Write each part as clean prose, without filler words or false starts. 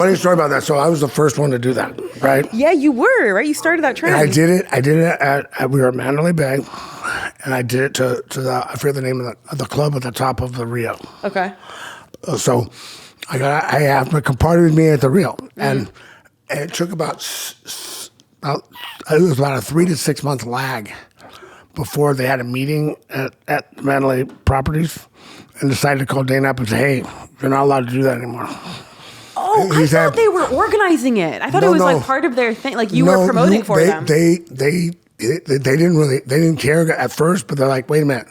Funny story about that. So I was the first one to do that, right? Yeah, you were, right? You started that trend. And I did it at we were at Mandalay Bay, and I did it to the, I forget the name of the club at the top of the Rio. Okay. So I had my party with me at the Rio, and it took about it was about a 3 to 6 month lag before they had a meeting at Mandalay Properties and decided to call Dana up and say, hey, you're not allowed to do that anymore. Oh, I thought they were organizing it. I thought it was like part of their thing. Like you were promoting for them. They didn't care at first, but they're like, wait a minute,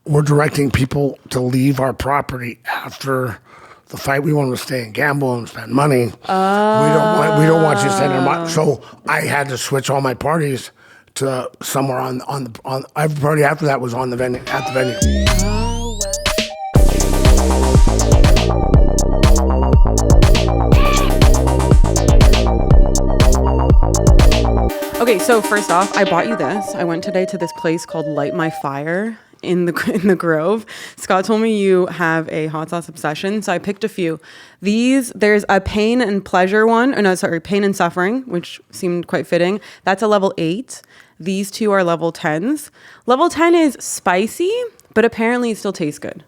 we're directing people to leave our property after the fight. We want them to stay and gamble and spend money. We don't want you spending money. So I had to switch all my parties to somewhere on every party after that was on the venue at the venue. Okay, so first off, I bought you this. I went today to this place called Light My Fire in the Grove. Scott told me you have a hot sauce obsession, so I picked a few. There's a pain and pleasure one. Oh no, sorry, pain and suffering, which seemed quite fitting. That's a level 8. These two are level 10s. Level 10 is spicy, but apparently it still tastes good.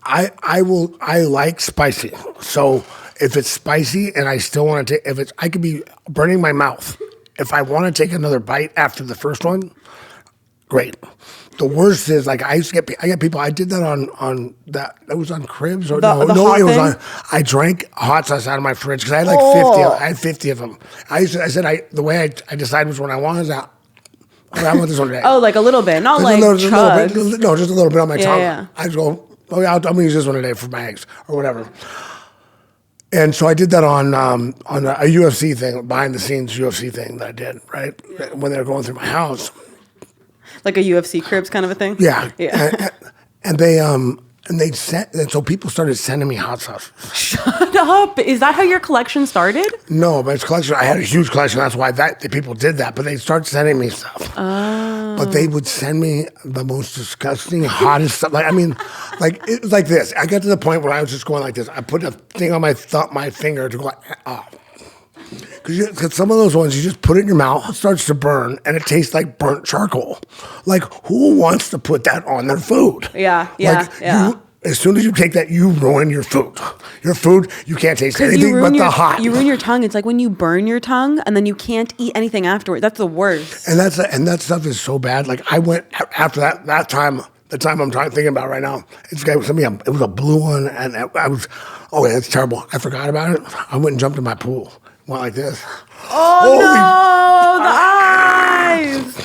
I like spicy. So if it's spicy and I still want to take, I could be burning my mouth. If I want to take another bite after the first one, great. The worst is like I get people. I did that on that. It was on Cribs or no, it was on. I drank hot sauce out of my fridge because I had like 50. I had 50 of them. The way I decided which one I wanted is out. I want this one today. Oh, like a little bit, not just like chugs. No, just a little bit on my tongue. Yeah. I just go, oh yeah, I'm gonna use this one today for my eggs or whatever. And so I did that on a UFC thing, behind the scenes UFC thing that I did, right? Yeah. When they were going through my house. Like a UFC Cribs kind of a thing? Yeah. And so people started sending me hot sauce. Shut up. Is that how your collection started? No, but it's collection. I had a huge collection. That's why the people did that. But they started sending me stuff. Oh. But they would send me the most disgusting, hottest stuff. Like, I mean, like it was like this. I got to the point where I was just going like this. I put a thing on my finger to go, oh. Because some of those ones, you just put it in your mouth, it starts to burn, and it tastes like burnt charcoal. Like, who wants to put that on their food? Yeah. As soon as you take that, you ruin your food. Your food, you can't taste anything but the hot. You ruin your tongue. It's like when you burn your tongue, and then you can't eat anything afterwards. That's the worst. And that stuff is so bad. Like, I went, after that time, the time I'm thinking about right now, it was a blue one, and I was, that's terrible. I forgot about it. I went and jumped in my pool. Went like this. Oh, no, the eyes.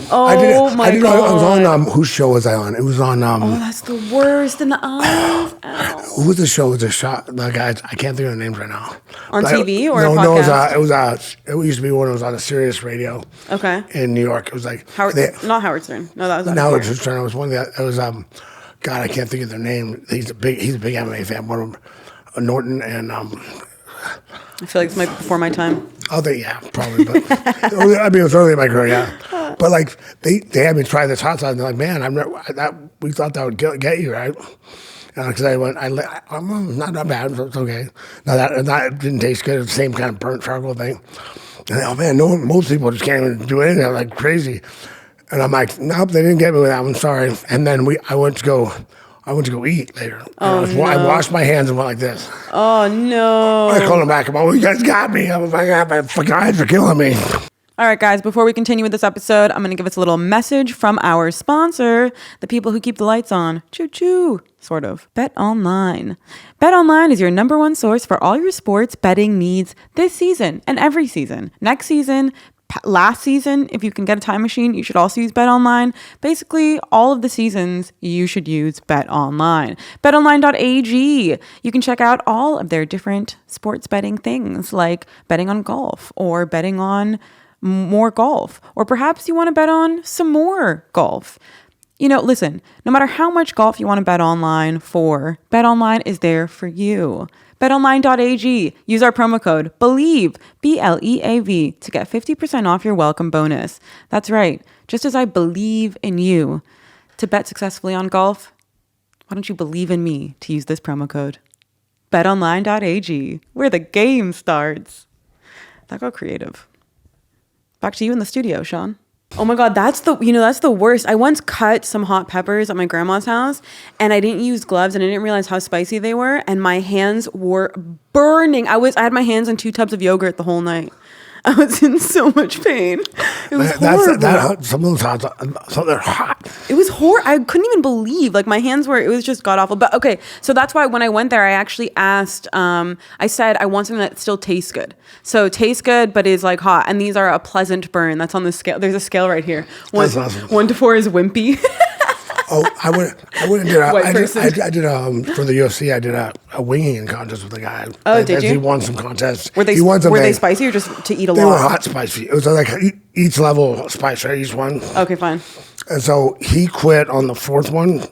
Oh, my God. I was on, whose show was I on? It was on. That's the worst in the eyes. Who was the show? It was a shot. The guys, I can't think of the names right now. On TV or a podcast? No, it used to be when it was on a Sirius radio. Okay. In New York. It was like. Not Howard Stern. No, that was not Howard Stern. It was one of the, it was, God, I can't think of their name. He's a big MMA fan. One of them, Norton and, I feel like this might be before my time. Oh, yeah, probably. But I mean, it was early in my career, yeah. But like they had me try this hot sauce, and they're like, "Man, we thought that would get you, right?" Because I'm not that bad, so it's okay. Now that didn't taste good. It's the same kind of burnt charcoal thing. And most people just can't even do anything. I'm like crazy, and I'm like, nope, they didn't get me with that one. Sorry. And then I went to go eat later. Oh, no. I washed my hands and went like this. Oh, no. I called him back. I'm like, you guys got me. I'm like, my fucking eyes are killing me. All right, guys, before we continue with this episode, I'm going to give us a little message from our sponsor, the people who keep the lights on. Choo-choo, sort of. BetOnline. BetOnline is your number one source for all your sports betting needs this season and every season. Next season, last season, if you can get a time machine, you should also use BetOnline. Basically, all of the seasons, you should use BetOnline. BetOnline.ag. You can check out all of their different sports betting things, like betting on golf or betting on more golf, or perhaps you want to bet on some more golf. Listen, no matter how much golf you want to bet online for, BetOnline is there for you. BetOnline.ag. Use our promo code BELIEVE, BLEAV, to get 50% off your welcome bonus. That's right. Just as I believe in you to bet successfully on golf, why don't you believe in me to use this promo code? BetOnline.ag, where the game starts. That got creative. Back to you in the studio, Sean. Oh my God, that's the worst. I once cut some hot peppers at my grandma's house and I didn't use gloves and I didn't realize how spicy they were and my hands were burning. I had my hands in 2 tubs of yogurt the whole night. I was in so much pain. It was horrible. Some of those hot, they're hot. It was horrible. I couldn't even believe, like my hands were, it was just god awful. But okay, so that's why when I went there, I actually asked, I said, I want something that still tastes good. So tastes good, but is like hot. And these are a pleasant burn. That's on the scale. There's a scale right here. That's awesome. 1 to 4 is wimpy. Oh, I went and did for the UFC. I did a winging contest with a guy. Oh, did you? He won some contests. Were they spicy or just to eat a lot? They were hot spicy. It was like each level of spice, right? Each one. Okay, fine. And so he quit on the 4th one,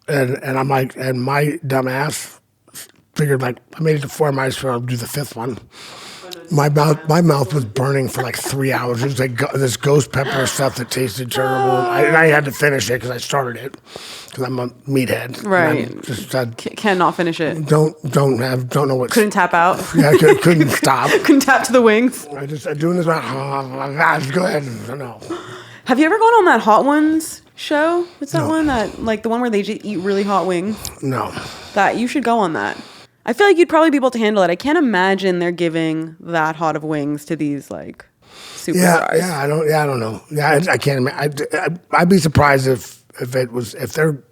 and I'm like, and my dumb ass figured like I made it to 4, I might as well do the 5th one. My mouth was burning for like 3 hours. It was like this ghost pepper stuff that tasted terrible. And I had to finish it because I started it because I'm a meathead. Right. Just cannot finish it. Don't know what. Couldn't tap out. Yeah, couldn't stop. Couldn't tap to the wings. I'm doing this. Go ahead. No. Have you ever gone on that Hot Ones show? What's that one? That like the one where they just eat really hot wings? No. That you should go on that. I feel like you'd probably be able to handle it. I can't imagine they're giving that hot of wings to these like superstars. Yeah, I don't know. Yeah, I can't imagine. I'd be surprised if they're.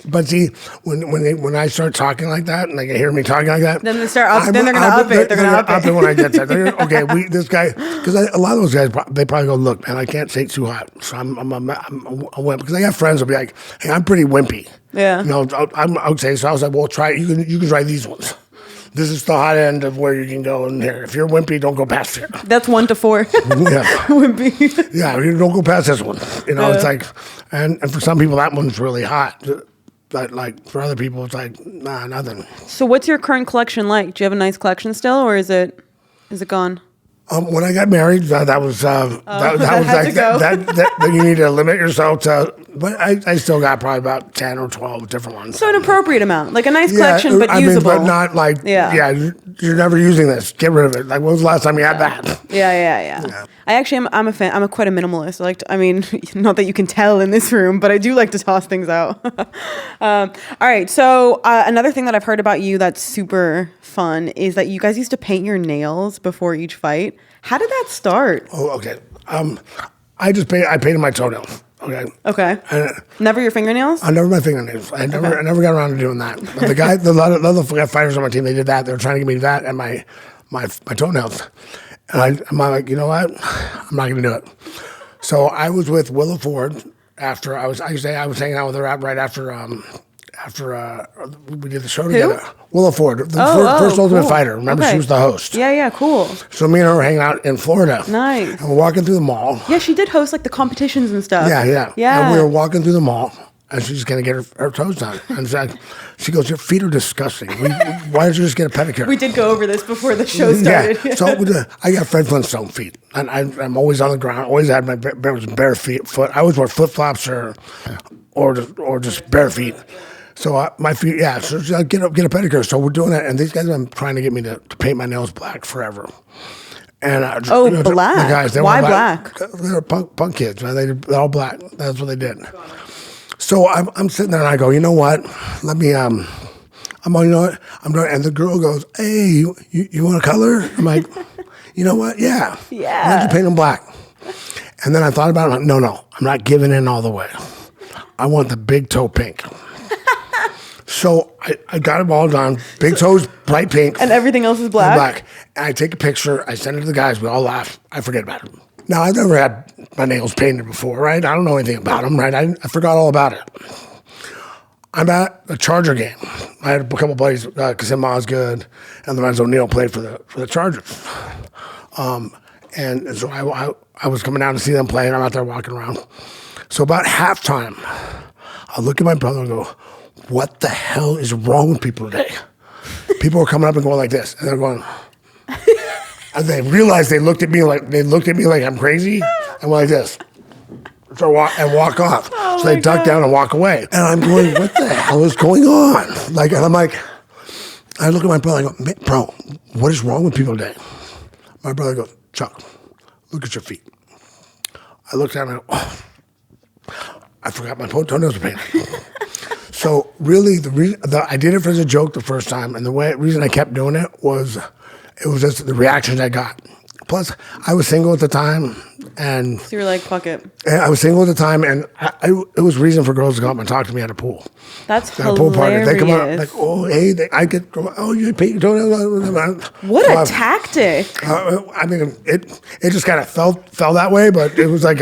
But see, when I start talking like that, and they can hear me talking like that, then they're gonna up it. They're gonna up it when I get there. Okay, this guy, because a lot of those guys, they probably go, look, man, I can't say it too hot, so I'm a wimp. Because I got friends who'll be like, hey, I'm pretty wimpy. Yeah. You know, I'm okay. So I was like, well, try it. You can try these ones. This is the hot end of where you can go in here. If you're wimpy, don't go past here. That's 1 to 4. Yeah. Wimpy. Yeah, you don't go past this one. You know, it's like, and for some people, that one's really hot. But like for other people, it's like, nah, nothing. So what's your current collection like? Do you have a nice collection still, or is it gone? When I got married, that was like that you need to limit yourself to. But I still got probably about 10 or 12 different ones. So an appropriate amount, like a nice collection, but usable. But not like you're never using this. Get rid of it. Like when was the last time you had that? Yeah. I actually I'm a fan. I'm quite a minimalist. I mean, not that you can tell in this room, but I do like to toss things out. All right. So another thing that I've heard about you that's super fun is that you guys used to paint your nails before each fight. How did that start? Oh, okay. I painted my toenails. Okay. Never your fingernails? Never my fingernails. I never got around to doing that. But the other fighters on my team, they did that. They were trying to get me that and my toenails. And I'm like, you know what? I'm not going to do it. So I was with Willa Ford after I was hanging out with her right after we did the show together. Willa Ford, the first Ultimate Fighter. Remember, she was the host. Yeah, cool. So me and her were hanging out in Florida. Nice. And we're walking through the mall. Yeah, she did host like the competitions and stuff. Yeah. And we were walking through the mall, and she's going to get her toes done. And she goes, your feet are disgusting. Why don't you just get a pedicure? We did go over this before the show started. Yeah. So I got Fred Flintstone feet. And I'm always on the ground. Always had my bare foot. I always wear flip-flops or just bare feet. So my feet, so get a pedicure. So we're doing that, and these guys have been trying to get me to paint my nails black forever. And black? The guys, why black? They're punk kids, man. They're all black. That's what they did. So I'm sitting there, and I go, you know what? Let me. I'm on. You know what? I'm doing. And the girl goes, hey, you want a color? I'm like, you know what? Yeah. Yeah. Why don't you paint them black? And then I thought about it. I'm like, no, I'm not giving in all the way. I want the big toe pink. So I got them all done. Big toes, bright pink. And everything else is black? And I take a picture. I send it to the guys. We all laugh. I forget about it. Now, I've never had my nails painted before, right? I don't know anything about them, right? I forgot all about it. I'm at a Charger game. I had a couple buddies, Kasim Osgood and Lorenzo Neal played for the Chargers. And so I was coming down to see them play, and I'm out there walking around. So about halftime, I look at my brother and go, what the hell is wrong with people today? People are coming up and going like this, and they're going, and they realized they looked at me like I'm crazy, and went like this, so walk off. Oh so they duck down and walk away, and I'm going, what the hell is going on? And I'm like, I look at my brother, I go, bro, what is wrong with people today? My brother goes, Chuck, look at your feet. I looked at him and I go, oh, I forgot my toenails were painted. So really, I did it as a joke the first time, and the reason I kept doing it was just the reactions I got. Plus, I was single at the time, and So you were like, fuck it. I was single at the time, and it was reason for girls to come up and talk to me at a pool. That's At hilarious. a pool party, they come out like, oh, hey, I get, oh, you paint your toenails. What a tactic. I mean, it just kind of fell that way, but it was like,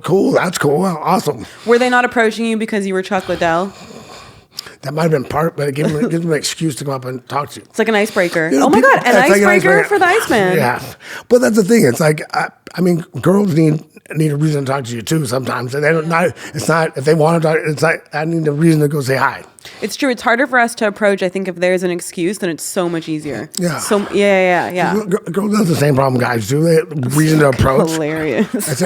cool, that's cool, awesome. Were they not approaching you because you were Chuck Liddell? That might have been part, but it gives them an excuse to come up and talk to you. It's like an icebreaker. You know, oh my God, an it's like icebreaker for the Iceman. Yeah, but that's the thing. It's like, I mean, girls need a reason to talk to you too sometimes. And they don't. It's not if they want to talk. It's like I need a reason to go say hi. It's true. It's harder for us to approach. I think if there's an excuse, then it's so much easier. Yeah. So yeah. Girls have the same problem guys do. They reason to approach. Hilarious. It's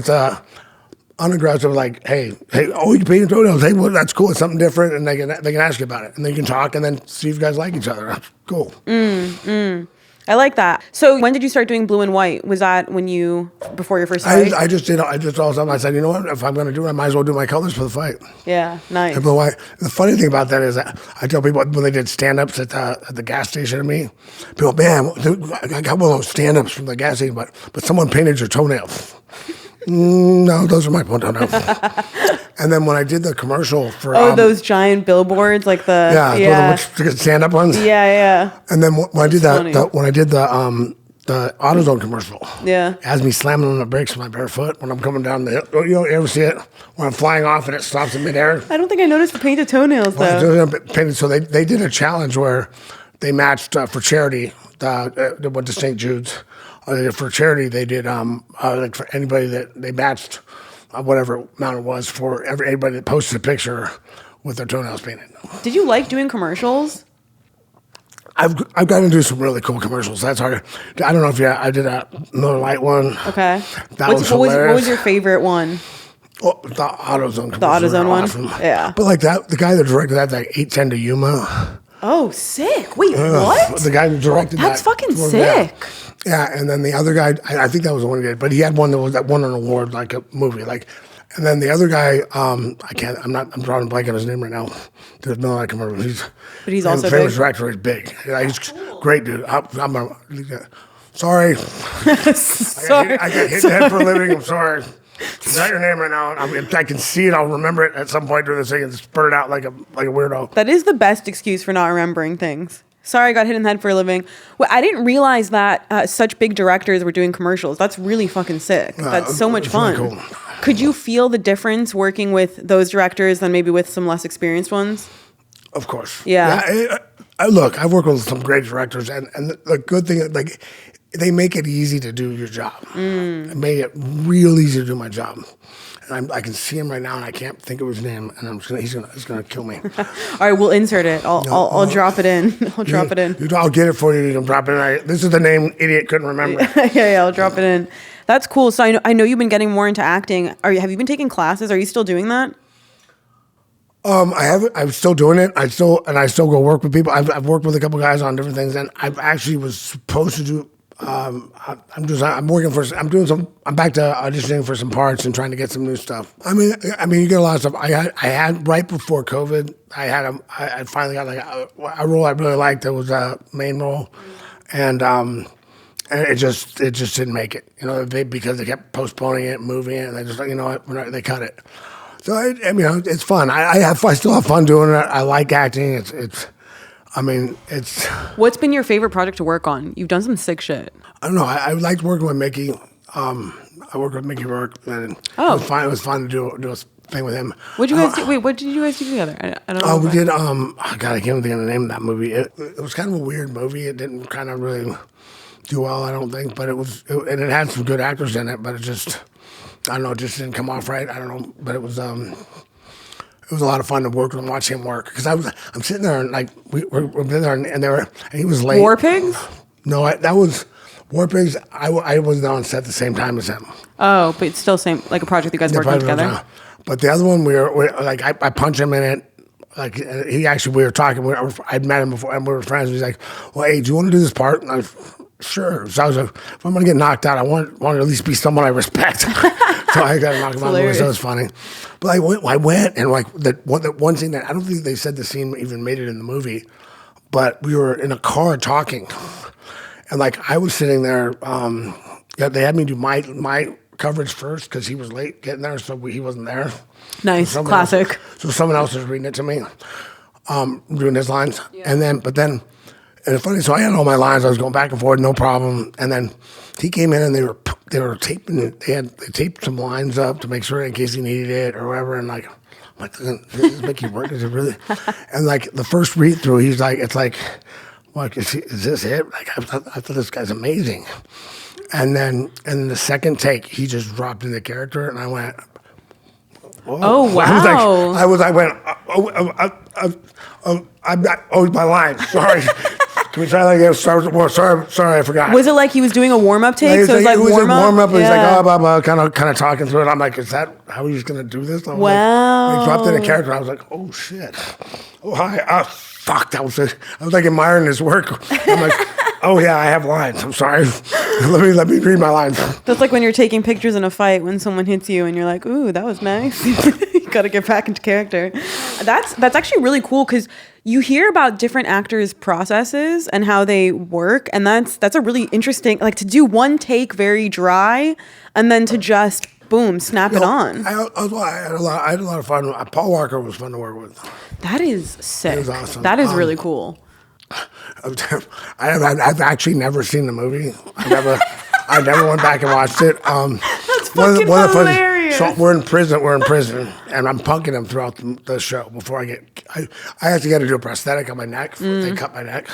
a unaggressive, like, hey, oh, you paint your toenails. Hey, well, that's cool. It's something different, and they can ask you about it, and then you can talk, and then see if you guys like each other. That's cool. I like that. So when did you start doing blue and white? Was that before your first fight? I just all of a sudden I said, you know what? If I'm going to do it, I might as well do my colors for the fight. Yeah, nice. And blue and white. The funny thing about that is that I tell people when they did stand-ups at the gas station to me, people, man, I got one of those stand-ups from the gas station, but someone painted your toenails. No, those are my toenails. And then when I did the commercial for those giant billboards, like the stand-up ones. Yeah. And then when I did when I did the AutoZone commercial, it has me slamming on the brakes with my bare foot when I'm coming down the hill. You ever see it when I'm flying off and it stops in midair? I don't think I noticed the painted toenails though. So they did a challenge where they matched for charity. They went to St. Jude's. For charity, they did like for anybody that they matched whatever amount it was for everybody that posted a picture with their toenails painted. Did you like doing commercials? I've gotten to do some really cool commercials. That's hard. I don't know if I did a Miller Lite one. Okay. What was your favorite one? Oh, the AutoZone commercial. The AutoZone one? Awesome. Yeah. But like that, the guy that directed that, like 810 to Yuma. Oh, sick. Wait, what? The guy who directed That's that. fucking sick. Yeah, and then the other guy, I think that was the one he did, but he had one that won an award, like a movie, like. And then the other guy, I'm drawing a blank on his name right now. There's no I can remember. But he's also famous big. director. He's big. Yeah, he's great, dude. Sorry. Sorry. I get hit in the head for a living. I'm sorry. Is that your name right now? I can see it. I'll remember it at some point during this thing and spurt it out like a weirdo. That is the best excuse for not remembering things. Sorry, I got hit in the head for a living. Well, I didn't realize that such big directors were doing commercials. That's really fucking sick. That's so much fun. Really cool. Could you feel the difference working with those directors than maybe with some less experienced ones? Of course. Yeah. Look, I've worked with some great directors, and the good thing, like, they make it easy to do your job. It made it real easy to do my job. And I can see him right now, and I can't think of his name, and he's gonna kill me. All right, we'll insert it. I'll drop it in. I'll get it for you. You can drop it in. This is the name idiot couldn't remember. yeah, I'll drop it in. That's cool. So I know you've been getting more into acting. Have you been taking classes? Are you still doing that? I haven't. I'm still doing it. I still go work with people. I've worked with a couple guys on different things, and I actually was supposed to do. I'm back to auditioning for some parts and trying to get some new stuff. I mean, you get a lot of stuff. I had right before COVID. I finally got like a role I really liked. That was a main role, and it just didn't make it. You know, because they kept postponing it, moving it, and they just like, you know what, they cut it. So it's fun. I still have fun doing it. I like acting. What's been your favorite project to work on? You've done some sick shit. I don't know. I liked working with Mickey. I worked with Mickey Rourke, and it was fun to do a thing with him. What did you guys do? Wait, what did you guys do together? I don't know. We did. God, I can't think of the name of that movie. It was kind of a weird movie. It didn't kind of really do well, I don't think. But it had some good actors in it. But it just, I don't know. It just didn't come off right. I don't know. But it was. It was a lot of fun to work with him, watch him work. Because I'm sitting there and like we've been there and he was late. War Pigs? No, that was War Pigs. I was on set the same time as him. Oh, but it's still like a project you guys worked on together. But the other one, we were like I punch him in it. Like he actually, we were talking. I'd met him before, and we were friends. He's like, "Well, hey, do you want to do this part?" And I was, "Sure." So I was like, "If I'm gonna get knocked out, I want to at least be someone I respect." So I got to knock him out. So it was funny. But I went and like that one scene that I don't think they said the scene even made it in the movie, but we were in a car talking, and like I was sitting there. They had me do my coverage first because he was late getting there, so he wasn't there. Nice, classic. So someone else was reading it to me, doing his lines, and then it's funny. So I had all my lines. I was going back and forth, no problem. And then he came in and they were taping it. They taped some lines up to make sure in case he needed it or whatever. And like, I'm like, does this make you work? Is it really? And like the first read through, he's like, it's like, what is this it? Like I thought this guy's amazing. And then the second take, he just dropped into character, and I went, whoa. Oh wow! I went, my line. Sorry. Can we try that again? Sorry, I forgot. Was it like he was doing a warm up take? Like, so it was like warm up. He's like, blah, blah, kind of talking through it. I'm like, is that how he's gonna do this? Wow. He dropped into character. I was like, oh shit. Oh hi. Fuck. That was it. I was like admiring his work. I'm like, oh yeah, I have lines. I'm sorry. let me read my lines. That's like when you're taking pictures in a fight when someone hits you and you're like, ooh, that was nice. You got to get back into character. That's actually really cool because you hear about different actors' processes and how they work, and that's a really interesting, like to do one take very dry and then to just boom, snap it on. I had a lot of fun. Paul Walker was fun to work with. That is sick. It was awesome. That is really cool. I've actually never seen the movie. I never went back and watched it. That's fucking hilarious. So we're in prison, and I'm punking him throughout the show before I actually got to do a prosthetic on my neck. They cut my neck.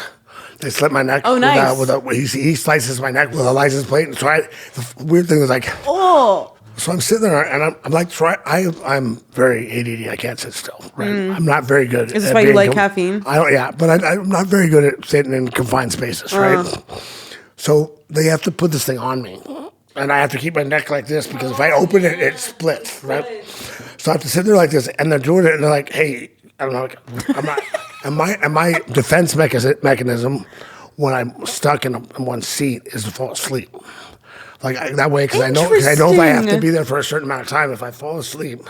They slit my neck. Oh, nice. He slices my neck with a license plate. And so the weird thing is like, oh. So I'm sitting there and I'm like, I'm very ADD. I can't sit still. Right? I'm not very good. Is this why you like caffeine? But I'm not very good at sitting in confined spaces. Right. So they have to put this thing on me, and I have to keep my neck like this because if I open it, it splits. Right. So I have to sit there like this, and they're doing it, and they're like, "Hey, I don't know. I'm not." and my defense mechanism when I'm stuck in one seat is to fall asleep. Like that way, because I know if I have to be there for a certain amount of time, if I fall asleep,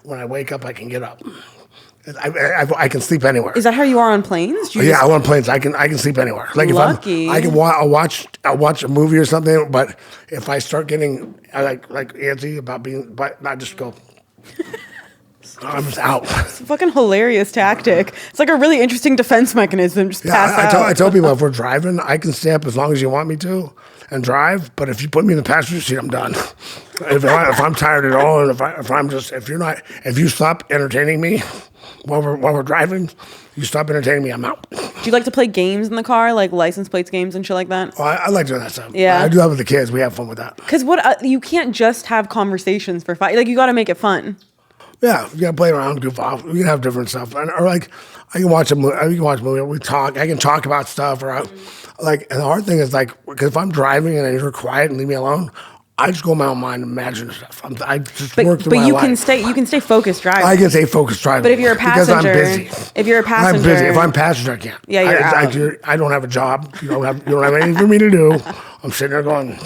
when I wake up, I can get up. I can sleep anywhere. Is that how you are on planes? Yeah, I'm on planes. I can sleep anywhere. Like lucky. I'll watch a movie or something. But if I start getting like antsy about but I just go. I'm just out. It's a fucking hilarious tactic. It's like a really interesting defense mechanism. Just pass out. I tell people if we're driving, I can stay up as long as you want me to and drive. But if you put me in the passenger seat, I'm done. If I'm tired at all, and if you stop entertaining me while we're driving, you stop entertaining me, I'm out. Do you like to play games in the car, like license plates games and shit like that? Oh, I like doing that stuff. Yeah, I do that with the kids. We have fun with that. Because you can't just have conversations for fight. Like you got to make it fun. Yeah, you gotta play around, goof off. We can have different stuff, or like I can watch a movie. We talk. I can talk about stuff, or and the hard thing is like because if I'm driving and you're quiet and leave me alone, I just go in my own mind and imagine stuff. I just work through my life. But you can stay focused driving. I can stay focused driving. But if you're a passenger, because I'm busy. If you're a passenger, I'm busy. If I'm a passenger, I can't. Yeah, you're out. I don't have a job. You don't have anything for me to do. I'm sitting there going,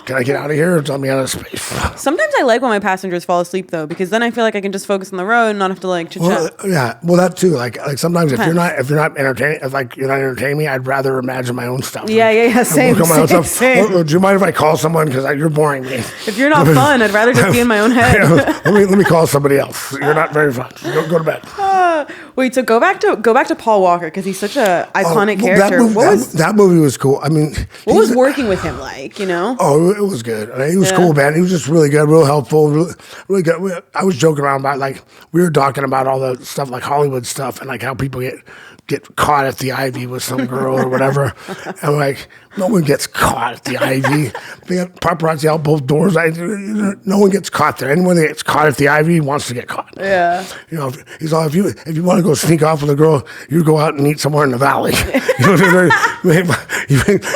can I get out of here or tell me out of space? Sometimes I like when my passengers fall asleep though, because then I feel like I can just focus on the road and not have to like chit-chat. Well, that too. Like sometimes if you're not entertaining, you're not entertaining me, I'd rather imagine my own stuff. Yeah. Same. Or, do you mind if I call someone because you're boring me? If you're not fun, I'd rather just be in my own head. let me call somebody else. You're not very fun. Go to bed. Wait, so go back to Paul Walker because he's such a iconic character. That movie was cool. I mean, what was working with him like? You know? Oh, it was good. He was cool, man. He was just really good, real helpful, really good. I was joking around about we were talking about all the stuff like Hollywood stuff and like how people get caught at the Ivy with some girl or whatever. And like, no one gets caught at the Ivy. They got paparazzi out both doors. No one gets caught there. Anyone that gets caught at the Ivy wants to get caught. Yeah. You know, he's all, if you want to go sneak off with a girl, you go out and eat somewhere in the valley.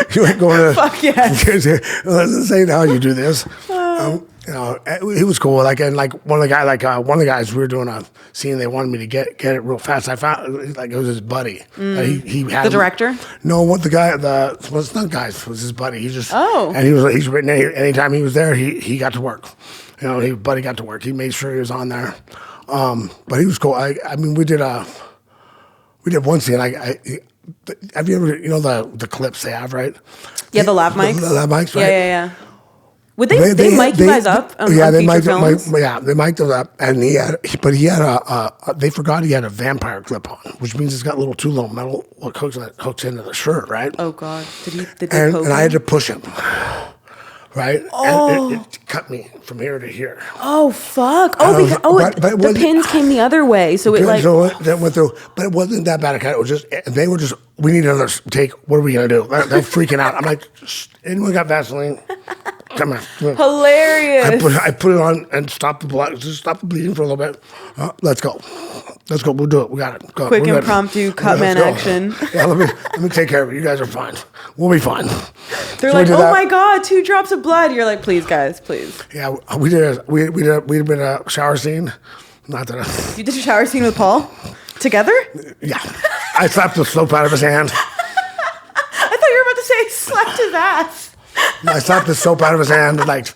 you ain't going to. Fuck yeah. This ain't how you do this. You know, he was cool. Like, and like one of the guys we were doing a scene. They wanted me to get it real fast. I found like it was his buddy. He had The director? No, what the guy? It's not guys. It was his buddy. He just and he's written anytime he was there. He got to work. You know, his buddy got to work. He made sure he was on there. But he was cool. I mean, we did one scene. Have you ever the clips they have, right? Yeah, the lav mics. The lav mics, right? Yeah. Would they mic you guys up? Yeah, they mic'd us up, and they forgot he had a vampire clip on, which means it's got two little metal hooks into the shirt, right? Oh God, did they and poke I him? had to push him, right? Oh. And it cut me from here to here. Oh fuck! The pins came the other way, so that went through, but it wasn't that bad. It was just we need another take. What are we gonna do? They're freaking out. I'm like, anyone got Vaseline? Come on. Hilarious. I put it on and stop the blood. Just stop the bleeding for a little bit. Let's go. We'll do it. We got it. Go. Quick impromptu cutman action. Yeah, let me take care of it. You guys are fine. We'll be fine. They're so like, oh my God, 2 drops of blood. You're like, please, guys, please. Yeah, we did a shower scene. Not that. You did a shower scene with Paul together? Yeah, I slapped the soap out of his hand. I thought you were about to say slapped his ass. I slapped the soap out of his hand, like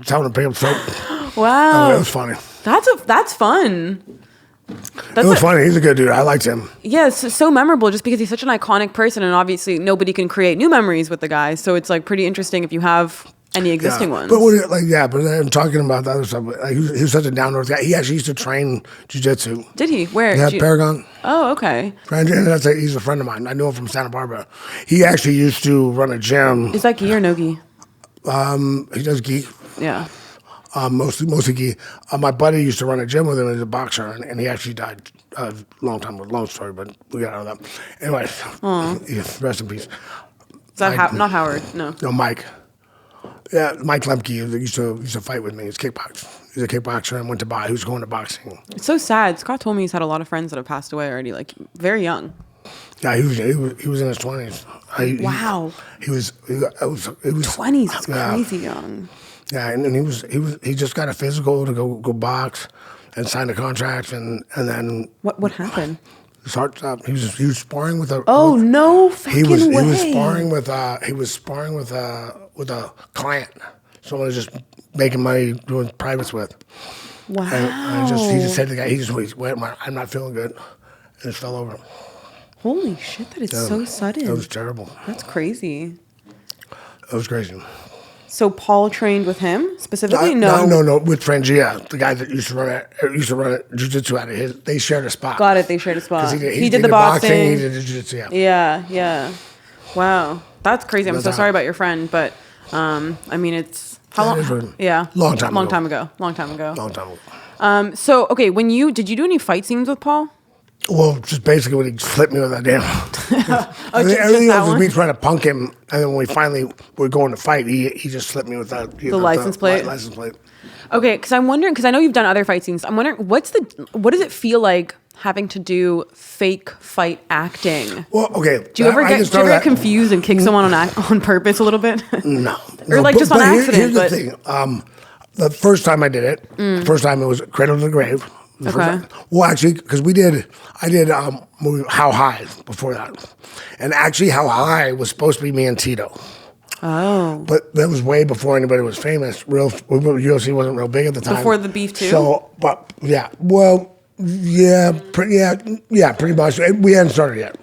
telling him to pick up soap. Wow, it was funny. That's fun. It was funny. He's a good dude. I liked him. Yeah, it's so memorable just because he's such an iconic person, and obviously nobody can create new memories with the guy. So it's like pretty interesting if you have any existing ones. But but I'm talking about the other stuff. He was such a down to earth guy. He actually used to train jiu-jitsu. Did he? Where? Yeah, Paragon. Oh, okay. He's a friend of mine. I knew him from Santa Barbara. He actually used to run a gym. Is that gi or no gi? He does gi. Yeah. Mostly gi. My buddy used to run a gym with him as a boxer, and he actually died a long time ago. Long story, but we got out of that. Anyway, rest in peace. Is that not Howard? No. No, Mike. Yeah, Mike Lemke used to fight with me. He's a kickboxer and he was going to boxing. It's so sad. Scott told me he's had a lot of friends that have passed away already, like very young. Yeah, he was in his 20s. Wow. He was 20s. That's crazy young. Yeah, and he just got a physical to go box and signed a contract and then what happened? His heart stopped. He was sparring with a. Oh no! Fucking way. He was sparring with a client. Someone was just making money doing privates with. Wow. And he just said to the guy, he went, I'm not feeling good, and just fell over. Holy shit! That is so sudden. That was terrible. That's crazy. That was crazy. So Paul trained with him specifically? No, with Frangia, the guy that used to run jiu-jitsu out of his. They shared a spot. Got it. They shared a spot. He did the boxing. He did the jiu-jitsu. Yeah. Wow, that's crazy. I'm so sorry about your friend, but I mean, it's how long? Yeah, long time ago. So okay, did you do any fight scenes with Paul? Well, just basically when he flipped me with that damn. Everything else was me trying to punk him, and then when we finally were going to fight, he just slipped me with that. The license plate? License plate. Okay, because I'm wondering, because I know you've done other fight scenes. I'm wondering, what does it feel like having to do fake fight acting? Well, okay. Do you ever get confused and kick someone on purpose a little bit? No. Or just on accident? Here's the thing. The first time I did it, the first time it was Cradle to the Grave. Okay. Well, actually, because I did movie How High before that, and actually How High was supposed to be me and Tito. Oh. But that was way before anybody was famous. UFC wasn't real big at the time. Before the beef too. So, but yeah, well, pretty much. We hadn't started yet.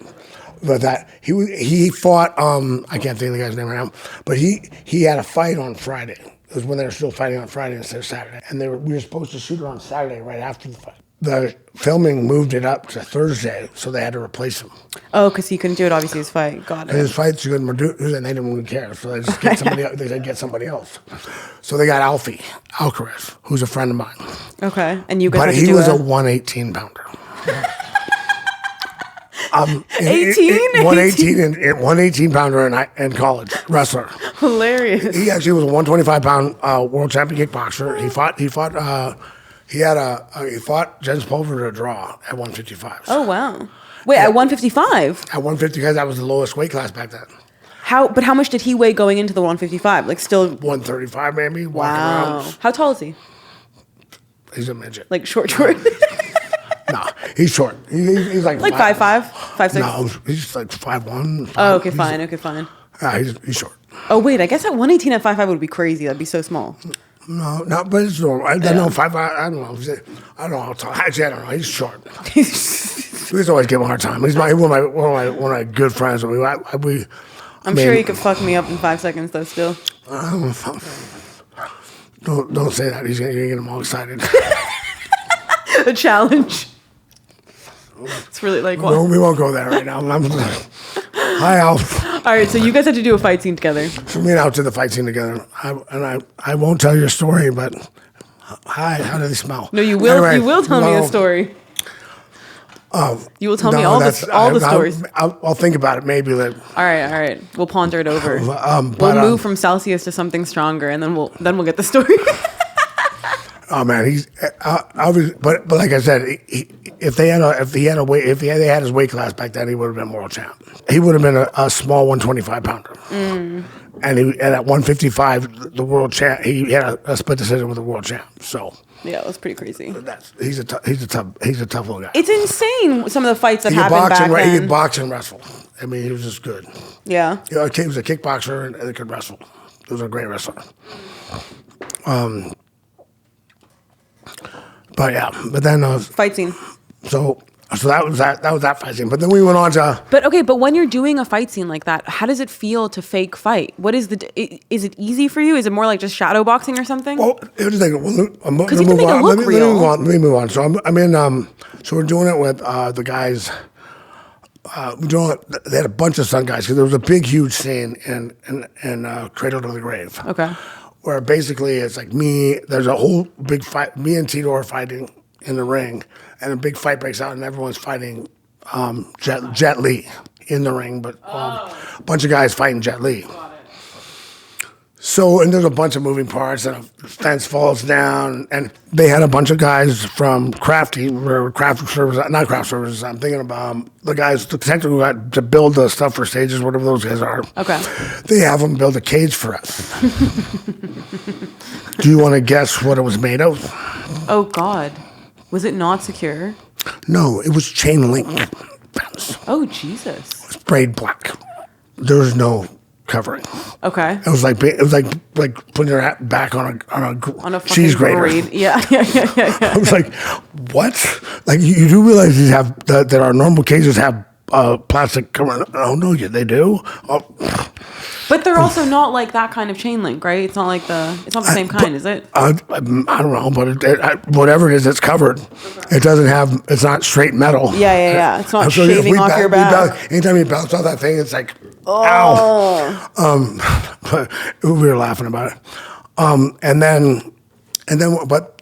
But that he fought. I can't think of the guy's name right now. But he had a fight on Friday. It was when they were still fighting on Friday instead of Saturday. And we were supposed to shoot it on Saturday right after the fight. The filming moved it up to Thursday, so they had to replace him. Oh, because he couldn't do it, obviously, his fight. Got it. His fights, you couldn't do it, and they didn't really care. So they just get somebody else. They said, get somebody else. So they got Alfie Alcaraz, who's a friend of mine. Okay. And you guys had to do he was a 118 pounder. 18? 118 pounder in college, wrestler. Hilarious. He actually was a 125 pound world champion kickboxer. He fought Jens Pulver to a draw at 155. Oh wow! Wait, at 155? At 150, because that was the lowest weight class back then. How much did he weigh going into the 155? Like still 135 maybe. Wow. Around. How tall is he? He's a midget. Like short. Nah, he's short. He's like 5'5", 5'6"? No, he's like 5'1". Oh, okay, fine. He's short. Oh wait, I guess at 118 at 5'5" would be crazy. That'd be so small. No, but it's normal. I don't know 5'5". I don't know. I don't know how tall. Actually, I don't know. He's short. We used to always give him a hard time. He's one of my good friends. I'm sure he could fuck me up in 5 seconds though. Still. Don't say that. He's gonna get him all excited. A challenge. It's really like what? No, we won't go there right now. Hi, Alf. All right, so you guys had to do a fight scene together. So me and Alf did the fight scene together. I won't tell your story, but hi, how do they smell? No, you will. Anyway, you will tell me a story. You will tell me all the stories. I'll think about it maybe. All right. We'll ponder it over. We'll move from Celsius to something stronger, and then we'll get the story. Oh man, but like I said, if they had his weight class back then, he would have been world champ. He would have been a small 125 pounder, and at 155, the world champ. He had a split decision with the world champ. So yeah, it was pretty crazy. He's a tough little guy. It's insane some of the fights that happened back then. He could box and wrestle. I mean, he was just good. Yeah, he was a kickboxer and he could wrestle. He was a great wrestler. But then fight scene. So that was that fight scene. But then we went on to. But when you're doing a fight scene like that, how does it feel to fake fight? What is is it easy for you? Is it more like just shadow boxing or something? Well, it was like because you can make it look real. Let me move on. So I'm in. So we're doing it with the guys. They had a bunch of stunt guys because there was a big, huge scene in Cradle to the Grave. Okay. Where basically it's like there's a whole big fight. Me and Tito are fighting in the ring, and a big fight breaks out, and everyone's fighting Jet Li in the ring, but a bunch of guys fighting Jet Li. So, and there's a bunch of moving parts, and a fence falls down, and they had a bunch of guys from craft services, not craft services. I'm thinking about the guys, the technical guy to build the stuff for stages, whatever those guys are. Okay. They have them build a cage for us. Do you want to guess what it was made of? Oh God, was it not secure? No, it was chain link fence. Oh Jesus. Sprayed black. There was no covering. Okay. It was like putting your hat back on a cheese grater. Yeah. I was like, what? Like you do realize these have that our normal cages have plastic covering? Oh no, they do. Oh. But they're also not like that kind of chain link, right? It's not like it's not the same kind, is it? I don't know, but whatever it is, it's covered. Okay. It doesn't have. It's not straight metal. Yeah. It's not shaving off your back. Anytime you bounce off that thing, it's like, ow. But we were laughing about it. But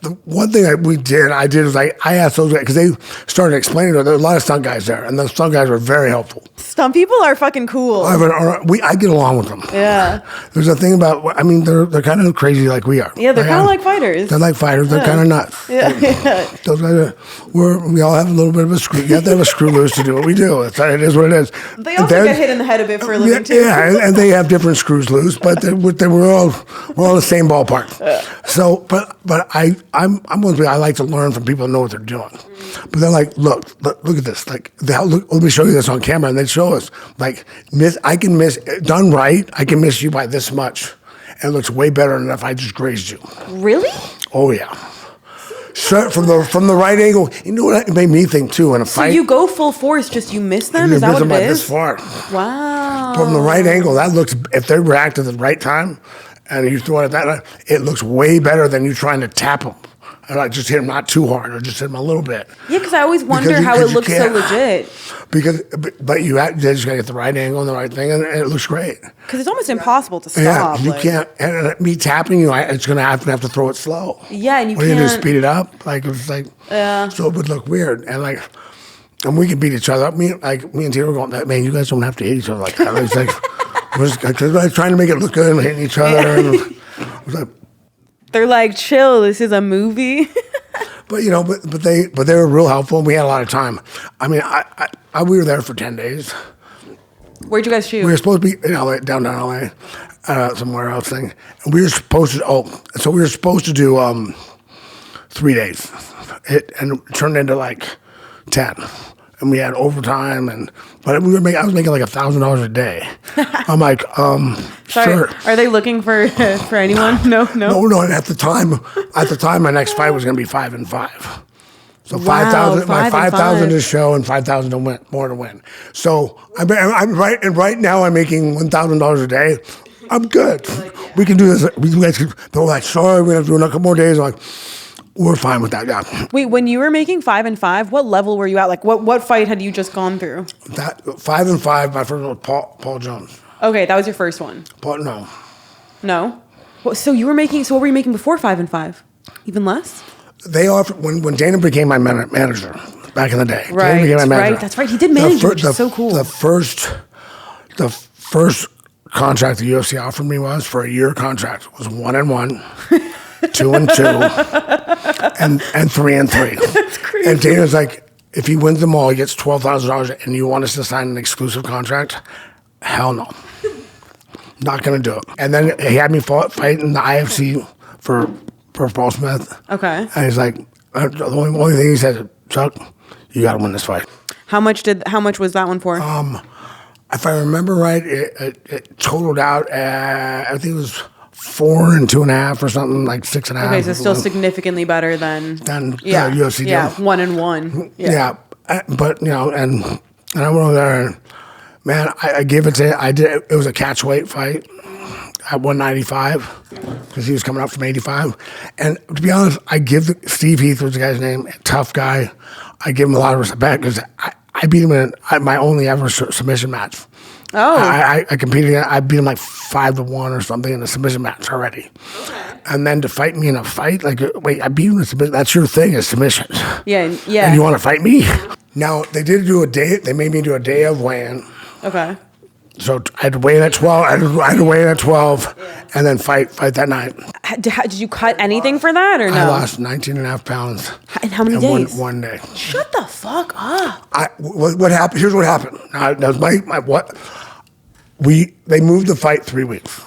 the one thing I did was I asked those guys, because they started explaining to there were a lot of stunt guys there, and the stunt guys were very helpful. Stunt people are fucking cool. I get along with them. Yeah. There's a thing about, I mean, they're kind of crazy like we are. Yeah, they're kind of like fighters. They're like fighters. They're kind of nuts. Yeah. Those guys we all have a little bit of a screw. You have to have a screw loose to do what we do. It is what it is. They also get hit in the head a bit for a living too. Yeah, and they have different screws loose, but we're all the same ballpark. Yeah. So, but I'm one of the, I like to learn from people who know what they're doing. But they're like, look at this. Like, let me show you this on camera, and they show us. Like, done right, I can miss you by this much, and it looks way better than if I just grazed you. Really? Oh yeah. So from the right angle, you know what it made me think too in a fight. So you go full force, just you miss them? Is that what it is? This far. Wow. From the right angle, that looks, if they react at the right time, and you throw it at that, it looks way better than you trying to tap them. And I just hit them not too hard, or just hit them a little bit. Yeah, because I always wonder how it looks so legit. But they just got to get the right angle and the right thing, and it looks great. Because it's almost impossible to stop. Yeah, you can't. And me tapping you, it's going to have to throw it slow. Yeah, and you can't. Or you just speed it up. Like, it was like, so it would look weird. And we can beat each other up. Me and Tito were going, man, you guys don't have to hit each other like that. It's like, because I was trying to make it look good and hitting each other. Yeah. And it was like, they're like, chill, this is a movie. But they were real helpful, and we had a lot of time. I mean, we were there for 10 days. Where'd you guys shoot? We were supposed to be in LA, downtown LA, somewhere else thing. And we were supposed to do 3 days. And it turned into like 10. And we had overtime, but I was making like $1,000 a day. I'm like, Sorry, sure. Are they looking for anyone? No. No. And at the time, my next fight was going to be 5 and 5. So Wow, 5,000, my 5 and 5,000 5. to show and 5,000 to win, more to win. So I'm right, and right now I'm making $1,000 a day. I'm good. We can do this. They're like, sorry, we have to do a couple more days. I'm like, we're fine with that. Yeah. Wait, when you were making 5 and 5, what level were you at? Like, what fight had you just gone through? That 5 and 5. My first one was Paul Jones. Okay, that was your first one. No. So you were making. So what were you making before 5 and 5? Even less. They offered when Dana became my manager back in the day. Right. Dana became my manager. Right. That's right. He did manage you, which is so cool. The first contract the UFC offered me was for a year contract was 1 and 1, 2 and 2, and 3 and 3. That's crazy. And Dana's like, if he wins them all, he gets $12,000, and you want us to sign an exclusive contract? Hell no. Not gonna do it. And then he had me fight in the IFC for Paul Smith. Okay. And he's like, the only thing he said, Chuck, you got to win this fight. How much was that one for? If I remember right, it totaled out at, I think it was 4 and 2.5 or something, like 6.5. Okay, so still significantly better than the UFC deal. Yeah, 1 and 1. Yeah. But and I went over there and man, I gave it to. I did. It was a catch weight fight at 195 because he was coming up from 85. And to be honest, I give Steve Heath was the guy's name, tough guy. I give him a lot of respect because I beat him in my only ever submission match. Oh. I competed. I beat him like 5-1 or something in a submission match already. Okay. And then to fight me in a fight, like, wait, I beat you in a submission. That's your thing, is submissions. Yeah. And you want to fight me? Now, they did do a day. They made me do a day of weigh-in. Okay. So I had to weigh in at 12. I had to weigh in at 12, and then fight that night. Did you cut anything for that or no? I lost 19.5 pounds. In how many days? One day. Shut the fuck up. What happened? Here's what happened. That was my what. They moved the fight 3 weeks.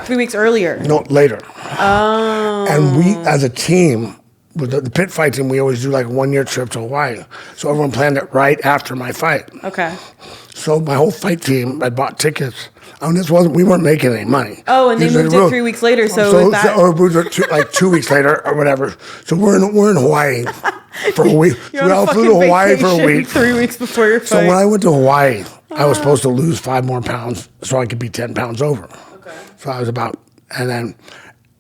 3 weeks earlier. No, later. Oh. And we, as a team, with the pit fight team, we always do like a 1 year trip to Hawaii. So everyone planned it right after my fight. Okay. So my whole fight team, I bought tickets. We weren't making any money. Oh, and they moved it 3 weeks later. So like 2 weeks later or whatever. So we're in Hawaii for a week. You're we on all a flew to fucking Hawaii for a vacation week. 3 weeks before your fight. So when I went to Hawaii, I was supposed to lose 5 more pounds so I could be 10 pounds over. Okay. So I was about, and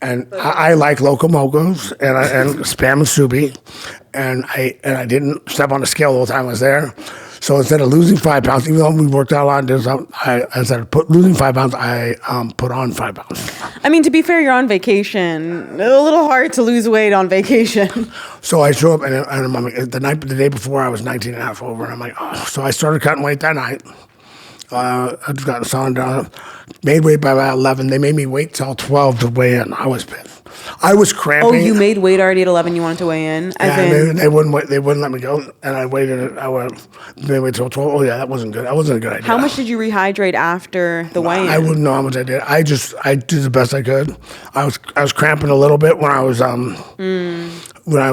I like locomocos and Spam and Subi, and I didn't step on the scale the whole time I was there. So instead of losing 5 pounds, even though we worked out a lot, instead of losing 5 pounds, I put on 5 pounds. I mean, to be fair, you're on vacation. A little hard to lose weight on vacation. So I show up, and I'm like, the day before, I was 19.5 over, and I'm like, oh. So I started cutting weight that night. I just got sauna down, made weight by about 11. They made me wait till 12 to weigh in. I was pissed. I was cramping. Oh, you made weight already at 11. You wanted to weigh in. They wouldn't wait. They wouldn't let me go, and I waited. I went till 12. Oh yeah, that wasn't good. That wasn't a good idea. How much did you rehydrate after the weigh-in? I wouldn't know how much I did. I did the best I could. I was cramping a little bit when I was when I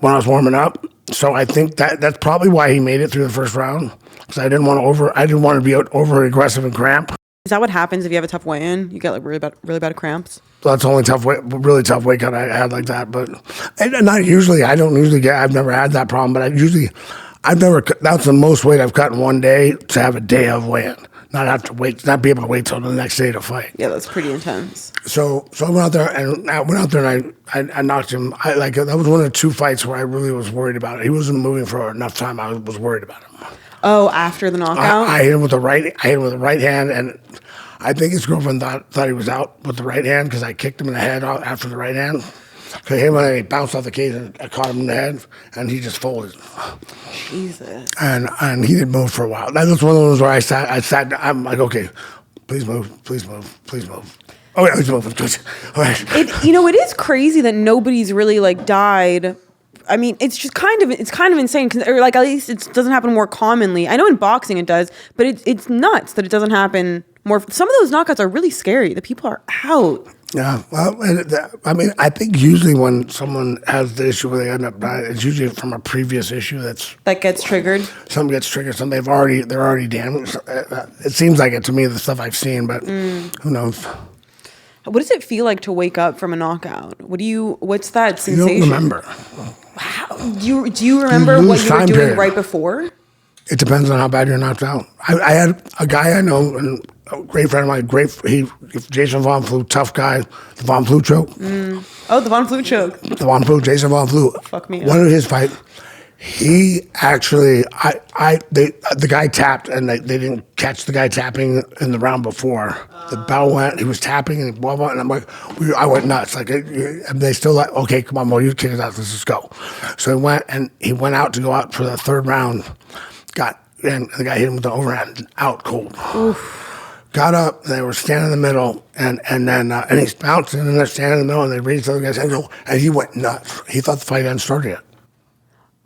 was warming up. So I think that's probably why he made it through the first round, because I didn't want to be over aggressive and cramp. Is that what happens if you have a tough weigh-in? You get like really bad cramps. So that's the only really tough weight cut I had like that. But not usually. I don't usually get. I've never had that problem. But I've never. That's the most weight I've cut in one day, to have a day of weigh-in. Not have to wait. Not be able to wait till the next day to fight. Yeah, that's pretty intense. So I went out there and I knocked him. That was one of the 2 fights where I really was worried about it. He wasn't moving for enough time. I was worried about him. Oh, after the knockout? I hit him with the right. I hit him with the right hand, and I think his girlfriend thought he was out with the right hand because I kicked him in the head after the right hand. So he bounced off the cage and I caught him in the head, and he just folded. Jesus. And he didn't move for a while. That was one of those where I sat. I'm like, okay, please move. Oh yeah, he's moving. All right. It is crazy that nobody's really like died I mean, it's just kind of insane. Or like, at least it doesn't happen more commonly. I know in boxing it does, but it's nuts that it doesn't happen more. Some of those knockouts are really scary. The people are out. Yeah, well, I mean, I think usually when someone has the issue where they end up dying, it's usually from a previous issue that gets triggered. Something gets triggered. They're already damaged. It seems like it to me, the stuff I've seen, but who knows? What does it feel like to wake up from a knockout? What's that sensation? You don't remember. Do you remember what you were doing right before? It depends on how bad you're knocked out. I had a guy I know, and a great friend of mine, Jason Von Flue, tough guy, the Von Flue choke. Oh, the Von Flue choke. The Von Flue, Jason Von Flue. Fuck me up. One of his fights, he actually, the guy tapped, and they didn't catch the guy tapping in the round before. The bell went, he was tapping, and blah, blah, and I'm like, I went nuts. Like, and they still like, okay, come on, Mo, you kick us out, let's just go. So he went out to go out for the third round, and the guy hit him with the overhand, out cold. Oof. Got up, they were standing in the middle, and he's bouncing, and they're standing in the middle, and they raised the other guy's hand, and he went nuts. He thought the fight hadn't started yet.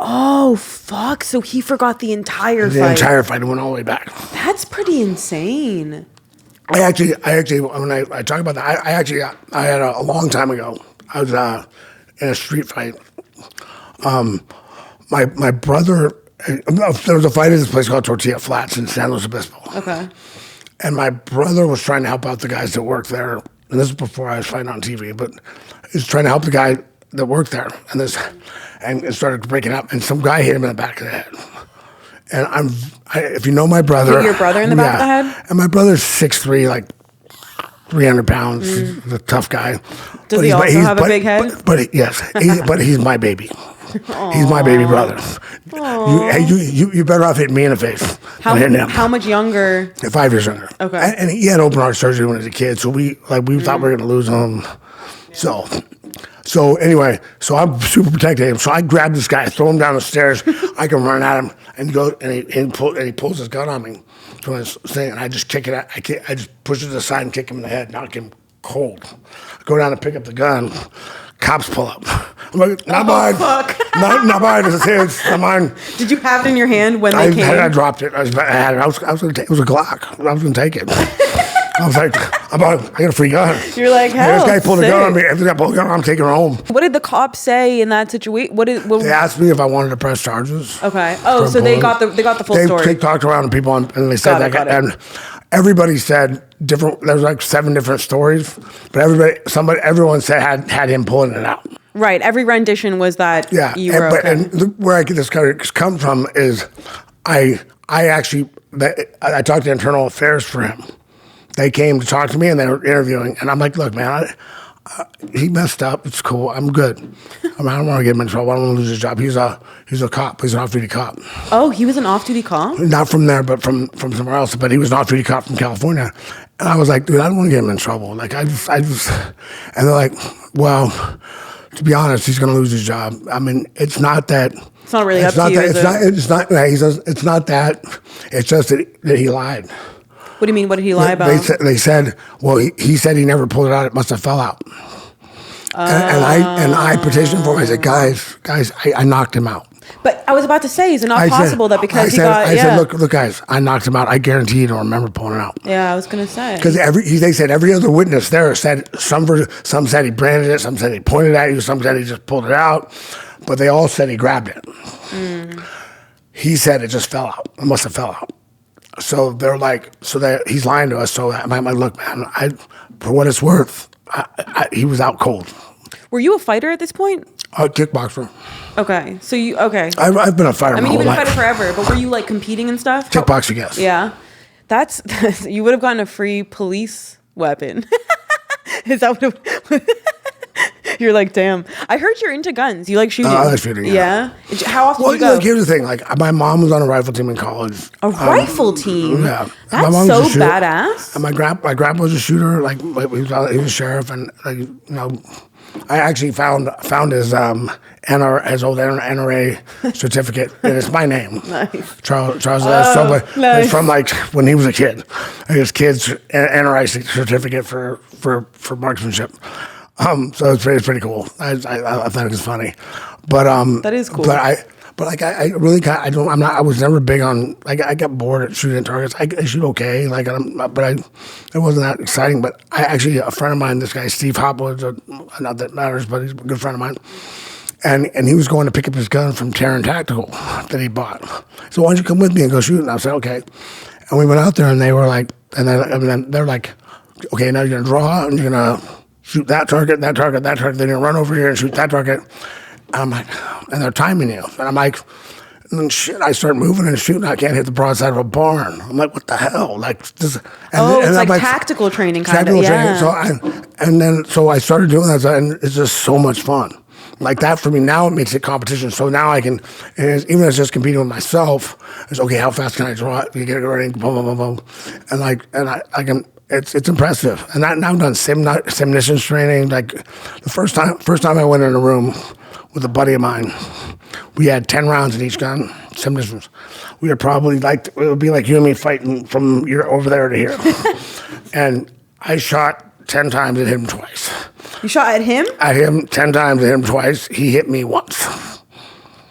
Oh, fuck. So he forgot the entire fight. The entire fight and went all the way back. That's pretty insane. I actually, when I talk about that, I had a long time ago, I was in a street fight. My brother, there was a fight at this place called Tortilla Flats in San Luis Obispo. Okay. And my brother was trying to help out the guys that worked there. And this is before I was fighting on TV, but he was trying to help the guy that worked there. And it started breaking up. And some guy hit him in the back of the head. And if you know my brother. Hit your brother in the back of the head? And my brother's 6'3", like 300 pounds. He's a tough guy. Does he also have a big head? But yes, but he's my baby. He's my baby brother. You better off hitting me in the face than hitting him. How much younger? 5 years younger. Okay. And he had open heart surgery when he was a kid, so we thought we were going to lose him. So anyway, I'm super protective of him. So I grab this guy, throw him down the stairs. I can run at him and he pulls his gun on me from his thing, and I just kick it out. I just push it to the side and kick him in the head, knock him cold. I go down to pick up the gun. Cops pull up. I'm like, not mine. Fuck. Not mine. It's his. Not mine. Did you have it in your hand when they came? I dropped it. I had it. I was going to take it. It was a Glock. I was going to take it. I was like, I got a free gun. You're like, hell, this guy pulled a gun on me. If the guy pulled a gun, I'm taking her home. What did the cops say in that situation? They asked me if I wanted to press charges. Okay. Oh, so they got the full story. They talked around to people and they said that. And everybody said different. There was like 7 different stories, but everyone said had him pulling it out. Right. Every rendition was that. Yeah. You were okay. And where I get this come from is, I talked to internal affairs for him. They came to talk to me and they were interviewing, and I'm like, look, man, he messed up. It's cool. I'm good. I don't want to get him in trouble. I don't want to lose his job. He's a cop. He's an off-duty cop. Oh, he was an off-duty cop? Not from there, but from somewhere else. But he was an off-duty cop from California. And I was like, dude, I don't want to get him in trouble. Like, I just, and they're like, well, to be honest, he's going to lose his job. I mean, it's not that. It's not really up to you, is it? It's not. He says it's not that. It's just that he lied. What do you mean? What did he lie about? They said, well, he said he never pulled it out. It must have fell out. And I petitioned for him. I said, guys, I knocked him out. But I was about to say, is it not possible that because I said, look, guys, I knocked him out. I guarantee you don't remember pulling it out. Yeah, I was going to say. Because they said every other witness there said, some said he branded it, some said he pointed at you, some said he just pulled it out. But they all said he grabbed it. He said it just fell out. It must have fell out. So they're like, he's lying to us. So I'm like, look, man, for what it's worth, he was out cold. Were you a fighter at this point? A kickboxer. Okay, so I've been a fighter. I mean, you've been a fighter forever, but were you like competing and stuff? Kickboxing, yes. Yeah, that's you would have gotten a free police weapon. Is that what? You're like, damn. I heard you're into guns. You like shooting. I like shooting, yeah. How often do you go? Look, here's the thing. Like, my mom was on a rifle team in college. A rifle team? Yeah. That's so badass. And my grandpa was a shooter. Like, he was a sheriff. And, like, you know, I actually found his old NRA certificate. And it's my name. Nice. Charles Liddell. Nice. It's from, like, when he was a kid. His kid's NRA certificate for marksmanship. So it's pretty cool. I thought it was funny, but That is cool. I really got, I was never big on, I got bored at shooting targets. I shoot okay, it wasn't that exciting. But a friend of mine, this guy, Steve Hopwood, not that matters, but he's a good friend of mine. And he was going to pick up his gun from Terran Tactical that he bought. So why don't you come with me and go shoot? And I said, okay. And we went out there and they were like, then they're like, okay, now you're going to draw and you're going to shoot that target, that target, that target. Then you're going to run over here and shoot that target. And I'm like, and they're timing you. And I'm like, and then shit, I start moving and shooting. I can't hit the broadside of a barn. I'm like, what the hell? Like this. It's like tactical training kind of. Yeah. So I started doing that, and it's just so much fun. Like that for me now, it makes it competition. So now I can, even as just competing with myself, it's okay. How fast can I draw it? You get it ready, boom, boom, boom, boom, and I can. It's impressive. And now I've done simulations training. Like the first time I went in a room with a buddy of mine, we had 10 rounds in each gun. Simulations. We were probably it would be like you and me fighting from over there to here. And I shot 10 times and hit him twice. You shot at him? At him 10 times and hit him twice. He hit me once.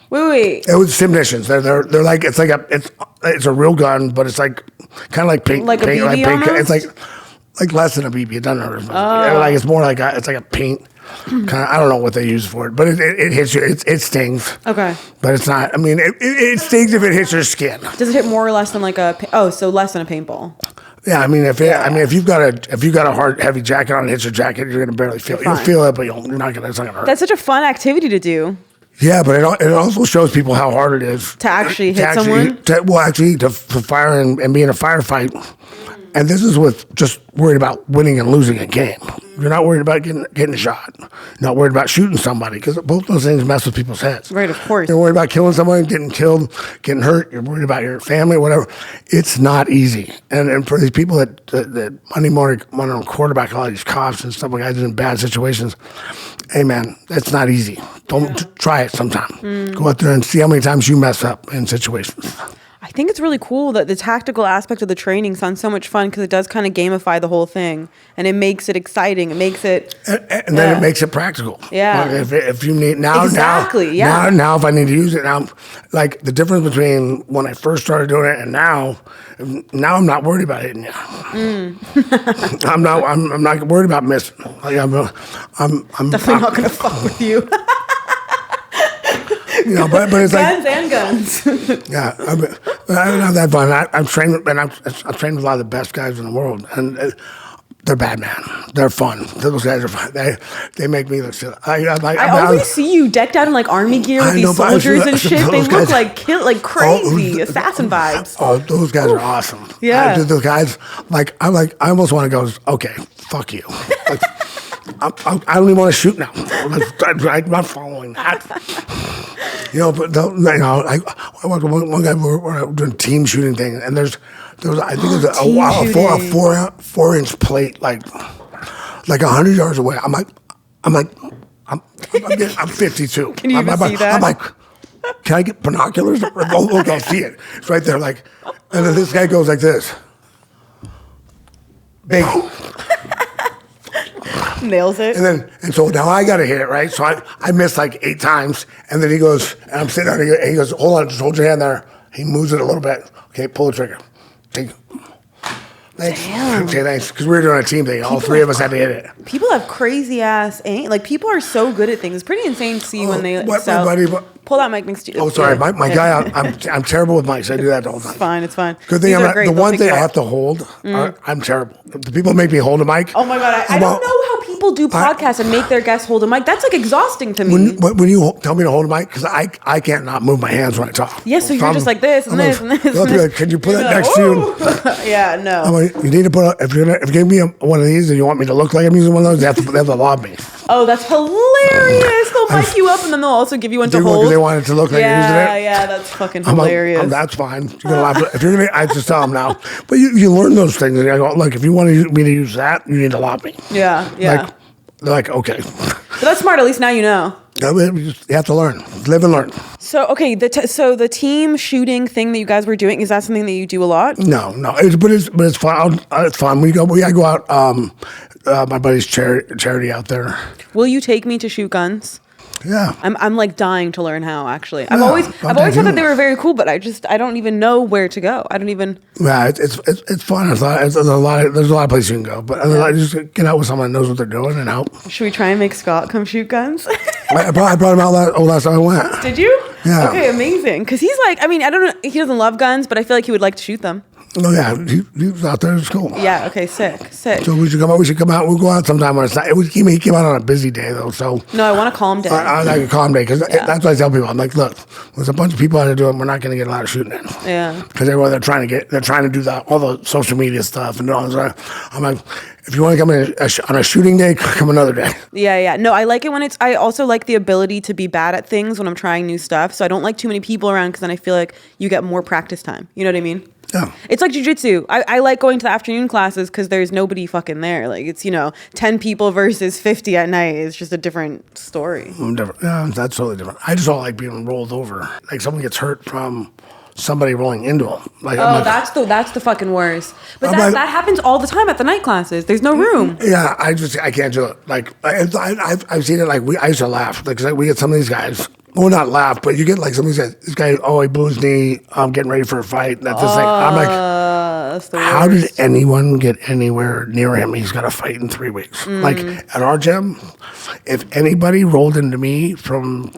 Wait. It was simulations. They're like it's a real gun, but it's like kind of like paint. Like a paint, BB paint. almost? It's like less than a BB. It doesn't hurt as much. Like it's more like it's like a paint. Kind of, I don't know what they use for it, but it hits you. It stings. Okay. But it's not. I mean, it stings if it hits your skin. Does it hit more or less than like so less than a paintball? Yeah, I mean, if you've got a hard, heavy jacket on, it hits your jacket, you're gonna barely feel it. You'll feel it, but you're not gonna. It's not gonna hurt. That's such a fun activity to do. Yeah, but it also shows people how hard it is to actually hit someone. To fire and be in a firefight. And this is with just worried about winning and losing a game. You're not worried about getting shot. You're not worried about shooting somebody, because both those things mess with people's heads. Right, of course. You're worried about killing someone, getting killed, getting hurt. You're worried about your family, whatever. It's not easy. And for these people that Monday morning want to quarterback all these cops and stuff like guys in bad situations, hey man, that's not easy. Don't try it sometime. Go out there and see how many times you mess up in situations. I think it's really cool that the tactical aspect of the training sounds so much fun, because it does kind of gamify the whole thing, and it makes it exciting. It makes it, and then it makes it practical. Yeah. Like if you need now, now if I need to use it now, like the difference between when I first started doing it and now I'm not worried about hitting you. I'm not worried about missing. Like I'm definitely not gonna fuck with you. But it's guns and guns. Yeah, I don't have that fun. I'm trained with a lot of the best guys in the world, and they're bad, man. They're fun. Those guys are fun. They make me look silly. I always see you decked out in like army gear with these soldiers and shit. They look like crazy assassin vibes. Oh, those guys are awesome. Yeah, those guys. I almost want to go. Okay, fuck you. I don't even want to shoot now. I'm not following that. But I watched one guy we're doing a team shooting thing, and there's I think there's a 4-inch plate like 100 yards away. I'm 52. Can you even see that? I'm like, can I get binoculars? Look, I'll see it. It's right there. And then this guy goes like this. Big. Nails it. And so now I got to hit it, right? So I missed like 8 times. And then he goes, and I'm sitting there, and he goes, hold on, just hold your hand there. He moves it a little bit. Okay, pull the trigger. Thanks. Damn. Okay, thanks. Because we were doing a team thing. All three of us had to hit it. People have crazy ass aim. Like, people are so good at things. It's pretty insane to see when they pull that mic next to you. Oh, sorry. My guy, I'm terrible with mics. I do that all the time. It's fine. Good thing the one thing I have to hold, I'm terrible. The people make me hold a mic. Oh my God. I don't know how people do podcasts and make their guests hold a mic. That's like exhausting to me. When you tell me to hold a mic, because I can't not move my hands when I talk. Yeah, so you're just like this and this and this. Like, can you put that next to you? Yeah, no. I'm like, you need to put if you're gonna give me one of these and you want me to look like I'm using one of those, they have to lob me. Oh, that's hilarious. They'll mic you up and then they'll also give you one to hold. They want it to look like you're using it. Yeah, that's fucking hilarious. That's fine. You're gonna laugh. If you're gonna, I just tell them now. But you learn those things, and I go, look, if you want me to use that, you need to lob me. Yeah. They're like, okay. But that's smart. At least now you know. You have to learn, live and learn. So okay, so the team shooting thing that you guys were doing, is that something that you do a lot? No, but it's fun. It's fun. I go out. my buddy's charity out there. Will you take me to shoot guns? Yeah. I'm like dying to learn how, actually. I've always thought that they were very cool, but I don't even know where to go. I don't even. Yeah, it's fun. There's a lot of places you can go, but just get out with someone that knows what they're doing and help. Should we try and make Scott come shoot guns? I brought him out last time I went. Did you? Yeah. Okay, amazing. Because he's like, I mean, I don't know, he doesn't love guns, but I feel like he would like to shoot them. Oh yeah, he was out there. It's cool. Yeah. Okay. Sick. So we should come out. We'll go out sometime when it's not. He came out on a busy day though. So no, I want a calm day. I like a calm day because that's what I tell people. I'm like, look, there's a bunch of people out there doing. We're not going to get a lot of shooting in. Yeah. Because they're trying to do all the social media stuff and all that. I'm like, if you want to come in on a shooting day, come another day. Yeah. No, I like it when I also like the ability to be bad at things when I'm trying new stuff. So I don't like too many people around because then I feel like you get more practice time. You know what I mean? Yeah. It's like jiu-jitsu. I like going to the afternoon classes because there's nobody fucking there. Like it's, 10 people versus 50 at night. It's just a different story. Different. Yeah, that's totally different. I just don't like being rolled over. Like someone gets hurt from somebody rolling into them. Like, that's the fucking worst. But that happens all the time at the night classes. There's no room. Yeah, I can't do it. Like I've seen it. Like I used to laugh. Like 'cause we get some of these guys. Well, not laugh, but you get like some of these guys. This guy, he blew his knee. I'm getting ready for a fight. That's just like I'm like, that's the how worst. did anyone get anywhere near him? He's got to fight in 3 weeks. Like at our gym, if anybody rolled into me from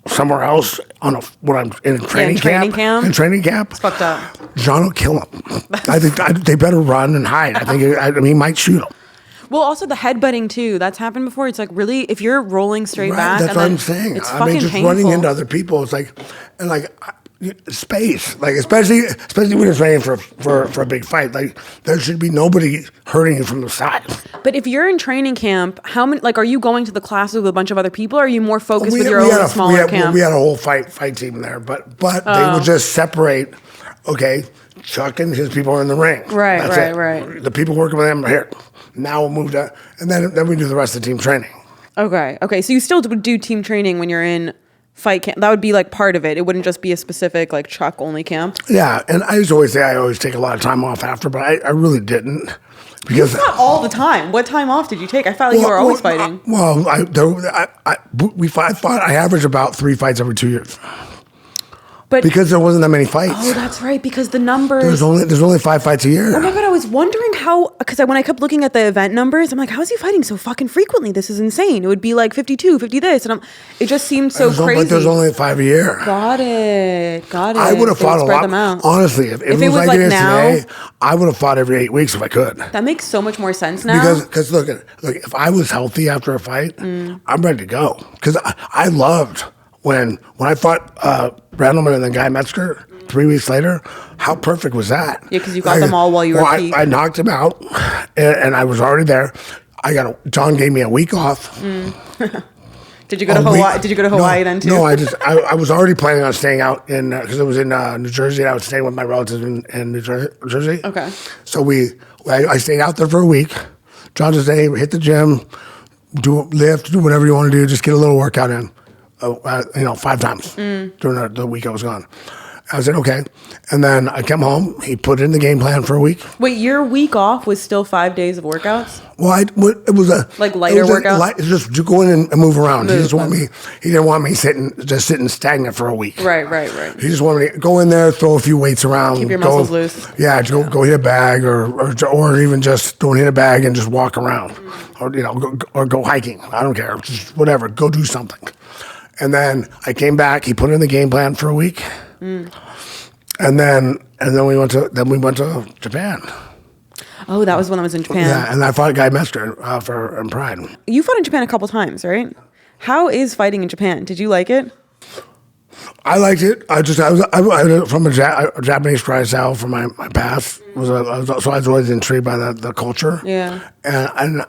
somewhere else when I'm in training camp, it's fucked up. John will kill him. I think they better run and hide. I mean, he might shoot him. Well, also the headbutting too. That's happened before. It's like really, if you're rolling straight back, that's what I'm saying. It's I mean, just painful. running into other people. It's like, and like space. Like especially when you're training for a big fight. Like there should be nobody hurting you from the side. But if you're in training camp, how many? Like, are you going to the classes with a bunch of other people, or are you more focused with your own smaller camp? We had a whole fight team there, but they would just separate. Okay, Chuck and his people are in the ring. Right. The people working with them are here. Now we'll move to, and then we do the rest of the team training. Okay. So you still would do team training when you're in fight camp. That would be like part of it. It wouldn't just be a specific like Chuck only camp. Yeah, and I used to always say I always take a lot of time off after, but I really didn't. Because not all the time. What time off did you take? I felt like you were always fighting. I averaged about 3 fights every 2 years. But because there wasn't that many fights. Oh, that's right. Because the numbers. There's only 5 fights a year. Oh my God, I was wondering how. Because when I kept looking at the event numbers, I'm like, how is he fighting so fucking frequently? This is insane. It would be like 52, 50 this, and it just seemed so crazy. But there's only 5 a year. Got it. I would have fought a lot. Them out. Honestly, if it was like it is now, today, I would have fought every 8 weeks if I could. That makes so much more sense now. Because look, if I was healthy after a fight, I'm ready to go. Because I loved. When I fought Randleman and then Guy Metzger 3 weeks later, how perfect was that? Yeah, because you got them all while you were peak. I knocked him out, and I was already there. John gave me a week off. Did you go to Hawaii? Did you go to Hawaii then too? No, I was already planning on staying out in because it was in New Jersey. And I was staying with my relatives in New Jersey. Okay. So I stayed out there for a week. John just said, "Hey, hit the gym, do whatever you want to do, just get a little workout in." 5 times during the week I was gone. I said, okay. And then I come home. He put in the game plan for a week. Wait, your week off was still 5 days of workouts? Well, it was a like lighter workout. Just go in and move around. He didn't want me sitting stagnant for a week. Right. He just wanted me to go in there, throw a few weights around, keep your muscles loose. Yeah, go hit a bag, or even just don't hit a bag and just walk around, or go hiking. I don't care, just whatever. Go do something. And then I came back. He put in the game plan for a week, and then we went to Japan. Oh, that was when I was in Japan. Yeah, and I fought Guy Metzger in Pride. You fought in Japan a couple times, right? How is fighting in Japan? Did you like it? I liked it. I was from a Japanese karate style from my past. So I was always intrigued by the culture. Yeah, and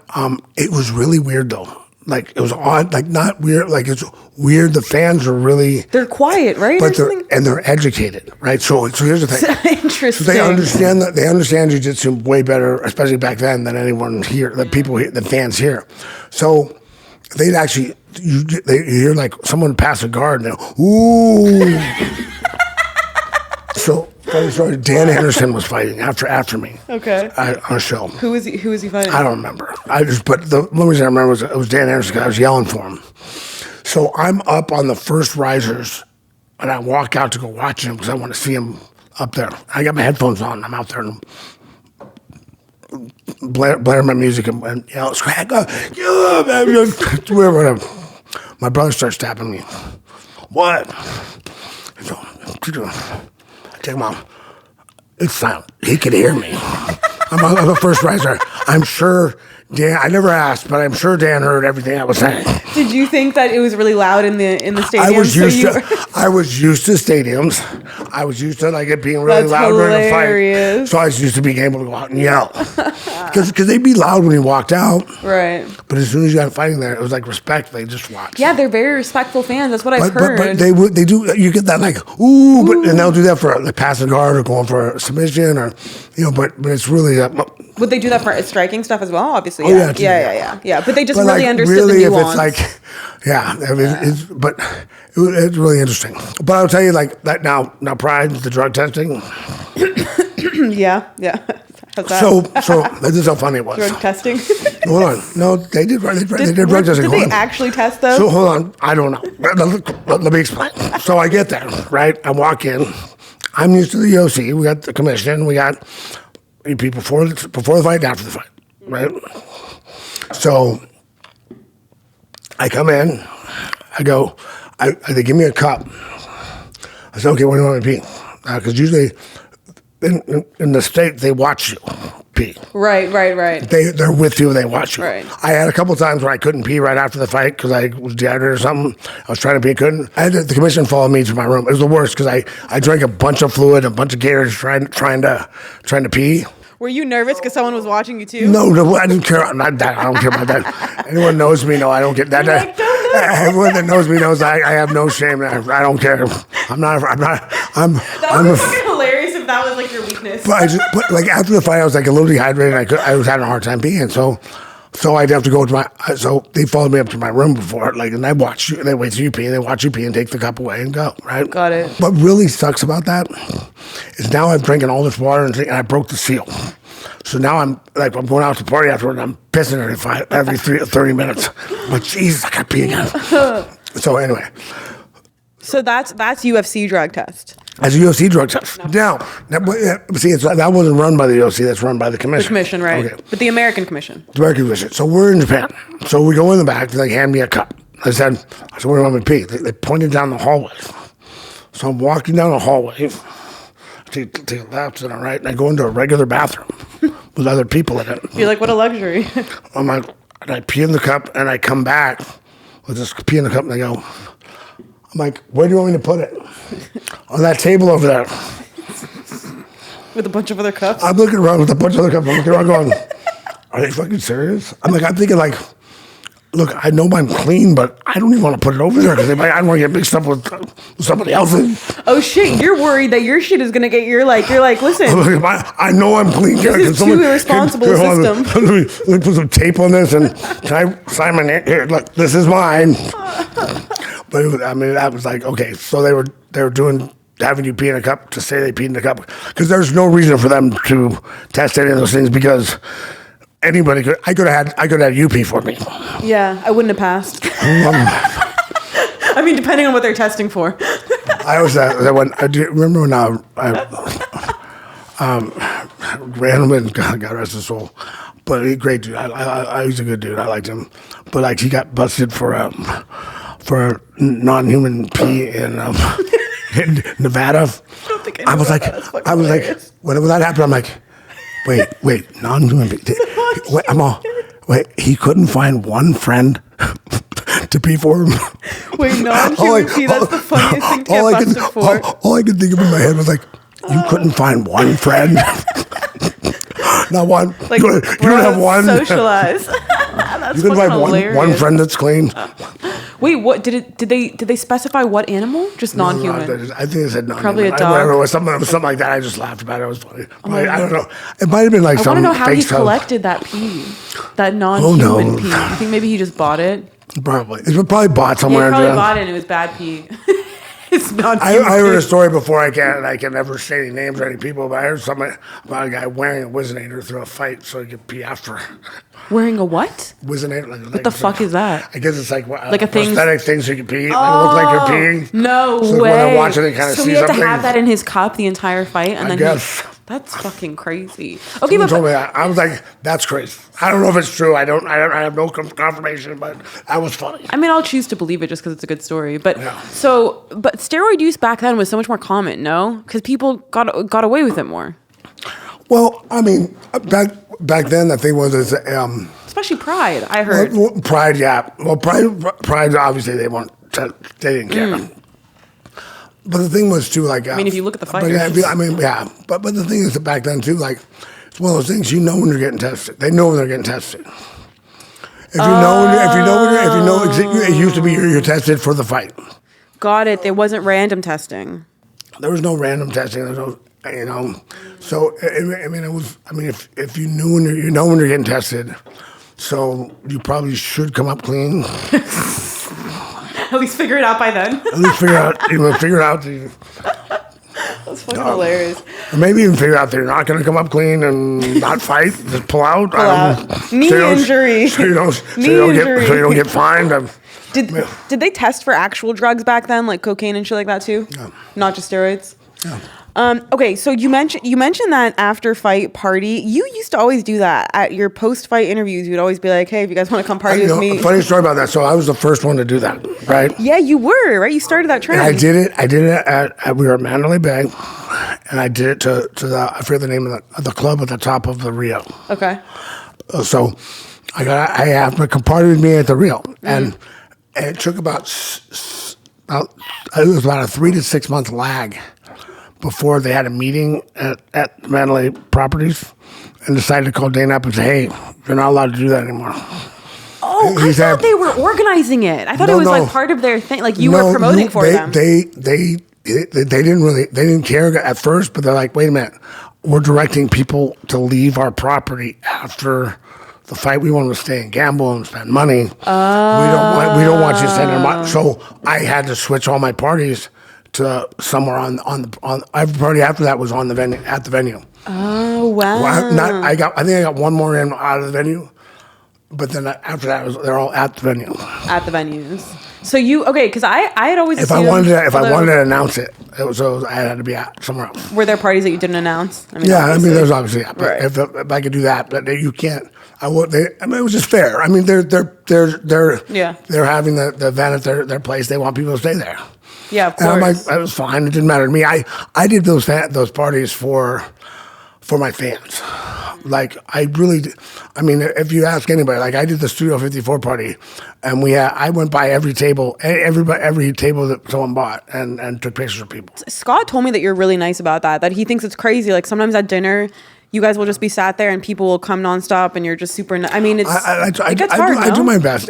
it was really weird though. Like it was odd, like not weird, like it's weird. The fans are they're quiet, right? But they're educated, right? So here's the thing. Interesting. So they understand jiu-jitsu way better, especially back then, than anyone here, the fans here. So they'd actually, they hear like someone pass a guard and they'll, ooh. So funny story. Dan Anderson was fighting after me. Okay. On a show. Who was he fighting? I don't remember. But the only reason I remember was it was Dan Anderson because I was yelling for him. So I'm up on the first risers, and I walk out to go watch him because I want to see him up there. I got my headphones on. I'm out there and blare my music and yell, "Scrag up!" Whatever. My brother starts tapping me. What? So, I take him out. It's silent. He could hear me. I'm the first riser. I'm sure Dan. I never asked, but I'm sure Dan heard everything I was saying. Did you think that it was really loud in the stadium? I was used to stadiums. I was used to like it being really loud during a fight. So I was used to being able to go out and yell because they'd be loud when you walked out. Right. But as soon as you got fighting there, it was like respect. They just watch. Yeah, they're very respectful fans. That's what I've heard. But they do. You get that like ooh, but and they'll do that for like passing guard or going for a submission or But it's really. Would they do that for striking stuff as well? Obviously. Oh, yeah. But they just really understood the nuance. If it's like, I mean, it's really interesting. But I'll tell you like that now. Pride, the drug testing. yeah. How's that? So this is how funny it was. Drug testing. Hold on. No, they did drug testing. Did they actually test those? So hold on. I don't know. Let me explain. So I get there, right? I walk in. I'm used to the UFC. We got the commission. We got people before the fight and after the fight, right? So I come in. I go. They give me a cup. I said, okay, what do you want me to pee? Because usually in the state, they watch you pee. Right. They're with you. They watch you. Right. I had a couple of times where I couldn't pee right after the fight because I was dehydrated or something. I was trying to pee, couldn't. I had the commission follow me to my room. It was the worst because I drank a bunch of fluid, a bunch of Gatorade trying to pee. Were you nervous because someone was watching you too? No, I didn't care. I don't care about that. Anyone knows me, no, I don't get that. Everyone that knows me knows I have no shame. I don't care. That would be fucking hilarious if that was like your weakness. But like after the fight, I was like a little dehydrated. I was having a hard time peeing, so I'd have to go to my. So they followed me up to my room before, like, and I watch you. They wait till you pee, and they watch you pee, and take the cup away and go. Right. Got it. What really sucks about that is now I'm drinking all this water and I broke the seal. So now I'm going out to party afterward. And I'm pissing every 30 minutes. But Jesus, I got pee again. So anyway. So that's UFC drug test. As a UFC drug test. Now, see, that wasn't run by the UFC. That's run by the commission. The commission, right? Okay. But the American commission. The American commission. So we're in Japan. So we go in the back. They hand me a cup. I said, where do you want me to pee? They pointed down the hallway. So I'm walking down the hallway. Take a left and a right, and I go into a regular bathroom with other people in it. You're like, what a luxury. I'm like, and I pee in the cup, and I come back with this pee in the cup, and I go, I'm like, where do you want me to put it? On that table over there. With a bunch of other cups? I'm looking around with a bunch of other cups. I'm looking around going, are they fucking serious? I'm thinking like, look, I know I'm clean, but I don't even want to put it over there because I don't want to get mixed up with somebody else's. Oh shit! You're worried that your shit is gonna get. You're like, listen. I know I'm clean. This is too irresponsible system. Let me put some tape on this and can I sign my name here? Look, this is mine. But that was like okay. So they were doing having you pee in a cup to say they peed in a cup because there's no reason for them to test any of those things because. Anybody could. I could have had you pee for me. Yeah, I wouldn't have passed. I mean, depending on what they're testing for. I was I do remember when Randleman, God rest his soul, but he's a great dude. He's a good dude. I liked him, but like he got busted for non-human pee in Nevada. I was like, when that happened, I'm like. Wait, non-human being. Wait, he couldn't find one friend to pee for him. Wait, non-human pee, that's the funniest thing to get busted for. All I could think of in my head was like, you couldn't find one friend? Not one. Like, you don't have one. Socialize. That's you couldn't find one friend that's clean. Wait, what did they specify what animal? Just non-human. No, I think they said non-human. Probably a dog. It was something like that. I just laughed about it. It was funny. I don't know. It might have been like I some. I want to know how he stuff. collected that pee, that non-human pee. You think maybe he just bought it? Probably. It was probably bought somewhere. He probably bought it and it was bad pee. His not. I heard a story before. I can never say any names or any people, but I heard something about a guy wearing a Whizzinator through a fight so he could pee after. Wearing a what? Whizzinator. What the fuck is that? I guess it's like a prosthetic thing so you can pee. Like, look like you're peeing. No so way. When they're watching, they kind of so see he had something. to have that in his cup the entire fight, and then guess. That's fucking crazy. Okay, Someone told me that. I was like, that's crazy. I don't know if it's true. I have no confirmation, but that was funny. I mean, I'll choose to believe it just because it's a good story. But Yeah. but steroid use back then was so much more common, no? Because people got away with it more. Well, I mean, back then the thing was Especially Pride, I heard. well, Pride, yeah. Well, Pride, obviously they didn't care. But the thing was too, like, I mean, if you look at the fighters. But the thing is that back then too, like, it's one of those things. You know when you're getting tested. They know when they're getting tested. If you know, it used to be you're tested for the fight. Got it. There wasn't random testing. There was no random testing. There was no, So I mean, it was. I mean, if you knew when you're getting tested, so you probably should come up clean. At least figure it out by then. At least figure out. That's fucking hilarious. Or maybe even figure out they're not going to come up clean and not fight. Just pull out. Knee injury. So you don't get fined. Did they test for actual drugs back then, like cocaine and shit like that too? No. Not just steroids. Yeah. Okay, so you mentioned that after fight party. You used to always do that at your post fight interviews. You'd always be like, "Hey, if you guys want to come party with me." Funny story about that. So I was the first one to do that, right? Yeah, you were right. You started that trend. And I did it at we were at Mandalay Bay, and I did it to the I forget the name of the club at the top of the Rio. Okay. So I had to come party with me at the Rio, and it took about it was about a 3 to 6 month lag before they had a meeting at Mandalay Properties and decided to call Dana up and say, "Hey, you're not allowed to do that anymore." Oh, I thought they were organizing it. I thought it was like part of their thing. Like you were promoting for them. They didn't care at first, but they're like, "Wait a minute, we're directing people to leave our property after the fight. We want them to stay and gamble and spend money. We don't want you spending money." So I had to switch all my parties to somewhere on every party after that was on the venue at the venue. Oh wow! Well, I think I got one more in out of the venue, but then after that they're all at the venue. At the venues. So because I had always if I wanted to announce it, I had to be at somewhere else. Were there parties that you didn't announce? There's obviously right. if I could do that, but you can't. I mean, it was just fair. I mean, they're having the event at their place. They want people to stay there. Yeah, of course. And I'm like, that was fine. It didn't matter to me. I did those parties for my fans. Like I really, I mean, if you ask anybody, like I did the Studio 54 party, and I went by every table that someone bought and took pictures of people. Scott told me that you're really nice about that. That he thinks it's crazy. Like sometimes at dinner, you guys will just be sat there and people will come nonstop, and you're just super. I mean, it gets hard. I do my best.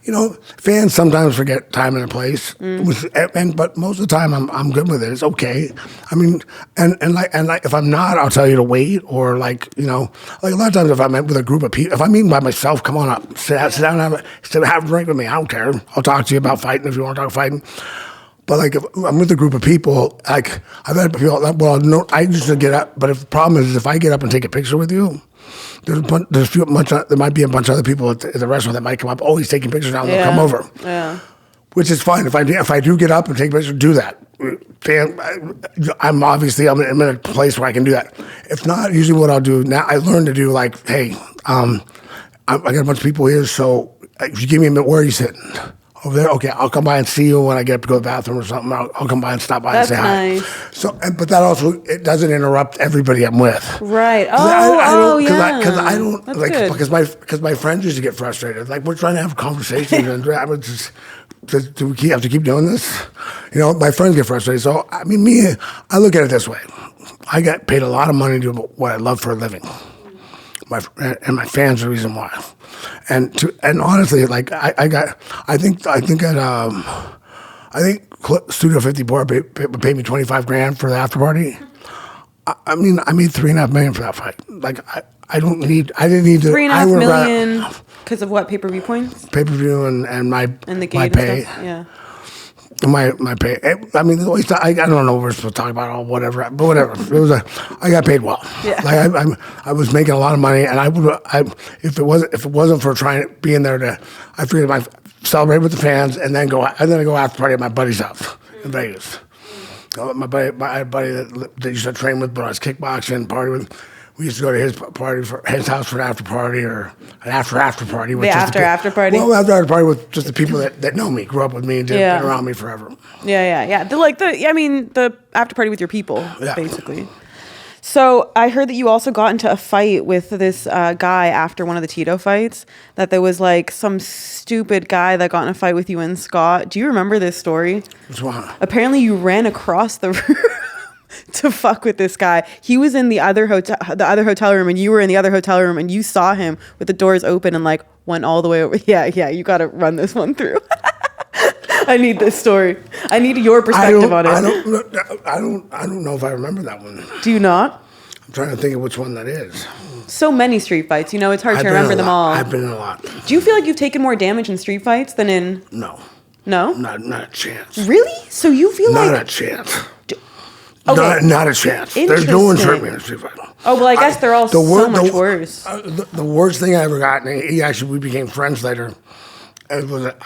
You know, fans sometimes forget time and a place, but most of the time I'm good with it. It's okay. I mean, and if I'm not, I'll tell you to wait, or like a lot of times if I'm with a group of people, if I'm eating by myself, come on up, sit down, have a drink with me. I don't care. I'll talk to you about fighting if you want to talk fighting. But like if I'm with a group of people, like I've had people. Well, no, I used to get up. But if the problem is if I get up and take a picture with you, there might be a bunch of other people at the restaurant that might come up. Oh, he's taking pictures now. They'll come over. Yeah. Which is fine. If I do get up and take pictures, do that. I'm in a place where I can do that. If not, usually what I'll do now, I learned to do like, hey, I got a bunch of people here, so if you give me a minute, where are you sitting? Over there, okay. I'll come by and see you when I get up to go to the bathroom or something. I'll come by and stop by and say nice. Hi. So, but that also it doesn't interrupt everybody I'm with. Right. Because I don't That's like good. because my friends used to get frustrated. Like we're trying to have conversations and I would just. Do we have to keep doing this? My friends get frustrated. So I mean, I look at it this way: I got paid a lot of money to do what I love for a living. My fans are the reason why. And honestly, like I think Studio 54 paid me $25,000 for the after party. I mean, I made $3.5 million for that fight. Like I didn't need to $3.5 million because of what, pay-per-view points? Pay-per-view and my and the gate my pay. and stuff? Yeah. My pay. I mean, I don't know what we're supposed to talk about, or whatever, but whatever. I got paid well. Yeah. Like I was making a lot of money, and if it wasn't for trying being there I figured I celebrate with the fans, and then go after party at my buddy's house in Vegas. My buddy that used to train with, but I was kickboxing, party with. We used to go to his house for an after party or an after party. The after party? Well, after party with just the people that know me, grew up with me, and been around me forever. Yeah. The after party with your people, basically. So I heard that you also got into a fight with this guy after one of the Tito fights, that there was like some stupid guy that got in a fight with you and Scott. Do you remember this story? Which one? Apparently you ran across the room to fuck with this guy. He was in the other hotel room, and you were in the other hotel room, and you saw him with the doors open and like went all the way over. Yeah, you got to run this one through. I need this story. I need your perspective on it. I don't know if I remember that one. Do you not? I'm trying to think of which one that is. So many street fights. It's hard to remember them all. I've been in a lot. Do you feel like you've taken more damage in street fights than in? No. No? Not a chance. Really? So you feel not like? Not a chance. Okay. Not a chance. There's no one hurt me in a street fight. Oh, well, I guess they're all so much worse. The worst thing I ever got, and we became friends later, I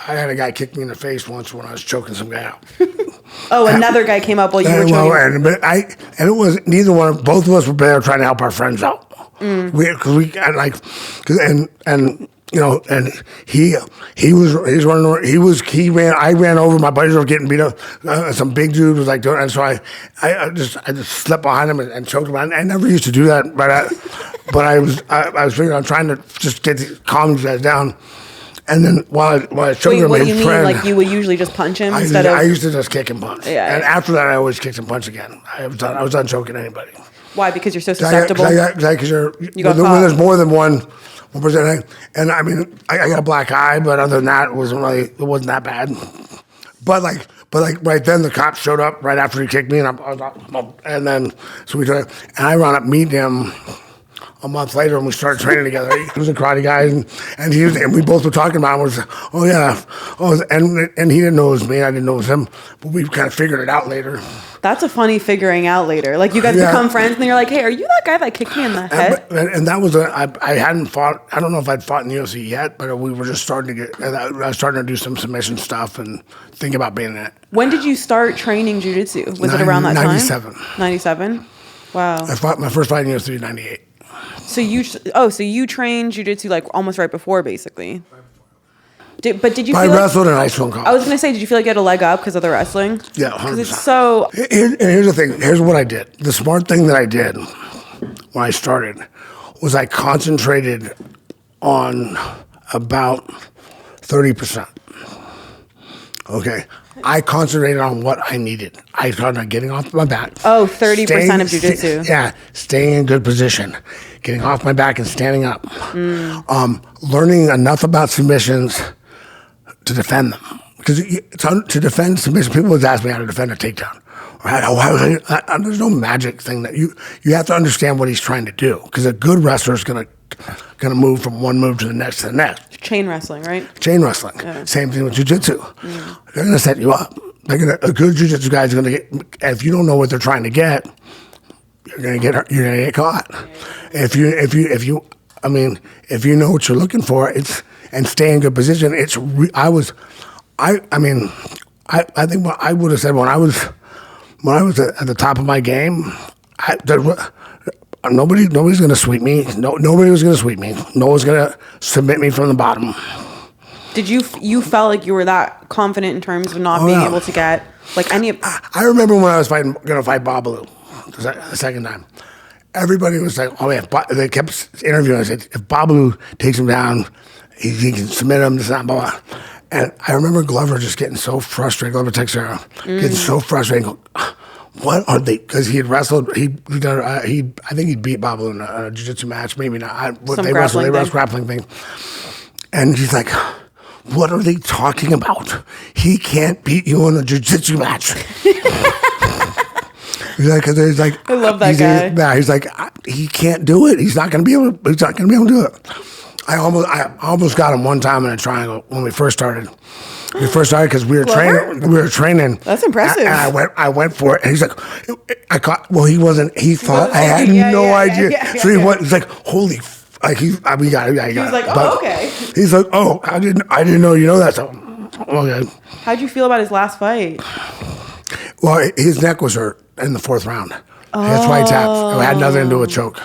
had a guy kick me in the face once when I was choking some guy out. Oh, another guy came up while you were choking. And it was both of us were there trying to help our friends out. And he ran over. My buddies were getting beat up. Some big dude was like doing it, and so I just slept behind him and choked him out. I never used to do that, but I was figuring I'm trying to just calm these guys down. And then while I choked him, what do you mean? Like you would usually just punch him instead of? I used to just kick and punch. Yeah. And after that, I always kicked and punch again. I was done choking anybody. Why? Because you're so susceptible. Because when there's more than one person, and I mean, I got a black eye, but other than that, it wasn't that bad. But right then, the cops showed up right after he kicked me, and I wound up meeting him a month later, and we started training together. He was a karate guy, and we both were talking about him. And he didn't know it was me, I didn't know it was him, but we kind of figured it out later. That's a funny figuring out later. Like, you guys become friends, and you're like, hey, are you that guy that kicked me in the head? And that was I hadn't fought. I don't know if I'd fought in the UFC yet, but we were just starting to I was starting to do some submission stuff and think about being in it. When did you start training jiu-jitsu? Was it around that time? 97. 97? Wow. I fought my first fight in UFC in 98. So you trained jiu-jitsu like almost right before, basically. Did you? I wrestled in high school and college. I was gonna say, did you feel like you had a leg up because of the wrestling? Yeah, 100%. Because it's so. Here's the thing. Here's what I did. The smart thing that I did when I started was I concentrated on about 30%. Okay. I concentrated on what I needed. I started on getting off my back. Oh, 30% of jiu-jitsu. Staying in good position, getting off my back and standing up. Learning enough about submissions to defend them. Because to defend submission, people always ask me how to defend a takedown. There's no magic thing that you have to understand what he's trying to do. Because a good wrestler is gonna move from one move to the next to the next. Chain wrestling, right? Chain wrestling. Yeah. Same thing with jiu-jitsu. They're gonna set you up. A good jiu-jitsu guy is gonna get. If you don't know what they're trying to get, you're gonna get caught. If you know what you're looking for, and stay in good position. I think what I would have said when I was at the top of my game, nobody's going to sweep me. Nobody was going to sweep me. No one's going to submit me from the bottom. Did you felt like you were that confident in terms of not being able to get like any? I remember when I was going to fight Babalu the second time. Everybody was like, "Oh yeah," they kept interviewing. I said, "If Babalu takes him down, he can submit him." This and blah, blah. And I remember Glover just getting so frustrated. Glover Texera getting so frustrated. Going, what are they? Because he had wrestled. I think he beat Babalu in a jiu-jitsu match. Maybe not. They wrestled grappling thing. And he's like, "What are they talking about? He can't beat you in a jiu-jitsu match." He's like, I love that guy. He's like, he can't do it. He's not going to be able to do it. I almost got him one time in a triangle when we first started. We first started because we were training. We were training. That's impressive. And I went for it. And he's like, I caught. Well, he wasn't. He thought I had no idea. So he went. He's like, holy. Like he. I mean, yeah, he was like, oh, okay. He's like, oh, I didn't know you know that. So, okay. How'd you feel about his last fight? Well, his neck was hurt in the 4th round. That's why he tapped. It had nothing to do with choke.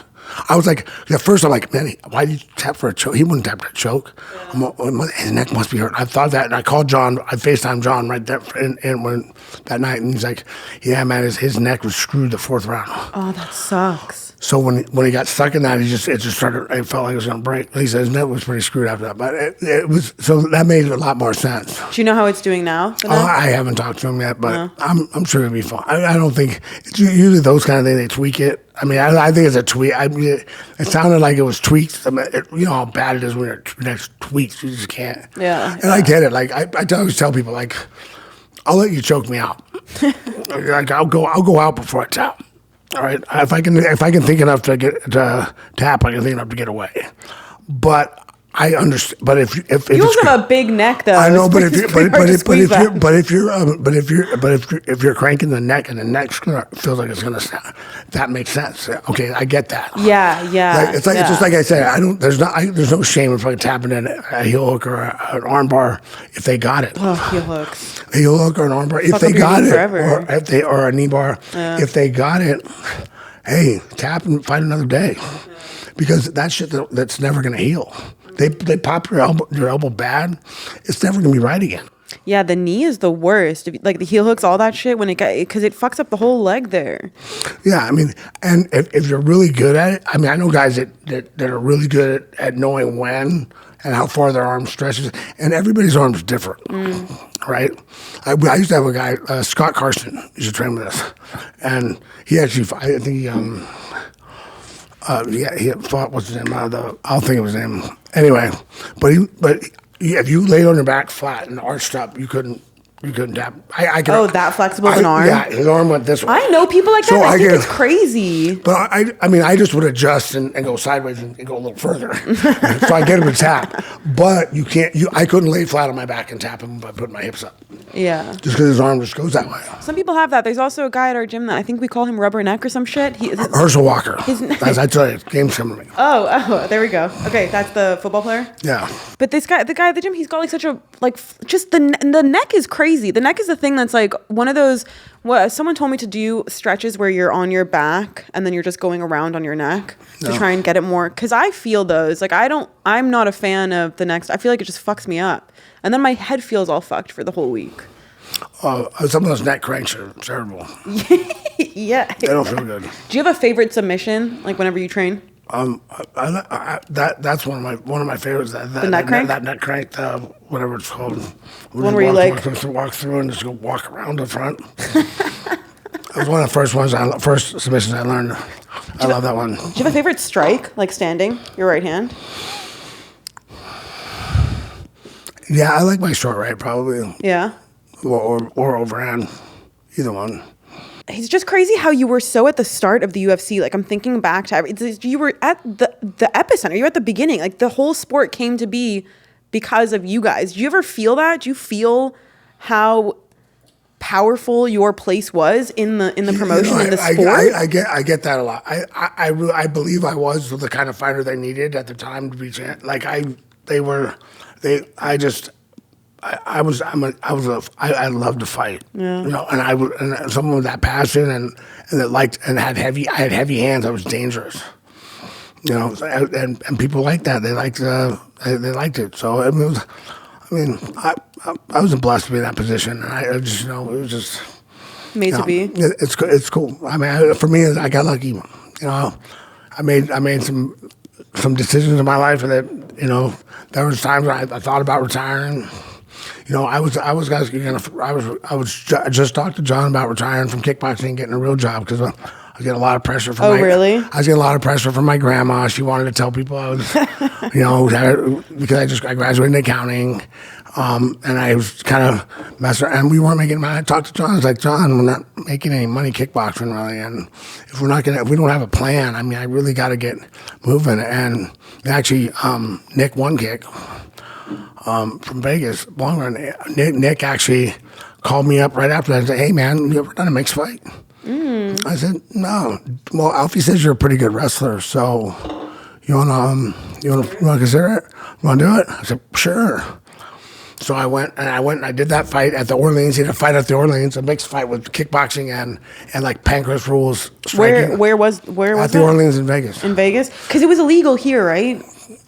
I was like, at first I'm like, man, why did you tap for a choke? He wouldn't tap for a choke. Yeah. His neck must be hurt. I thought that, and I called John. I FaceTimed John right there that night, and he's like, yeah, man, his neck was screwed the 4th round. Oh, that sucks. So when he got stuck in that, it just started. It felt like it was going to break. He said his neck was pretty screwed after that, but it was so that made a lot more sense. Do you know how it's doing now? I haven't talked to him yet, but I'm sure it'll be fine. I don't think it's usually those kind of things. They tweak it. I mean, I think it's a tweak. I mean, it sounded like it was tweaked. I mean, you know how bad it is when your neck's tweaked. You just can't. Yeah. And I get it. Like I always tell people, like, I'll let you choke me out. Like I'll go out before I tap. All right. If I can think enough to tap, I can think enough to get away. But I understand. But if you also have a big neck, though. I know, but if you're cranking the neck and the neck's feels like it's gonna snap, that makes sense. Okay, I get that. Yeah. Like, it's just like I said. There's no shame in fucking tapping in a heel hook or an arm bar if they got it. Oh, heel hooks. A heel hook or an arm bar if they got it, or a knee bar if they got it. Hey, tap and fight another day, because that shit that's never gonna heal. They pop your elbow bad, it's never gonna be right again. Yeah, the knee is the worst. Like the heel hooks, all that shit, because it fucks up the whole leg there. Yeah, I mean, and if you're really good at it, I mean, I know guys that are really good at knowing when and how far their arm stretches, and everybody's arm is different, right? I used to have a guy, Scott Carson, used to train with us, and he actually, I think he fought, what's his name? I'll think of his name. Anyway, but if you laid on your back flat and arched up, you couldn't tap. That flexible of an arm? Yeah, his arm went this way. I know people like that. So I think it's crazy. But I mean, I just would adjust and go sideways and go a little further. So I get him to tap. But I couldn't lay flat on my back and tap him by putting my hips up. Yeah. Just because his arm just goes that way. Some people have that. There's also a guy at our gym that I think we call him Rubber Neck or some shit. Herschel Walker. As I tell you, game similar. Oh, there we go. Okay, that's the football player? Yeah. But the guy at the gym, he's got like such a, like, just the neck is crazy. The neck is the thing that's like one of those, someone told me to do stretches where you're on your back and then you're just going around on your neck to try and get it more. Because I feel those. Like, I'm not a fan of the neck. I feel like it just fucks me up. And then my head feels all fucked for the whole week. Some of those neck cranks are terrible. Yeah. They don't feel good. Do you have a favorite submission, like whenever you train? That's one of my favorites. The neck crank? That neck crank, whatever it's called. One where you like walk through and just go walk around the front. That was one of the first submissions I learned. I love that one. Do you have a favorite strike, like standing, your right hand? Yeah, I like my short right, probably. Yeah. Or overhand, either one. It's just crazy how you were so at the start of the UFC. Like, I'm thinking back to you were at the epicenter. You were at the beginning. Like, the whole sport came to be because of you guys. Do you ever feel that? Do you feel how powerful your place was in the promotion, in the sport? I get that a lot. I believe I was the kind of fighter they needed at the time to be like I loved to fight, yeah. You know, and someone with that passion and that liked and I had heavy hands. I was dangerous, you know, and people like that. They liked it. So I was blessed to be in that position, and I just, you know, it was just made to be. It's cool. I mean, for me, I got lucky. You know, I made some decisions in my life that, you know, there was times when I thought about retiring. You know, I was just talking to John about retiring from kickboxing and getting a real job because was getting a lot of pressure from really? I was getting a lot of pressure from my grandma. She wanted to tell people I was, because I graduated in accounting. And I was kind of messing around, and we weren't making money. I talked to John. I was like, John, we're not making any money kickboxing really, and if we don't have a plan, I mean, I really got to get moving. And actually, Nick One Kick from Vegas, long run. Nick actually called me up right after that and said, hey man, you ever done a mixed fight? I said, no. Well, Alfie says you're a pretty good wrestler, so you wanna consider it? You wanna do it? I said, sure. So I went and I did that fight at the Orleans. He had a fight at the Orleans, a mixed fight with kickboxing and like pancreas rules. Striking. Where was at that? the Orleans in Vegas? In Vegas, because it was illegal here, right?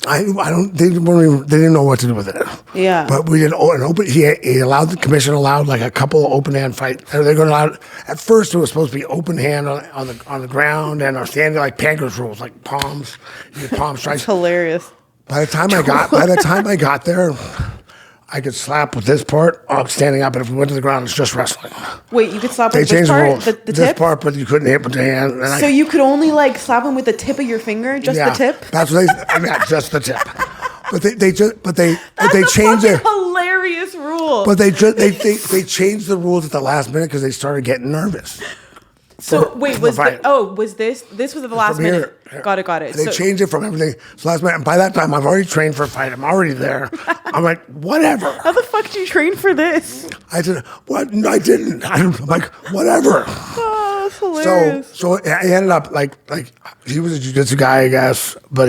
I don't. They didn't know what to do with it. Yeah. But we did an open. The commission allowed like a couple of open hand fights. They're going to allow. At first, it was supposed to be open hand on the ground and standing like pancreas rules, like palms. You get palm strikes. That's hilarious. By the time I got there, I could slap with this part standing up, and if we went to the ground, it's just wrestling. Wait, you could slap They with changed this part, the rules. the this tip? part, but you couldn't hit with the hand. So you could only like slap him with the tip of your finger, just the tip? That's what just the tip. But they That's changed a it. hilarious rule. But they changed the rules at the last minute because they started getting nervous. So wait, was this was at the last minute? Here. Got it. They changed it from everything. So last minute, and by that time, I've already trained for a fight. I'm already there. I'm like, whatever. How the fuck did you train for this? I said, what? No, I didn't. I'm like, whatever. Oh, that's hilarious. So I ended up like he was a jiu-jitsu guy, I guess, but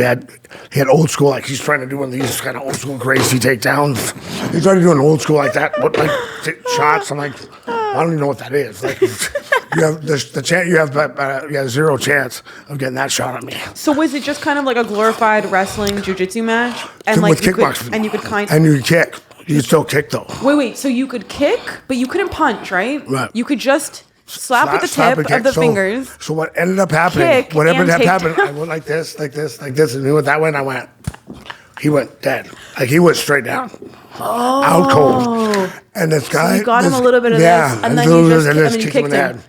he had old school, like he's trying to do one of these kind of old school Gracie takedowns. He started doing old school like that, but like shots. I'm like, I don't even know what that is. Like you have the chance, you have zero chance of getting that shot at me. So was it just kind of like a glorified wrestling jiu-jitsu match, and with kickboxing, and you could kick. You could still kick though. Wait. So you could kick, but you couldn't punch, right? Right. You could just slap with the tip of the fingers. So what ended up happening? Kick Whatever and happened, I went like this, and he went that way, and I went. He went dead. Like he went straight down. Oh. Out cold. And this guy. So you got him a little bit of this, and then you kicked him.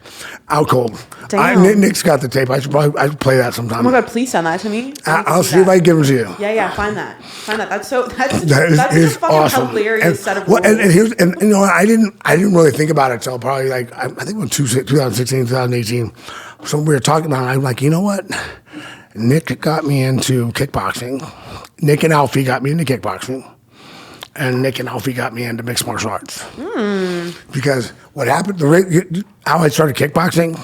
Out cold. Damn. Nick's got the tape. I should play that sometime. Oh my god, please send that to me. I'll see if I can give it to you. Yeah, find that. That's That is a fucking awesome. hilarious set of rules. And you know, I didn't really think about it until probably like I think it was 2016, 2018. So we were talking about it. I'm like, you know what? Nick got me into kickboxing. Nick and Alfie got me into kickboxing. And Nick and Alfie got me into mixed martial arts. Because what happened, how I started kickboxing.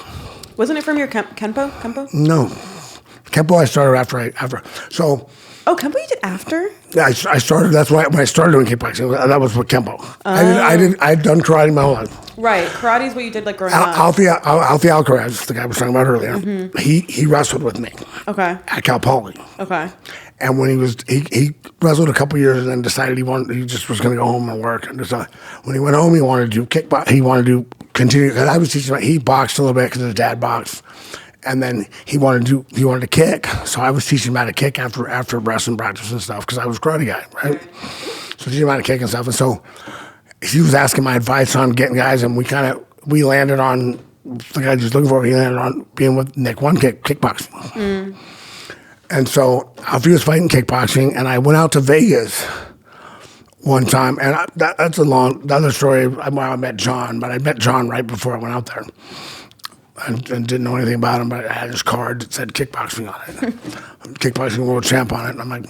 Wasn't it from your Kempo? No. Kempo I started after. So. Oh, Kempo you did after? Yeah, I started, that's why when I started doing kickboxing, that was with Kempo. I'd done karate my whole life. Right, karate is what you did like growing up. Alfie Alcaraz, the guy I was talking about earlier, he wrestled with me. Okay. At Cal Poly. Okay. And when he wrestled a couple years and then decided he just was going to go home and work. And when he went home, he wanted to do kickbox. He wanted to continue, because I was teaching him, he boxed a little bit because his dad boxed. And then he wanted to kick. So I was teaching him how to kick after wrestling practice and stuff, because I was a karate guy, right? So teaching him how to kick and stuff. And so he was asking my advice on getting guys, and we landed on the guy he was looking for. He landed on being with Nick One Kick, kickboxing. And so Alfie was fighting kickboxing, and I went out to Vegas one time, and that's another story. I met John, but I met John right before I went out there. And didn't know anything about him, but I had his card that said kickboxing on it. Kickboxing world champ on it. And I'm like,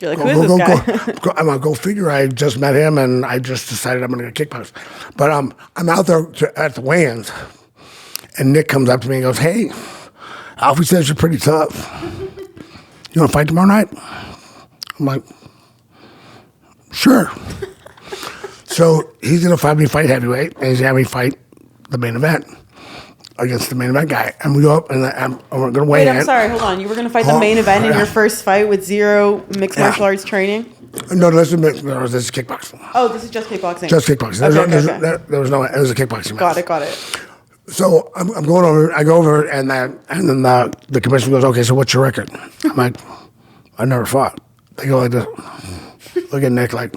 you're like, who is this guy? I'm like, go figure, I just met him, and I just decided I'm going to kickbox. But I'm out there at the weigh-ins, and Nick comes up to me and goes, hey, Alfie says you're pretty tough. You want to fight tomorrow night? I'm like, sure. So he's going to fight heavyweight, and he's going to have me fight the main event against the main event guy. And we go up, and we're going to weigh in. Wait, I'm sorry, hold on. You were going to fight the main event in your first fight with zero mixed martial arts training? No, this is kickboxing. Oh, this is just kickboxing. Just kickboxing. Okay. There was no, it was a kickboxing match. Got it. So I'm going over. I go over, and then the commissioner goes, "Okay, so what's your record?" I'm like, "I never fought." They go like this. Look at Nick like,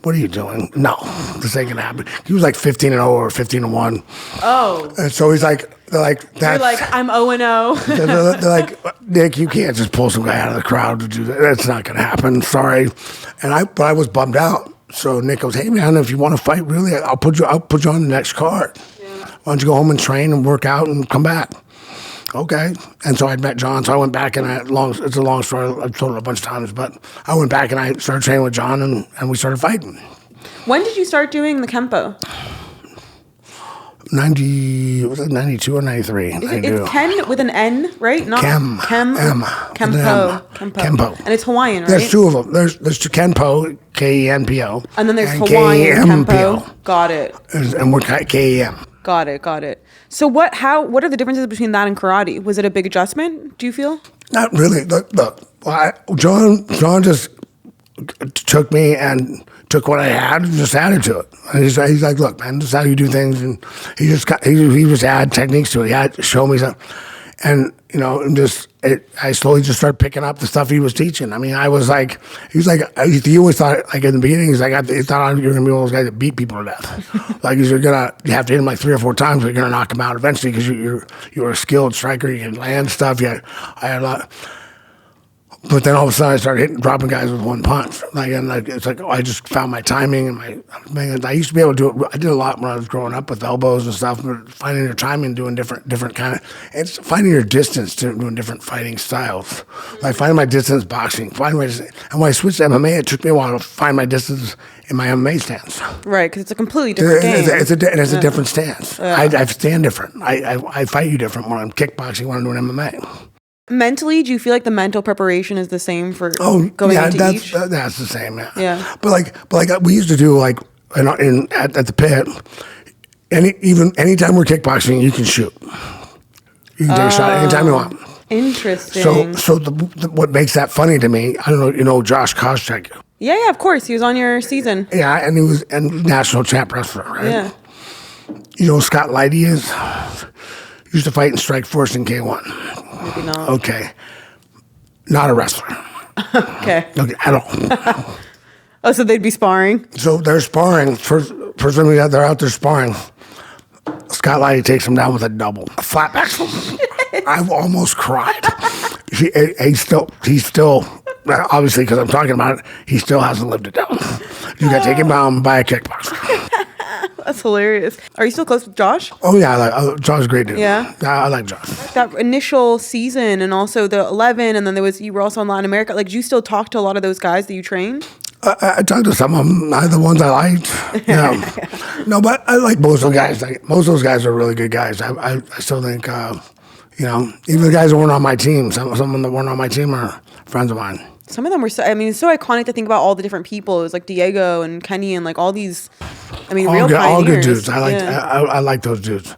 what are you doing? No, this ain't gonna happen. He was like 15-0 or 15-1. Oh. And so he's like, they're like, You're like, I'm 0-0. they're like, Nick, you can't just pull some guy out of the crowd to do that. That's not gonna happen. Sorry. But I was bummed out. So Nick goes, hey man, if you want to fight, really, I'll put you on the next card. Yeah. Why don't you go home and train and work out and come back? Okay. And so I'd met John. So I went back and it's a long story. I've told it a bunch of times, but I went back and I started training with John and we started fighting. When did you start doing the Kempo? 92 or 93? It's Ken with an N, right? Not Kempo. Kempo. And it's Hawaiian, right? There's two of them. There's Kenpo, Kenpo. And then there's Hawaiian Kempo. Got it. And we're Kem. Got it. So what are the differences between that and karate? Was it a big adjustment, do you feel? Not really. Look, John just took me and took what I had and just added to it. And he's like, look, man, this is how you do things. And he just add techniques to it. He had to show me something. And, I slowly just started picking up the stuff he was teaching. I mean, he always thought, like in the beginning, he thought you were going to be one of those guys that beat people to death. Like, you have to hit him like 3 or 4 times, but you're going to knock him out eventually because you're a skilled striker. You can land stuff. I had a lot. But then all of a sudden I started dropping guys with one punch. It's like, I just found my timing and I used to be able to do it. I did a lot when I was growing up with elbows and stuff, but finding your timing, doing different kind of, it's finding your distance, doing different fighting styles. Like finding my distance boxing, and when I switched to MMA, it took me a while to find my distance in my MMA stance. Right, because it's a completely different game. It's a different stance. I stand different. I fight you different when I'm kickboxing, when I'm doing MMA. Mentally, do you feel like the mental preparation is the same for going into each? That's the same. Yeah. But we used to do at the pit. Anytime we're kickboxing, you can shoot. You can take a shot anytime you want. Interesting. So what makes that funny to me? I don't know. You know Josh Koscheck? Yeah, of course. He was on your season. Yeah, and he was national champ wrestler, right? Yeah. You know who Scott Liddell is? He used to fight in Strikeforce in K1. Maybe not. Okay. Not a wrestler. Okay. At all. Oh, so they'd be sparring? So they're sparring. First time they're out there sparring. Scott Liddell takes him down with a double. A flat back. I've almost cried. He's still, obviously because I'm talking about it, he still hasn't lived it down. You got to take him down by a kickboxer. That's hilarious. Are you still close with Josh? Oh, yeah. Josh's a great dude. Yeah? I like Josh. That initial season and also the 11, and then you were also in Latin America. Like, do you still talk to a lot of those guys that you trained? I talked to some of them. The ones I liked. Yeah. No, but I like most of those guys. Most of those guys are really good guys. I still think, even the guys that weren't on my team, some of them that weren't on my team are friends of mine. Some of them were it's so iconic to think about all the different people. It was like Diego and Kenny and like all these, real pioneers. All good dudes. I like those dudes.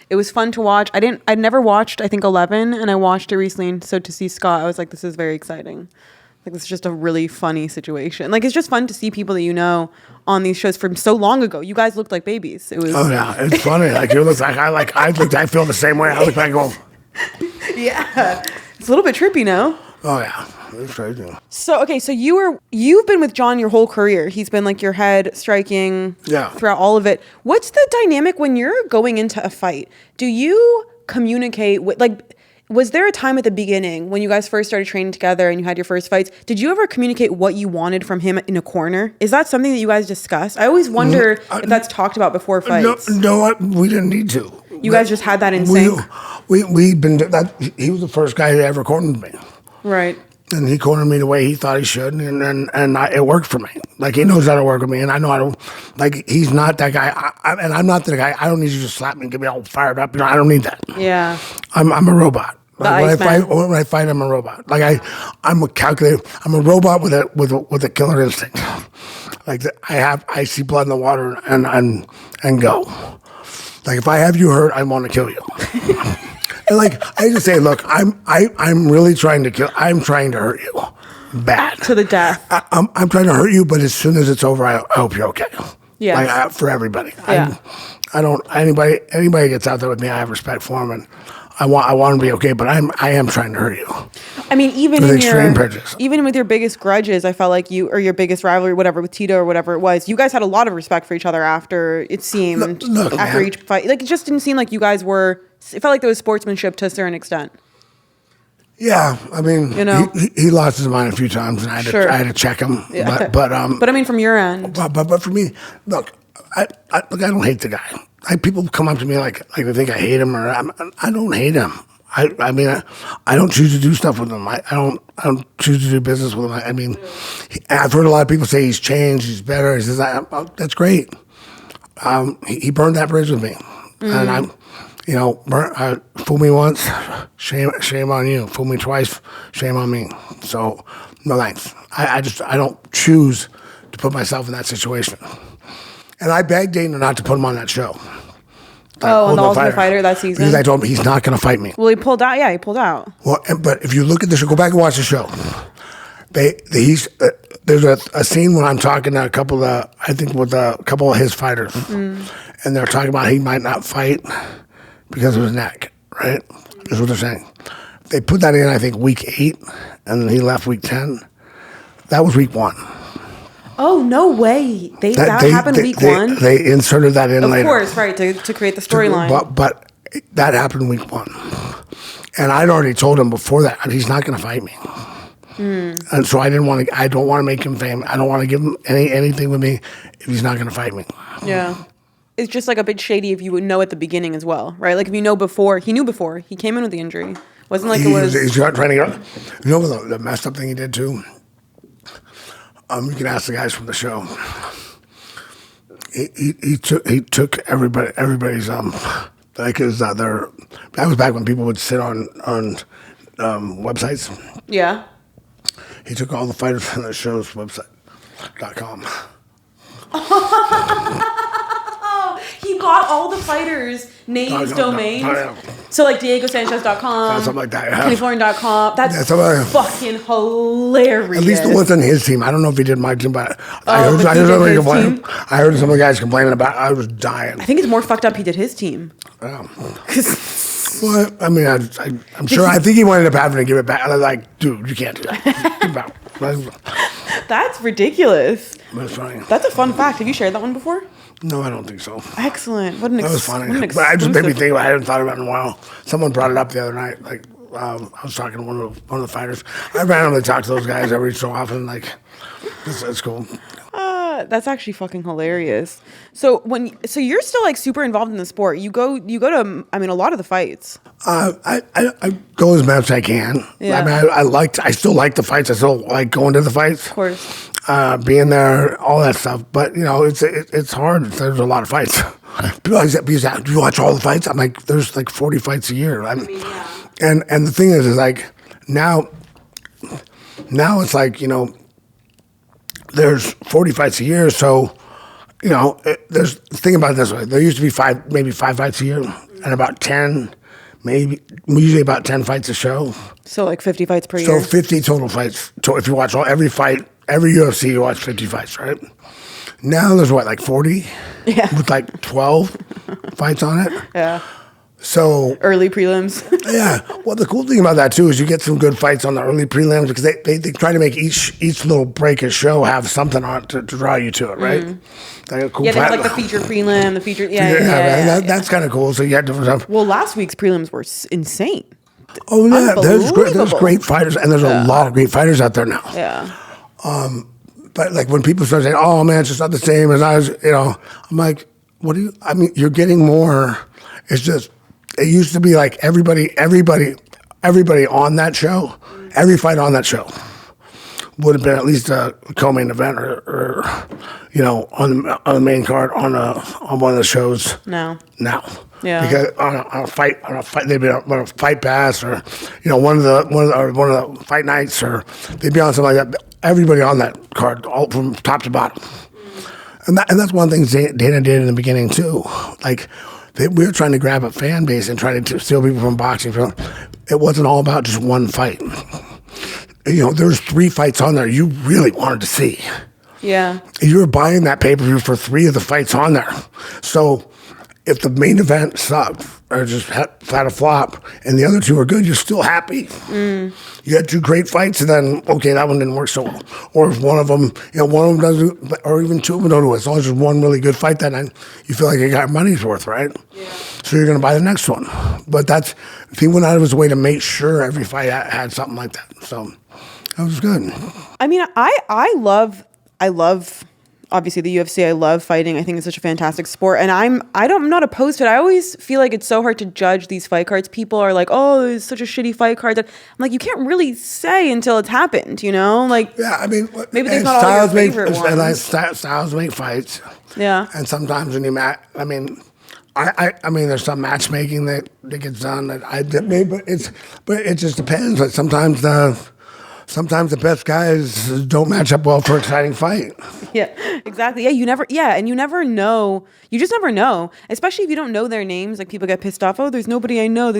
It was fun to watch. I'd never watched, I think 11, and I watched it recently. So to see Scott, I was like, this is very exciting. Like, this is just a really funny situation. Like, it's just fun to see people that you know on these shows from so long ago. You guys looked like babies. It was. Oh yeah, it's funny. Like you look like I feel the same way. I look like Yeah, it's a little bit trippy now. Oh yeah. It's crazy. So you've been with John your whole career. He's been like your head striking throughout all of it. What's the dynamic when you're going into a fight? Do you communicate with was there a time at the beginning when you guys first started training together and you had your first fights? Did you ever communicate what you wanted from him in a corner? Is that something that you guys discuss? I always wonder if that's talked about before fights. No, we didn't need to. You guys just had that in sync? We've been that. He was the first guy that ever cornered me. Right. And he cornered me the way he thought he should, and it worked for me. Like, he knows how to work with me, and I know I don't. Like, he's not that guy, and I'm not the guy. I don't need you to slap me and get me all fired up. I don't need that. Yeah. I'm a robot. Like, when I fight, I'm a robot. Like, I'm a calculator. I'm a robot with a killer instinct. Like, I see blood in the water and go. Like, if I have you hurt, I want to kill you. And I just say, look, I'm really trying to kill. I'm trying to hurt you, bad to the death. I'm trying to hurt you, but as soon as it's over, I hope you're okay. Yeah, for everybody. Yeah. I don't. Anybody gets out there with me, I have respect for them, and I want to be okay, but I am trying to hurt you. I mean, even With in extreme prejudice. even with your biggest grudges, I felt like you, or your biggest rivalry, whatever, with Tito or whatever it was, you guys had a lot of respect for each other after it seemed. Look, after man. each fight. Like, it just didn't seem like you guys were, it felt like there was sportsmanship to a certain extent. Yeah, I mean, You know? he lost his mind a few times, and I had to check him. Yeah. But I mean, from your end. But for me, look, I don't hate the guy. People come up to me like they think I hate him, or I don't hate him. I mean, I don't choose to do stuff with him. I don't choose to do business with him. I mean, I've heard a lot of people say he's changed, he's better. He says, that's great. He burned that bridge with me, and fool me once, shame on you. Fool me twice, shame on me. So, no thanks. I don't choose to put myself in that situation. And I begged Dana not to put him on that show. On the Ultimate Fighter that season? Because I told him he's not going to fight me. Well, he pulled out. Yeah, he pulled out. Well, but if you look at the show, go back and watch the show. There's a scene when I'm talking to a couple of his fighters, and they're talking about he might not fight because of his neck, right? That's what they're saying. They put that in, I think, week 8, and then he left week 10. That was week 1. Oh, no way. That happened week 1? They inserted that in later. Of course, right, to create the storyline. But that happened week 1. And I'd already told him before that, he's not going to fight me. And so I don't want to make him famous. I don't want to give him anything with me if he's not going to fight me. Yeah. It's just like a bit shady if you would know at the beginning as well, right? Like if you know before, he knew before, he came in with the injury. Wasn't like He's trying to get, you know the messed up thing he did too? You can ask the guys from the show. He took everybody's like that was back when people would sit on websites. Yeah. He took all the fighters from the show's website.com. He got all the fighters' names, domains. So like DiegoSanchez.com, something like that. KennyFlorian.com. That's fucking hilarious. At least the ones on his team. I don't know if he did my team, but I heard some of the guys complaining about it. I was dying. I think it's more fucked up he did his team. Yeah. Well, I mean, I'm sure. I think he ended up having to give it back. I was like, dude, you can't do that. Give it back. That's ridiculous. That's funny. That's a fun fact. Have you shared that one before? No, I don't think so. Excellent. That was funny. But I just made me think about it. I hadn't thought about it in a while. Someone brought it up the other night. Like, I was talking to one of the fighters. I randomly talk to those guys every so often. Like, it's cool. That's actually fucking hilarious. So you're still like super involved in the sport. You go to a lot of the fights. I go as much as I can. Yeah. I mean, I still like the fights. I still like going to the fights. Of course. Being there, all that stuff. But it's hard. There's a lot of fights. People always ask, do you watch all the fights? I'm like, there's like 40 fights a year. And the thing is like now it's like, there's 40 fights a year, so there's think about it this way. There used to be maybe five fights a year, and about 10, usually about 10 fights a show. So like 50 fights per year. So 50 total fights. So if you watch every fight, every UFC, you watch 50 fights, right? Now there's like 40, with like 12 fights on it. Yeah. So early prelims. Yeah. Well, the cool thing about that too is you get some good fights on the early prelims because they try to make each little break of show have something on it to draw you to it, right? Like a cool they have like the feature prelim, the feature. That's kind of cool. So you had different stuff. Well, last week's prelims were insane. Oh yeah, there's great fighters, and there's a lot of great fighters out there now. Yeah. But like when people start saying, "Oh man, it's just not the same as I was," I'm like, "What do you?" I mean, you're getting more. It's just. It used to be like everybody on that show, every fight on that show would have been at least a co-main event or on the main card on one of the shows. Now. Yeah. Because on a fight they'd be on a fight pass or one of the fight nights or they'd be on something like that. Everybody on that card, all from top to bottom, and that's one thing Dana did in the beginning too, like. We were trying to grab a fan base and trying to steal people from boxing. It wasn't all about just one fight. There's 3 fights on there you really wanted to see. Yeah. You were buying that pay-per-view for 3 of the fights on there. So if the main event sucked just had a flop, and the other two are good, you're still happy. You had 2 great fights, and then okay, that one didn't work so well. Or if one of them, one of them doesn't, or even 2 of them don't do it. As long as there's one really good fight that night, you feel like you got money's worth, right? Yeah. So you're gonna buy the next one. But he went out of his way to make sure every fight had something like that. So that was good. I mean, I love. Obviously, the UFC, I love fighting. I think it's such a fantastic sport. And I'm not opposed to it. I always feel like it's so hard to judge these fight cards. People are like, oh, it's such a shitty fight card. I'm like, you can't really say until it's happened, Like, yeah, I mean, maybe there's not all your favorite ones. And styles make fights. Yeah. And sometimes when you I mean, there's some matchmaking that gets done that I did, but it just depends. Like sometimes the best guys don't match up well for an exciting fight. Yeah, exactly. Yeah, and you never know. You just never know, especially if you don't know their names. Like people get pissed off. Oh, there's nobody I know.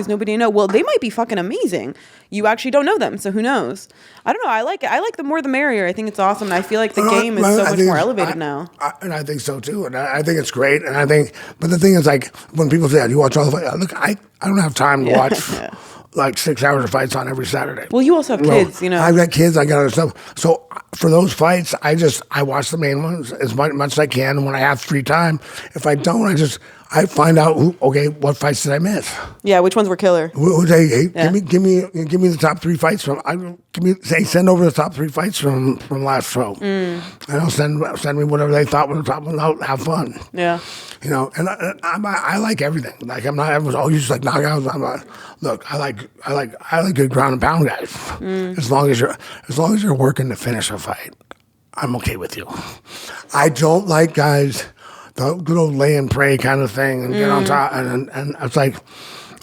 Well, they might be fucking amazing. You actually don't know them, so who knows? I don't know. I like it. I like the more the merrier. I think it's awesome. And I feel like the game is so much more elevated now. And I think so too. And I think it's great. And but the thing is, like when people say, "You watch all the fights," look, I don't have time to watch. Like 6 hours of fights on every Saturday. Well, you also have kids, I've got kids, I got other stuff. So for those fights, I watch the main ones as much as I can. And when I have free time, if I don't, I find out what fights did I miss? Yeah, which ones were killer? Give me the top 3 fights send over the top 3 fights from last show. And I'll send me whatever they thought were the top one. I'll have fun. Yeah. And I like everything. Like I'm not everyone's you just like knockouts. I'm not. Look, I like good ground and pound guys. As long as you're working to finish a fight, I'm okay with you. I don't like guys, the good old lay and pray kind of thing, and get on top. And it's like,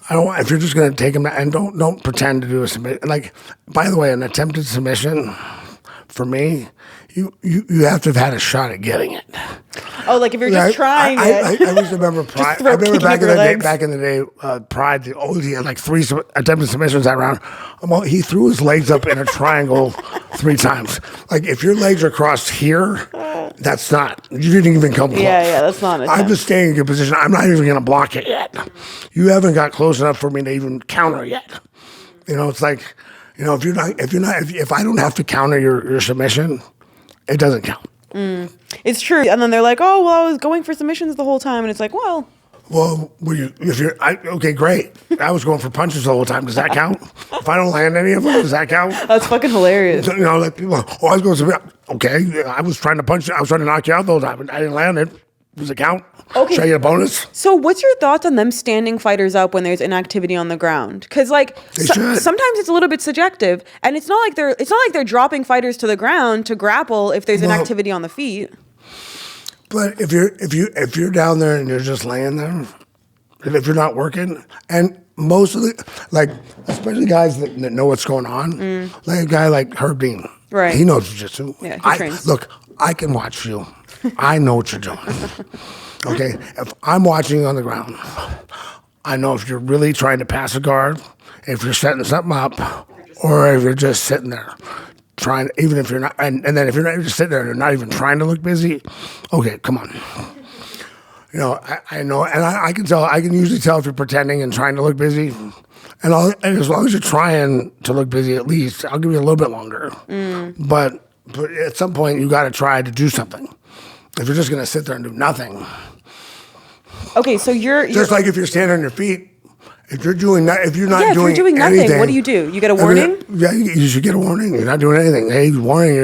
I don't. If you're just gonna take them and don't pretend to do a submission. Like, by the way, an attempted submission, for me, you have to have had a shot at getting it. Oh, like if you're just trying it. I always remember Pride. I remember back in the day, Pride, he had like 3 attempted submissions that round. He threw his legs up in a triangle 3 times. Like if your legs are crossed here, that's not. You didn't even come close. Yeah, that's not it. I'm just staying in good position. I'm not even going to block it yet. You haven't got close enough for me to even counter yet. It's like, if I don't have to counter your submission, it doesn't count. It's true. And then they're like, oh, well, I was going for submissions the whole time. And it's like, well, okay, great. I was going for punches the whole time. Does that count? If I don't land any of them, does that count? That's fucking hilarious. Like people, I was going to, okay, I was trying to punch, I was trying to knock you out the whole time, but I didn't land it. Does it count? Okay. Should I get a bonus? So what's your thoughts on them standing fighters up when there's inactivity on the ground? Because sometimes it's a little bit subjective, and it's not like they're dropping fighters to the ground to grapple if there's inactivity on the feet. But if you're down there and you're just laying there, and if you're not working, and most of especially guys that know what's going on, like a guy like Herb Dean, right? He knows jiu-jitsu. Yeah, he trains. Look, I can watch you. I know what you're doing. Okay, if I'm watching you on the ground, I know if you're really trying to pass a guard, if you're setting something up, or if you're just sitting there trying. Even if you're not, and then if you're not just sitting there, and you're not even trying to look busy. Okay, come on. I know, and I can tell. I can usually tell if you're pretending and trying to look busy. And as long as you're trying to look busy, at least I'll give you a little bit longer. But at some point, you got to try to do something. If you're just going to sit there and do nothing. Okay, so you're just like if you're standing on your feet. If you're doing nothing, if you're doing nothing, anything, what do? You get a warning? You should get a warning. You're not doing anything. Hey, warning,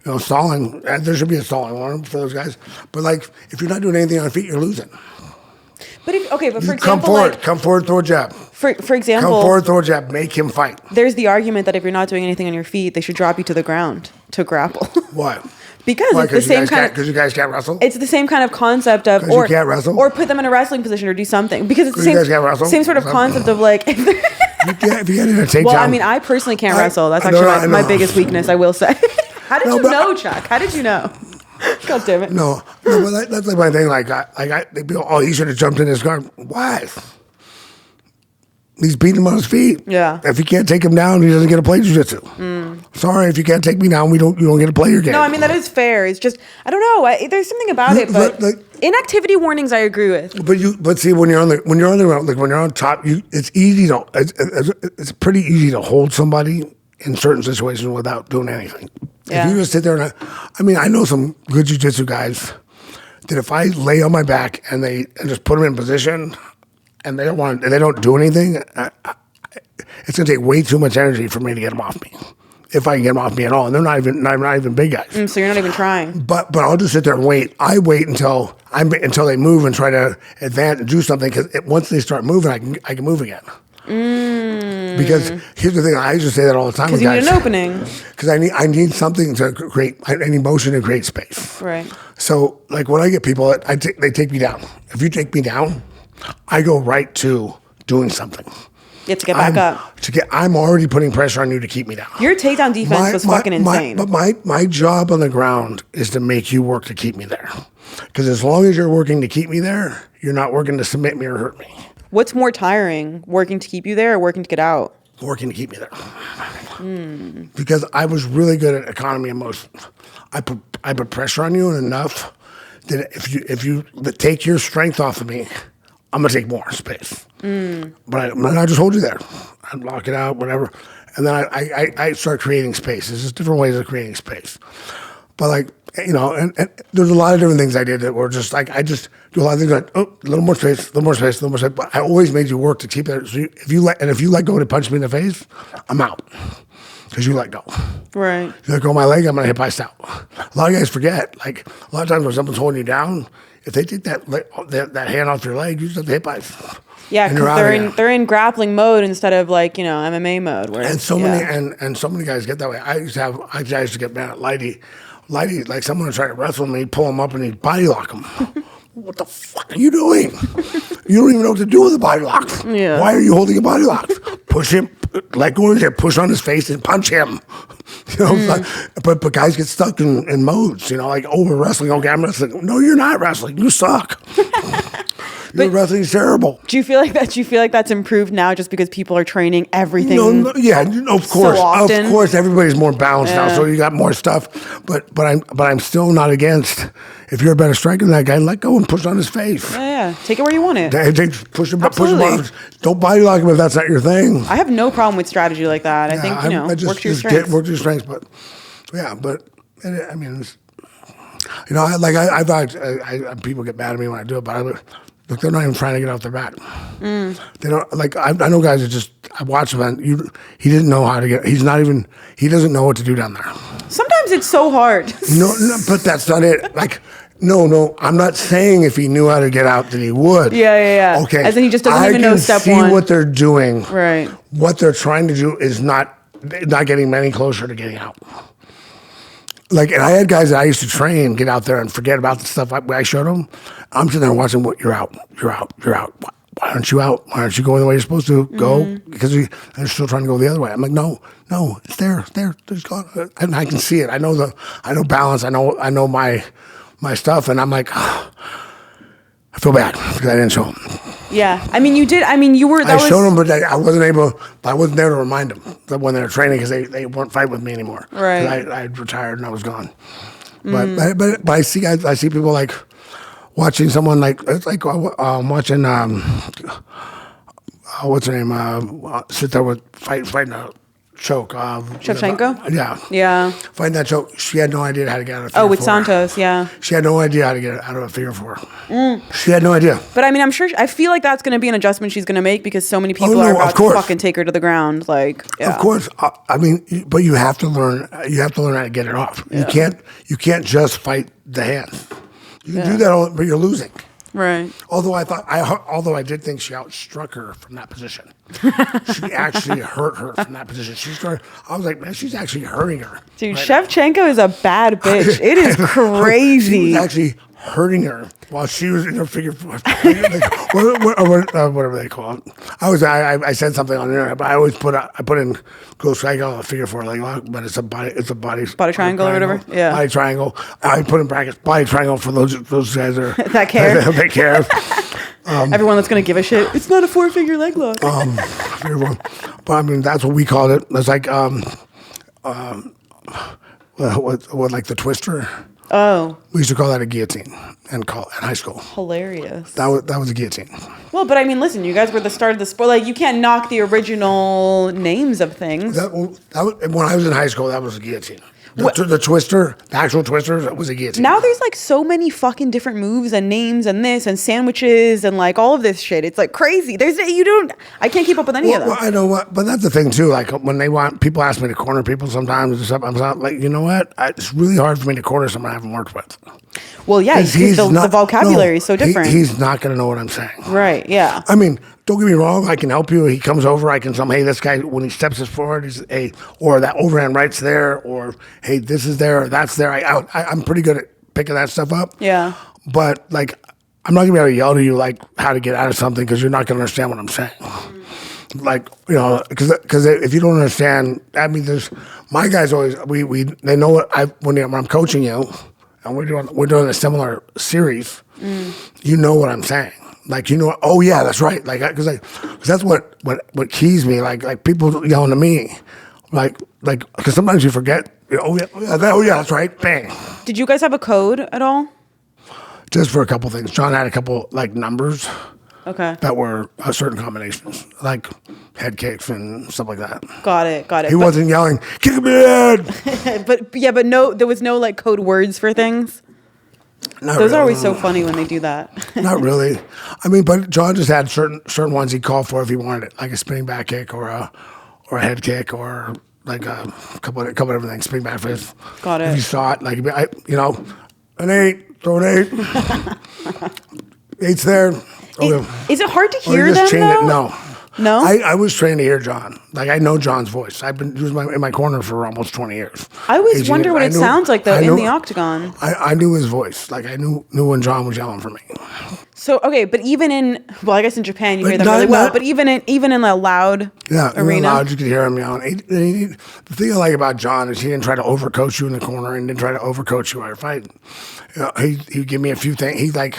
you're stalling. There should be a stalling warning for those guys. But if you're not doing anything on your feet, you're losing. But for example, come forward, throw a jab. For example, come forward, throw a jab, make him fight. There's the argument that if you're not doing anything on your feet, they should drop you to the ground to grapple. What? Because it's the same kind of, because you guys can't wrestle. It's the same kind of concept of you can't wrestle, or put them in a wrestling position or do something because it's the same sort of concept of like. If you get in a takedown. Well, I mean, I personally can't wrestle. That's actually my biggest weakness. I will say. How did you know, Chuck? How did you know? God damn it. No, but that's like my thing. They be, he should have jumped in his guard. Why? He's beating him on his feet. Yeah. If you can't take him down, he doesn't get to play jiu-jitsu. Sorry, if you can't take me down, you don't get to play your game. No, I mean, that is fair. It's just, I don't know. There's something about it, but inactivity warnings I agree with. But see, when you're on the ground, like when you're on top, it's pretty easy to hold somebody in certain situations without doing anything. Yeah. If you just sit there I know some good jiu-jitsu guys that if I lay on my back and just put them in position and they don't do anything, it's gonna take way too much energy for me to get them off me. If I can get them off me at all, and they're not even big guys. So you're not even trying. But I'll just sit there and wait. I wait until they move and try to advance and do something, because once they start moving, I can move again. Because here's the thing, I used to say that all the time. Because you need an opening. Because I need something to create. I need motion to create space. Right. So like when I get people, they take me down. If you take me down, I go right to doing something. You have to get back up. I'm already putting pressure on you to keep me down. Your takedown defense was fucking insane. But my job on the ground is to make you work to keep me there. Because as long as you're working to keep me there, you're not working to submit me or hurt me. What's more tiring, working to keep you there or working to get out? Working to keep me there. Because I was really good at economy of motion. I put pressure on you enough that if you take your strength off of me, I'm gonna take more space. But I just hold you there. I lock it out, whatever, and then I start creating space. There's just different ways of creating space. But like, and there's a lot of different things I did that were just like, I just do a lot of things like, a little more space, a little more space, a little more space. But I always made you work to keep it. So if you let go to punch me in the face, I'm out. Because you let go. Right. You let go of my leg, I'm going to hit iced out. A lot of guys forget. Like, a lot of times when someone's holding you down, if they take that hand off your leg, you just have to hit ice. Yeah, because they're in grappling mode instead of like, MMA mode. And so many guys get that way. I used to get mad at Lighty. Lighty, like someone would try to wrestle me, pull him up, and he'd body lock him. What the fuck are you doing? You don't even know what to do with a body lock. Yeah. Why are you holding a body lock? Push him, let go of his head, push on his face, and punch him. But guys get stuck in modes, like, we're wrestling. Okay, I'm wrestling. No, you're not wrestling. You suck. Your wrestling's terrible. Do you feel like that? Do you feel like that's improved now, just because people are training everything? Of course, so often? Of course, everybody's more balanced now, so you got more stuff. But I'm still not against. If you're a better striker than that guy, let go and push on his face. Yeah. Take it where you want it. Push him off. Don't body lock him if that's not your thing. I have no problem with strategy like that. I think work to your strengths. Work to your strengths, I mean, I've people get mad at me when I do it, but look, they're not even trying to get off their mat. They don't I know guys that just, I watch them and he didn't know how to get. He doesn't know what to do down there. Sometimes it's so hard. No, but that's not it. Like, no, I'm not saying if he knew how to get out that he would. Yeah. Okay. As in he just doesn't even know step one. I can see what they're doing. Right. What they're trying to do is not getting any closer to getting out. Like, and I had guys that I used to train get out there and forget about the stuff I showed them. I'm sitting there watching, you're out. Why aren't you out? Why aren't you going the way you're supposed to go? Because they're still trying to go the other way. I'm like, no, it's there. It's gone. And I can see it. I know balance. I know my stuff. And I'm like, I feel bad because I didn't show them. Yeah. I mean, you did. I mean, you were. I showed them, but I wasn't there to remind them that when they were training, because they weren't fighting with me anymore. Right. I retired and I was gone. But I see people like watching someone like, it's like watching what's her name, sit there with fighting a choke. Shevchenko? Yeah. Fighting that choke. She had no idea how to get out of figure 4. With Santos, yeah. She had no idea how to get out of a figure 4. She had no idea. But I mean, I feel like that's going to be an adjustment she's going to make, because so many people are about to fucking take her to the ground. Like, yeah. Of course. I mean, but you have to learn how to get it off. Yeah. You can't just fight the hand. You can do that, but you're losing. Right. Although I did think she outstruck her from that position. She actually hurt her from that position. I was like, man, she's actually hurting her. Dude, right Shevchenko is a bad bitch. It is crazy. She was actually hurting her while she was in her figure four. Whatever they call it. I said something on there, but I always put in Ghost Cycle a figure four leg lock, but it's a body triangle or whatever. Yeah, body triangle. I put in brackets body triangle for those guys that care. That care. Everyone that's gonna give a shit. It's not a 4-figure leg lock. But I mean, that's what we called it. It's like what like the twister. Oh. We used to call that a guillotine in high school. Hilarious. That was a guillotine. Well, but I mean, listen, you guys were the start of the sport. Like, you can't knock the original names of things. When I was in high school, that was a guillotine. The twister, the actual twister, was a guillotine. Now there's like so many fucking different moves and names and this and sandwiches and like all of this shit. It's like crazy. I can't keep up with any of them. Well, I know what, but that's the thing too. Like when people ask me to corner people sometimes, I'm not like, you know what? It's really hard for me to corner someone I haven't worked with. Well, yeah, because the vocabulary is so different. He's not going to know what I'm saying. Right, yeah. I mean, don't get me wrong. I can help you. He comes over. I can tell him, hey, this guy, when he steps his forward, or that overhand right's there, or hey, this is there, or that's there. I'm pretty good at picking that stuff up. Yeah. But like, I'm not going to be able to yell to you like how to get out of something because you're not going to understand what I'm saying. Like, you know, because if you don't understand, I mean, my guys always they know when I'm coaching you. And we're doing a similar series. You know what I'm saying, like, you know. Oh yeah, that's right. Like, because that's what keys me. Like people yelling to me, like because sometimes you forget. Oh yeah, that's right. Bang. Did you guys have a code at all? Just for a couple things. John had a couple like numbers. Okay. That were certain combinations, like head kicks and stuff like that. Got it. He wasn't yelling, "Kick me in!" but no, there was no like code words for things. Those are always so funny when they do that. Not really. I mean, but John just had certain ones he called for if he wanted it, like a spinning back kick or a head kick or like a couple of different things. Spinning back fist. Got it. If you saw it, like an 8, throw an 8. 8's there. Is it hard to hear them, though? No? I was trained to hear John. Like, I know John's voice. He was in my corner for almost 20 years. I always wonder what it sounds like, though, in the octagon. I knew his voice. Like, I knew when John was yelling for me. So, okay, but even I guess in Japan you hear them really well, but even in a loud arena? Loud, you could hear him yelling. The thing I like about John is he didn't try to overcoach you in the corner and didn't try to overcoach you while you're fighting. You know, he'd give me a few things. He'd like,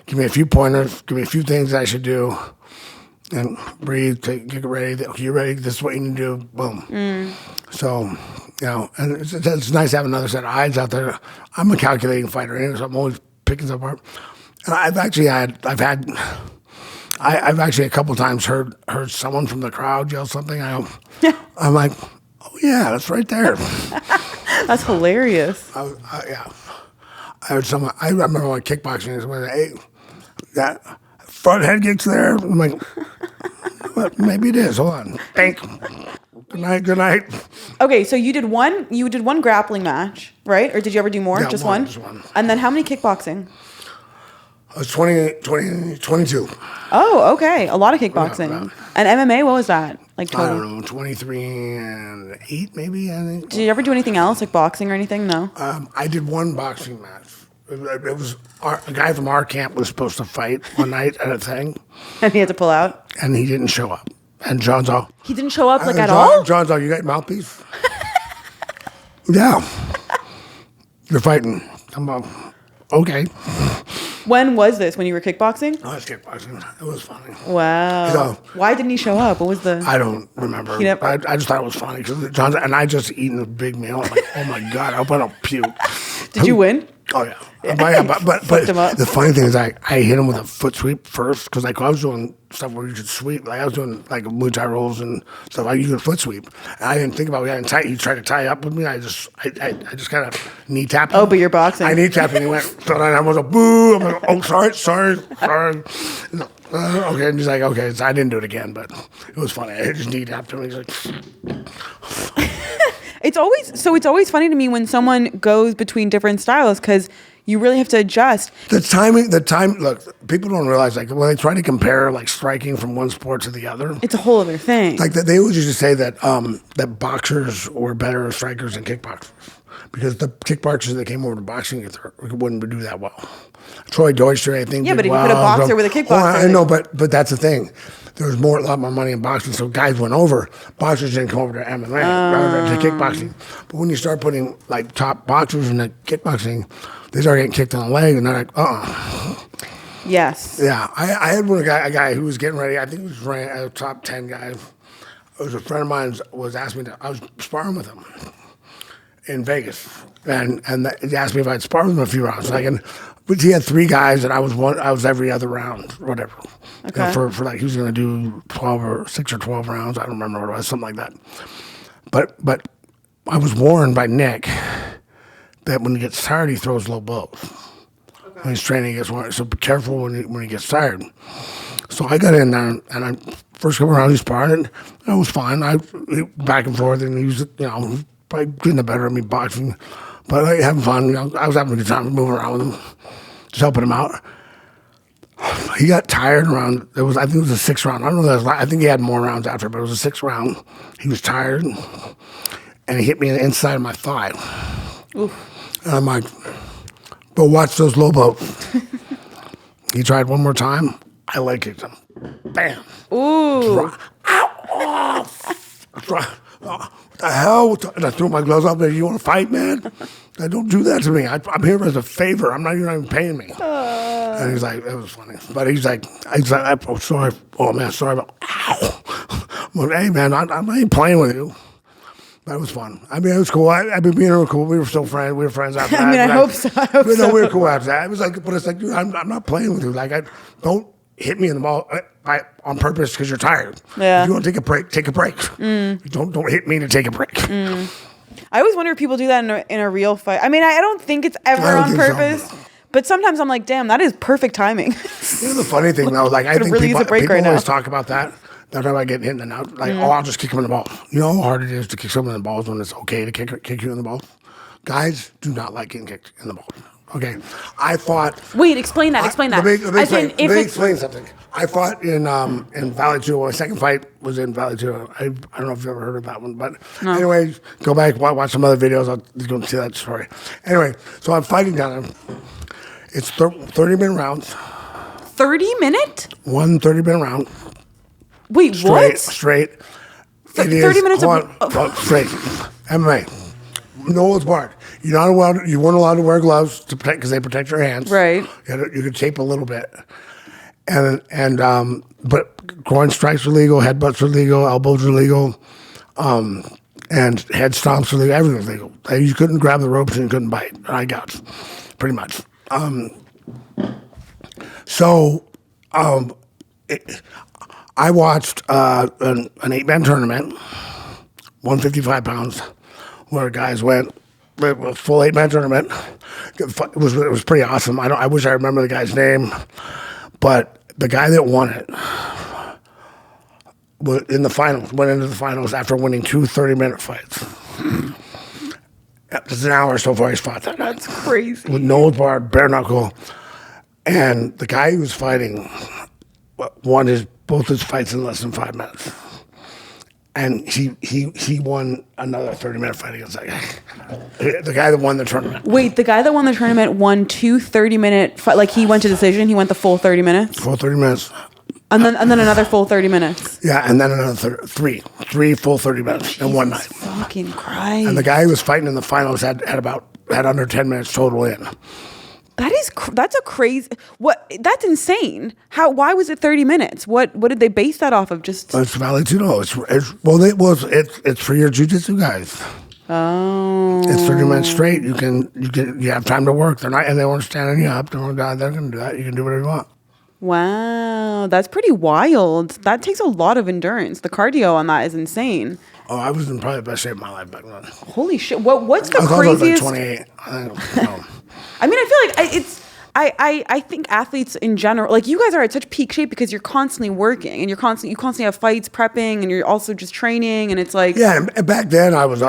give me a few pointers, give me a few things I should do, and breathe, get ready. Okay, you ready? This is what you need to do. Boom. So, you know, and it's nice to have another set of eyes out there. I'm a calculating fighter anyway, so I'm always picking stuff apart. And I've actually a couple times heard someone from the crowd yell something. I'm like, oh yeah, that's right there. That's hilarious. Yeah. I heard someone. I remember when kickboxing is when that front head kick's there. I'm like, well, maybe it is. Hold on. Thank. Good night. Okay, so you did one grappling match, right? Or did you ever do more? Yeah, just one? Just one. And then how many kickboxing? I was 22. Oh, okay. A lot of kickboxing. Yeah. And MMA, what was that? Like total? I don't know, 23 and 8 maybe, I think. Did you ever do anything else, like boxing or anything? No? I did one boxing match. It was a guy from our camp was supposed to fight one night at a thing. And he had to pull out? And he didn't show up. And John's all... He didn't show up at all? John's all, you got your mouthpiece? Yeah. You're fighting. I'm all, okay. When was this? When you were kickboxing? I was kickboxing. It was funny. Wow. So, why didn't he show up? What was the... I don't remember. I just thought it was funny. And I just eaten a big meal. I'm like, oh my God, I hope I don't puke. Did you win? Oh, yeah. But the funny thing is I hit him with a foot sweep first because like I was doing stuff where you could sweep. Like I was doing like Muay Thai rolls and stuff. Like you could foot sweep. And I didn't think about it. He tried to tie up with me. I just kind of knee tapped him. Oh, but you're boxing. I knee tapped and he went. So then I was a boo. I'm like, oh, sorry. No, okay. And he's like, okay. So I didn't do it again, but it was funny. I just knee tapped him. He's like... It's always funny to me when someone goes between different styles because you really have to adjust. Look, people don't realize, like, when they try to compare, like, striking from one sport to the other. It's a whole other thing. Like, they always used to say that that boxers were better strikers than kickboxers. Because the kickboxers that came over to boxing wouldn't do that well. Troy Deutscher, I think. Yeah, did but if you well. put a boxer with a kickboxer, I know, but that's the thing. There was a lot more money in boxing, so guys went over. Boxers didn't come over to MMA rather than to kickboxing. But when you start putting like top boxers in the kickboxing, they start getting kicked on the leg, and they're like, Yes. Yeah, I had a guy who was getting ready. I think he was ranked a top 10 guy. It was a friend of mine was asking me I was sparring with him in Vegas, and he asked me if I'd spar with him a few rounds. But he had 3 guys, and I was every other round, whatever. Okay. For like he was going to do 12 or 6 or 12 rounds. I don't remember what it was, something like that. But I was warned by Nick that when he gets tired, he throws low blows. Okay. When he's training, he gets warned. So be careful when he gets tired. So I got in there, and I first couple rounds he sparred, and it was fine. I back and forth, and he was probably getting the better of me boxing, but having fun. I was having a good time moving around with him, just helping him out. He got tired around. I think it was the 6th round. I don't know. I think he had more rounds after, but it was the 6th round. He was tired, and he hit me in the inside of my thigh. Oof. And I'm like, "But watch those low blows." He tried one more time. I leg kicked him. Bam. Ooh. Ow! What the hell? And I threw my gloves up there. You want to fight, man? Don't do that to me. I'm here as a favor. You're not even paying me. And he's like, it was funny. But he's like, oh, sorry. Oh, man, sorry about, ow. Well, hey, man, I ain't playing with you. That was fun. I mean, it was cool. I mean, we were cool. We were still friends. We were friends after that. I mean, I hope so. We were cool after that. It was like, but it's like, dude, I'm not playing with you. Like, don't hit me in the ball on purpose because you're tired. Yeah. If you want to take a break, take a break. Don't hit me to take a break. I always wonder if people do that in a real fight. I mean, I don't think it's ever on purpose. So. But sometimes I'm like, damn, that is perfect timing. The funny thing though, like I think really people always talk about that. They're talking about getting hit in the nut. Like, I'll just kick him in the balls. You know how hard it is to kick someone in the balls when it's okay to kick you in the balls? Guys do not like getting kicked in the balls. Okay, I fought. Wait, explain that. Explain that. Let me explain something. I fought in Valley 2. My second fight was in Valley 2. I don't know if you've ever heard of that one, but anyway, go back, watch some other videos. You're going to see that story. Anyway, so I'm fighting down there. It's 30-minute rounds. 30-minute? One 30-minute round. Wait, what? Straight. 30 minutes straight. MMA. No holds barred. You weren't allowed to wear gloves to protect because they protect your hands. Right. You could tape a little bit, but groin strikes were legal, headbutts were legal, elbows were legal, and head stomps were legal. Everything was legal. You couldn't grab the ropes and you couldn't bite. I got pretty much. I watched an 8-man tournament, 155 pounds, where guys went. A full 8-man tournament. It was pretty awesome. I wish I remember the guy's name, but the guy that won it was in the finals. Went into the finals after winning 2 30-minute fights. It's an hour so far he's fought that. That's crazy. With no barred, bare knuckle, and the guy he was fighting won both his fights in less than 5 minutes. And he won another 30-minute fight against that guy. The guy that won the tournament. Wait, the guy that won the tournament won 2 30-minute fights? Like he went to decision? He went the full 30 minutes? Full 30 minutes. And then another full 30 minutes? Yeah, and then another three full 30 minutes in one night. Fucking Christ. And the guy who was fighting in the finals had under 10 minutes total in. That's a crazy. What? That's insane. Why was it 30 minutes? What did they base that off of? Just it's valid to know. It's for your jiu-jitsu guys. Oh, it's 30 minutes straight. You have time to work. They weren't standing you up. They're going to do that. You can do whatever you want. Wow, that's pretty wild. That takes a lot of endurance. The cardio on that is insane. Oh, I was in probably the best shape of my life back then. Holy shit! What's the craziest? craziest? I was like 28. I mean, I feel like I think athletes in general, like you guys are at such peak shape because you're constantly working and you constantly have fights prepping and you're also just training and it's like and back then I was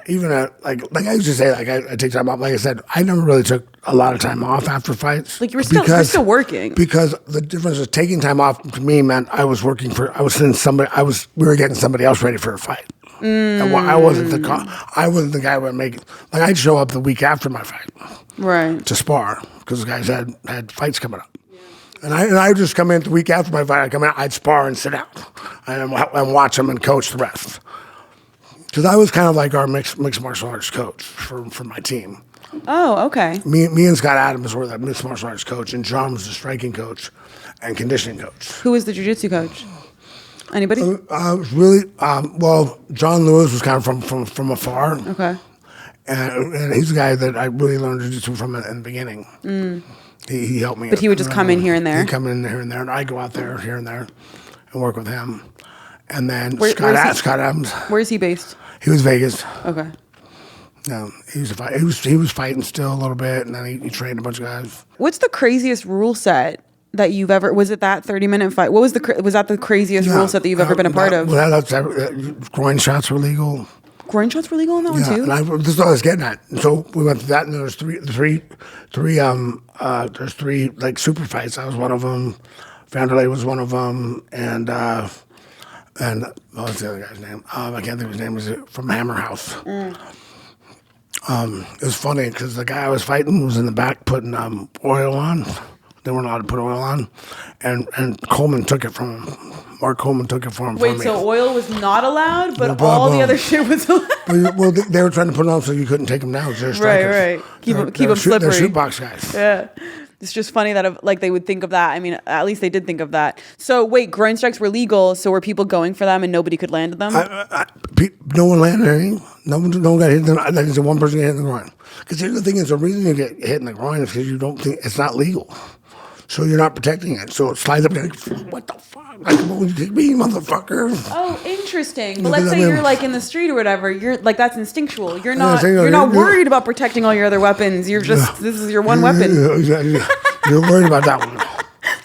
even like I used to say like I take time off. Like I said, I never really took a lot of time off after fights. Like you're still working because the difference is taking time off to me meant we were getting somebody else ready for a fight. And I wasn't the guy who would make it. Like I'd show up the week after my fight, right, to spar. because the guys had fights coming up. And I would just come in the week after my fight. I'd come in, I'd spar and sit out and watch them and coach the rest. Because I was kind of like our mixed martial arts coach for my team. Oh, okay. Me and Scott Adams were the mixed martial arts coach, and John was the striking coach and conditioning coach. Who was the jiu-jitsu coach? Anybody? Really, well, John Lewis was kind of from afar. Okay. And he's the guy that I really learned jiu-jitsu from in the beginning. He helped me. But he would just come in here and there? He'd come in here and there, and I'd go out there here and there and work with him. And then Scott Adams. Where is he based? He was Vegas. Okay. Yeah, he was fighting still a little bit, and then he trained a bunch of guys. What's the craziest rule set that you've ever? Was it that 30-minute fight? What was that the craziest rule set that you've ever been a part of? Well, groin shots were legal. Groin shots were legal on that one too. And this is what I was getting at. And so we went to that, and there's three like super fights. I was one of them. Vanderlei was one of them, and what was the other guy's name? I can't think of his name. Was from Hammer House. It was funny because the guy I was fighting was in the back putting oil on. They weren't allowed to put oil on, and Coleman took it from him. Mark Coleman took it from him. Wait, so oil was not allowed, but all the other shit was allowed? Well, they were trying to put it on so you couldn't take them down. They're strikers. Right. Keep them slippery. They're shootbox guys. Yeah. It's just funny that they would think of that. I mean, at least they did think of that. So wait, groin strikes were legal, so were people going for them and nobody could land them? No one landed anything. No one got hit. I think one person got hit in the groin. Because the thing is, the reason you get hit in the groin is because you don't think it's not legal. So you're not protecting it. So it slides up and you're like, what the fuck? Like, what would you take me, motherfucker? Oh, interesting. But let's say you're like in the street or whatever. You're like, that's instinctual. You're not worried about protecting all your other weapons. You're just, this is your one weapon. You're worried about that one.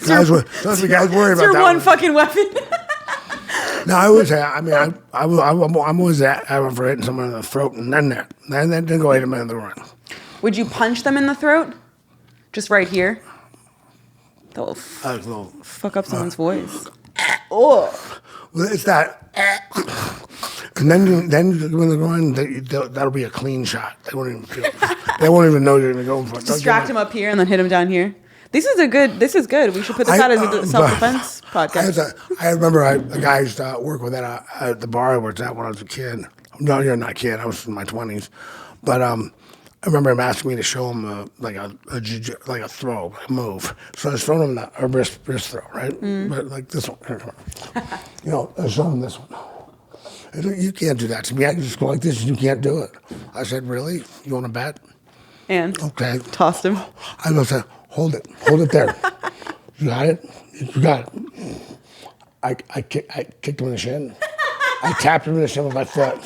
Guys worry about that one. It's your one fucking weapon. No, I'm always having for hitting someone in the throat and then go hit them in the groin. Would you punch them in the throat? Just right here? That will fuck up someone's voice. Oh. Well, it's that. And then you go in the groin, that'll be a clean shot. They won't even feel it. They won't even know you're going to go for it. Distract him up here and then hit him down here. This is good. We should put this out as a self-defense podcast. I remember a guy I used to work with at the bar I worked at when I was a kid. No, you're not a kid. I was in my 20s. But I remember him asking me to show him a throw, a move. So I was throwing him a wrist throw, right? But like this one. I was showing him this one. You can't do that to me. I can just go like this and you can't do it. I said, really? You want to bet? And? Okay. Tossed him. I said, hold it there. You got it? You got it. I kicked him in the shin. I tapped him in the shin with my foot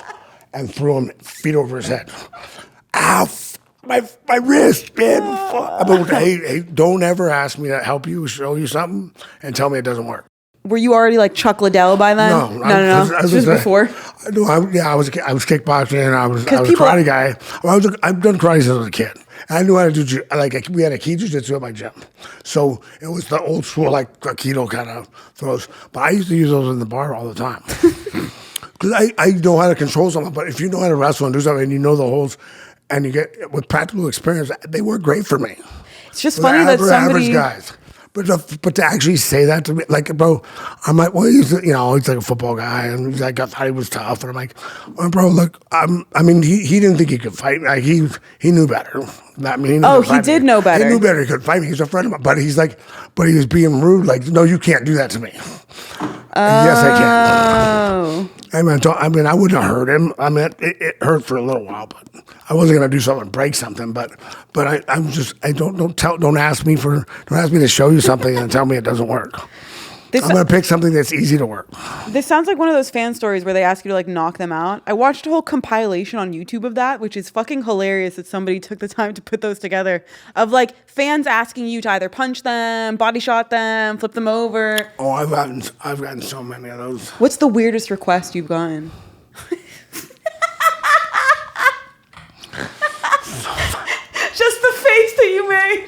and threw him feet over his head. Ow, my wrist, man. Hey, don't ever ask me to help you, show you something, and tell me it doesn't work. Were you already like Chuck Liddell by then? No. Just before? I was kickboxing. I was a karate guy. I've done karate since I was a kid. And I knew how to do, we had a key jiu-jitsu at my gym. So it was the old school, like Aikido kind of throws. But I used to use those in the bar all the time. Because I know how to control someone. But if you know how to wrestle and do something and you know the holds, and you get, with practical experience, they work great for me. It's just funny that somebody... Average guys. But to actually say that to me, like, bro, I'm like, well, he's like a football guy, and he's like, I thought he was tough, and I'm like, well, bro, look, he didn't think he could fight. Like, he knew better. He did know better. He knew better. He could fight me. He's a friend of mine. But he's like, he was being rude. Like, no, you can't do that to me. Yes, I can. I wouldn't have hurt him. It hurt for a little while, but I wasn't gonna do something, break something. But don't ask me to show you something and tell me it doesn't work. I'm gonna pick something that's easy to work. This sounds like one of those fan stories where they ask you to like knock them out. I watched a whole compilation on YouTube of that, which is fucking hilarious that somebody took the time to put those together. Of like fans asking you to either punch them, body shot them, flip them over. Oh, I've gotten so many of those. What's the weirdest request you've gotten? Just the face that you made.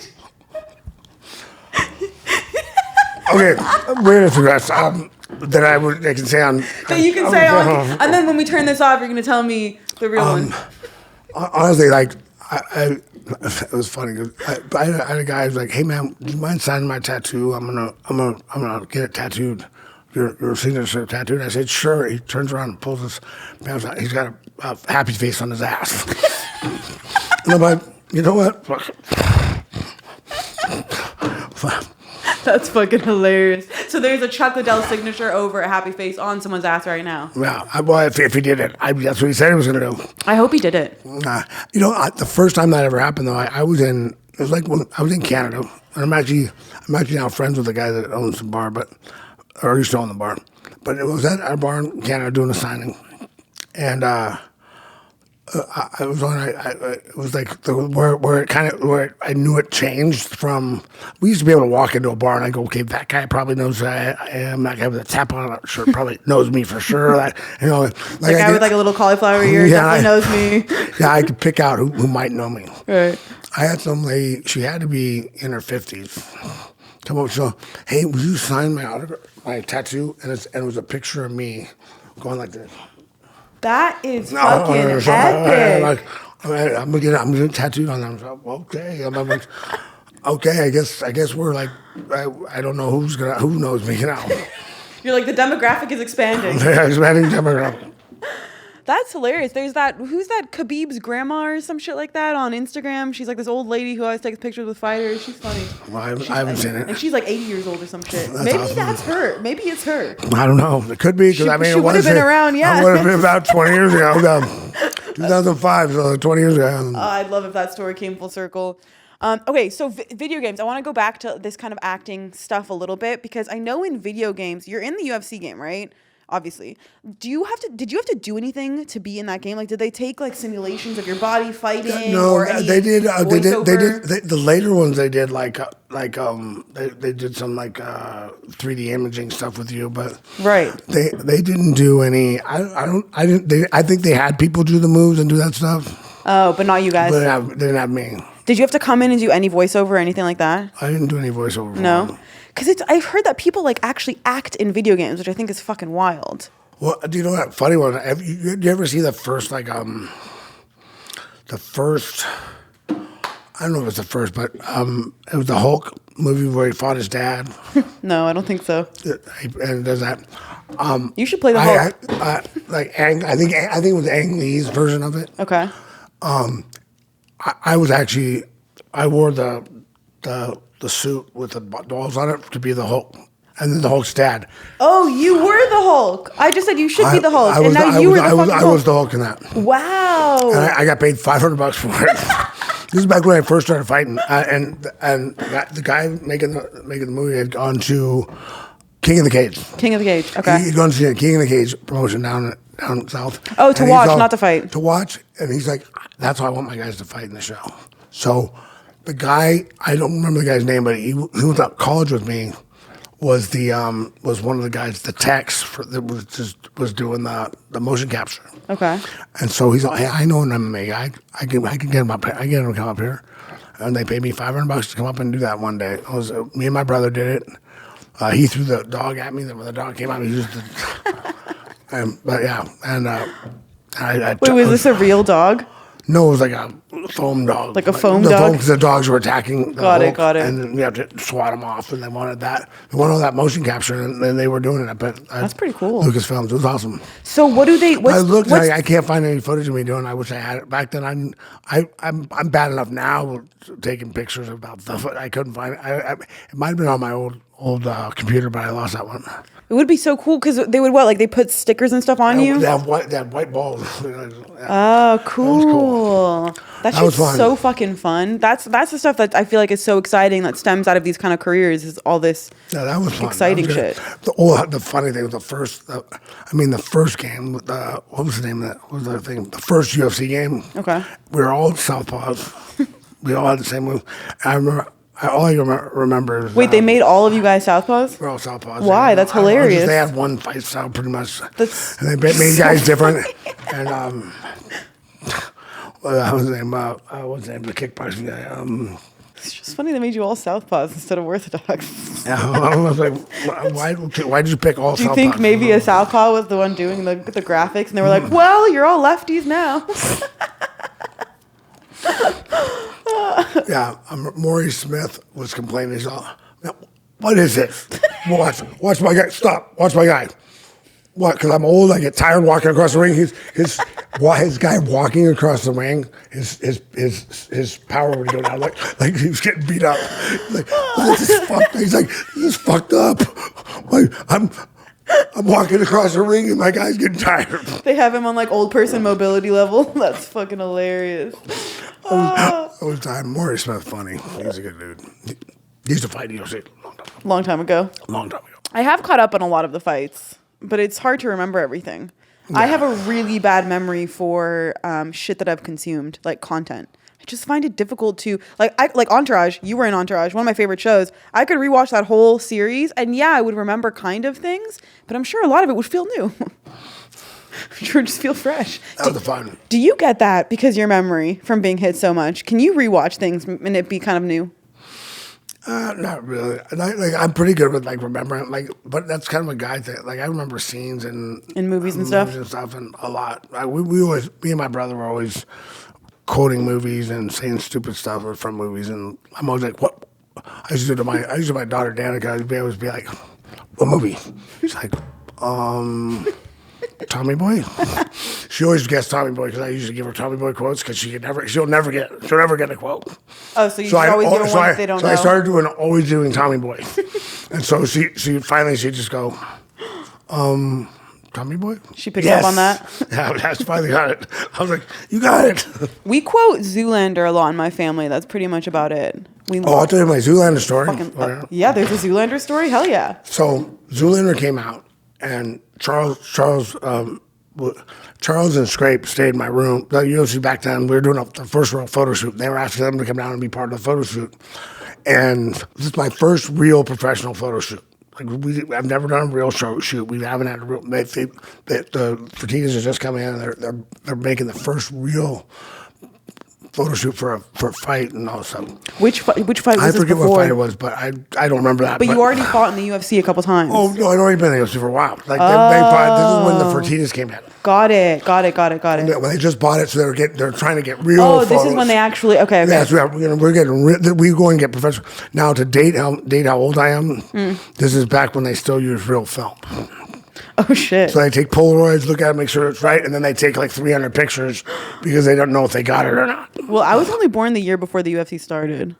Okay, weirdest request that I can say on. That you can say on. And then when we turn this off, you're going to tell me the real one. Honestly, like, It was funny. 'Cause I had a guy who's like, "Hey man, do you mind signing my tattoo? I'm gonna get it tattooed. Your signature tattooed." I said, "Sure." He turns around and pulls his pants out. He's got a happy face on his ass. And I'm like, you know what? That's fucking hilarious. So there's a Chuck Liddell signature over a happy face on someone's ass right now. Yeah, well, if he did it, that's what he said he was going to do. I hope he did it. The first time that ever happened, though, I was in. It was like when I was in Canada, and I'm actually now friends with the guy that owns the bar, or used to own the bar. But it was at our bar in Canada doing a signing, and I was on. It was like where I knew it changed from. We used to be able to walk into a bar and I go, okay, that guy probably knows who I am. That guy with a tap on a shirt probably knows me for sure. Like the guy with like a little cauliflower ear definitely knows me. Yeah, I could pick out who might know me. Right. I had some lady. She had to be in her 50s. Come up, so hey, will you sign my tattoo? And it was a picture of me going like this. That is fucking epic. I'm gonna get it tattooed on them. So, okay, I'm like, okay. I guess we're like, I don't know who knows me now. You're like the demographic is expanding. Yeah, expanding demographic. That's hilarious. There's who's that Khabib's grandma or some shit like that on Instagram? She's like this old lady who always takes pictures with fighters. She's funny. Well, I haven't seen it. And she's like 80 years old or some shit. That's Maybe awesome. That's her. Maybe it's her. I don't know. It could be because she would have been around. Yeah, I would have been about 20 years ago. 2005, so 20 years ago. I'd love if that story came full circle. Okay, so video games. I want to go back to this kind of acting stuff a little bit because I know in video games you're in the UFC game, right? Obviously. Did you have to do anything to be in that game? Like, did they take like simulations of your body fighting? No, or any they did. They did. voiceover? The later ones they did they did some 3D imaging stuff with you, but right. They didn't do any. I think they had people do the moves and do that stuff. Oh, but not you guys. But they didn't have me. Did you have to come in and do any voiceover or anything like that? I didn't do any voiceover. No. Because I've heard that people like actually act in video games, which I think is fucking wild. Well, do you know that funny one? Do you ever see the first I don't know if it's the first, but it was the Hulk movie where he fought his dad. No, I don't think so. And does that? You should play the Hulk. I think it was Ang Lee's version of it. Okay. I wore the suit with the dolls on it to be the Hulk, and then the Hulk's dad. Oh, you were the Hulk. I just said you should be the Hulk, and now you were the fucking Hulk. I was the Hulk in that. Wow. And I got paid $500 for it. This is back when I first started fighting, and the guy making the movie had gone to King of the Cage. King of the Cage. Okay. He'd gone to see a King of the Cage promotion down south. Oh, to watch, not to fight. To watch, and he's like, "That's how I want my guys to fight in the show." So. The guy, I don't remember the guy's name, but he was at college with me. Was one of the guys, the techs that was doing the motion capture. Okay. And so he's like, hey, I know an MMA guy. I can get him up. I get him to come up here, and they paid me $500 to come up and do that one day. It was me and my brother did it. He threw the dog at me. Then when the dog came out, he used it. But yeah, and wait, was this a real dog? No, it was like a foam dog. Like a foam dog? Because the dogs were attacking the Got Hulk, it. And then you have to swat them off, and they wanted that. They wanted all that motion capture, and then they were doing it. But that's pretty cool. Lucasfilms, it was awesome. So what do they... I can't find any footage of me doing it. I wish I had it. Back then, I'm bad enough now taking pictures about stuff. I couldn't find it. It might have been on my old computer, but I lost that one. It would be so cool because they would they put stickers and stuff on you? They have white balls. Oh, cool. That shit's so fucking fun. That's the stuff that I feel like is so exciting that stems out of these kind of careers is all this that was fun. Exciting shit. The funny thing was the first game, what was the name of that? What was the thing? The first UFC game. Okay. We were all southpaws. We all had the same move. I remember... All I remember is... Wait, they made all of you guys southpaws? We're all southpaws. Why? Yeah. That's hilarious. They had one fight style pretty much. And they made guys different. And, what was his name? The kickboxing guy? It's just funny they made you all southpaws instead of orthodox. Yeah, I was like, why did you pick all southpaws? Do you think maybe a southpaw was the one doing the graphics and they were like, well, you're all lefties now. Yeah, Maury Smith was complaining. He's all, what is this? Watch my guy. Stop. Watch my guy. What? Because I'm old. I get tired walking across the ring. His guy walking across the ring. His power would go down like he was getting beat up. Like this is fucked. He's like, this is fucked up. Like I'm walking across the ring and my guy's getting tired. They have him on like old person mobility level. That's fucking hilarious. I was dying. Maury Smith, funny. He's a good dude. He used to fight UFC Long time ago. Long time ago. I have caught up on a lot of the fights, but it's hard to remember everything. Yeah. I have a really bad memory for shit that I've consumed, like content. I just find it difficult to like Entourage. You were in Entourage, one of my favorite shows. I could rewatch that whole series, and yeah, I would remember kind of things, but I'm sure a lot of it would feel new. I'm sure, just feel fresh. That was fun. Do you get that because your memory from being hit so much? Can you rewatch things and it be kind of new? Not really. I'm pretty good with remembering. But that's kind of a guy thing. I remember scenes in movies and stuff, and a lot. We always, me and my brother were always quoting movies and saying stupid stuff from movies, and I'm always like, "What?" I used to do to my daughter Danica. I'd always be like, "What movie?" She's like, Tommy Boy. She always gets Tommy Boy because I usually give her Tommy Boy quotes because she'll never get a quote. Oh, so you always give her one that they don't know. So I started always doing Tommy Boy, and so she finally just go, Tommy Boy. She picked up on that. Yeah, I finally got it. I was like, you got it. We quote Zoolander a lot in my family. That's pretty much about it. I'll tell you my Zoolander story. Yeah, there's a Zoolander story. Hell yeah. So Zoolander came out, and Charles and Scrape stayed in my room. The UFC back then, we were doing the first real photo shoot. They were asking them to come down and be part of the photo shoot. And this is my first real professional photo shoot. I've never done a real shoot. We haven't had a real. The Fertitas are just coming in, and they're making the first real photo shoot for a fight and all stuff. Which fight was this before? I forget what fight it was, but I don't remember that. But you already fought in the UFC a couple times. Oh, no, I'd already been in the UFC for a while. They fought, this is when the Fertitas came in. Got it. When they just bought it, so they're trying to get real photos. This is when they actually, okay. Yeah, so we're going to get professional. Now, to date how old I am, this is back when they still use real film. Oh, shit. So they take Polaroids, look at it, make sure it's right, and then they take 300 pictures because they don't know if they got it or not. Well, I was only born the year before the UFC started.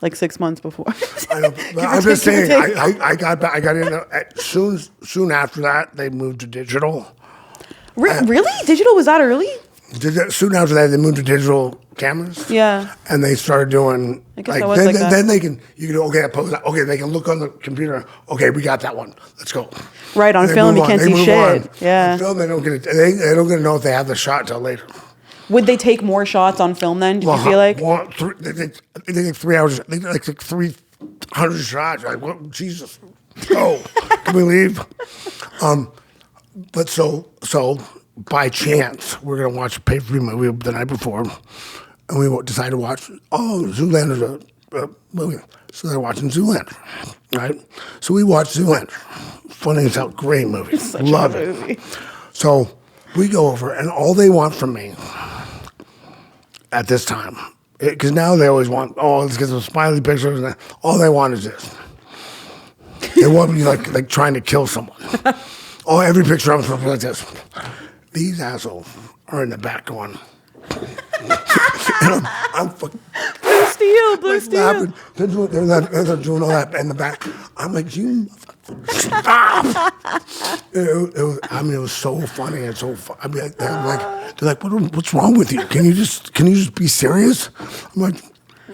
6 months before. I'm just saying, I got in soon after that, they moved to digital. Really? Digital was that early? Soon after that, they moved to digital cameras. Yeah. And they started doing then they can I pose that. Okay, they can look on the computer. Okay, we got that one. Let's go. Right, on film you can't see shit. Yeah. On film they don't get it. They don't get to know if they have the shot till later. Would they take more shots on film then? Did you feel like? They take 3 hours. They take 300 shots. What? Jesus. Go. Can we leave? But so by chance, we're going to watch a pay-per-view movie the night before, and we decided to watch, Zoolander's a movie. So they're watching Zoolander, right? So we watched Zoolander. Funny as hell, great movie. Love it. So we go over, and all they want from me at this time, because now they always want, let's get some smiley pictures, and all they want is this. They want me like trying to kill someone. Every picture I'm supposed to be like this. These assholes are in the back going. And I'm fucking. Blue steel. They're doing all that in the back. I'm like, you stop. It was so funny and so fun. They're like, what's wrong with you? Can you just be serious? I'm like,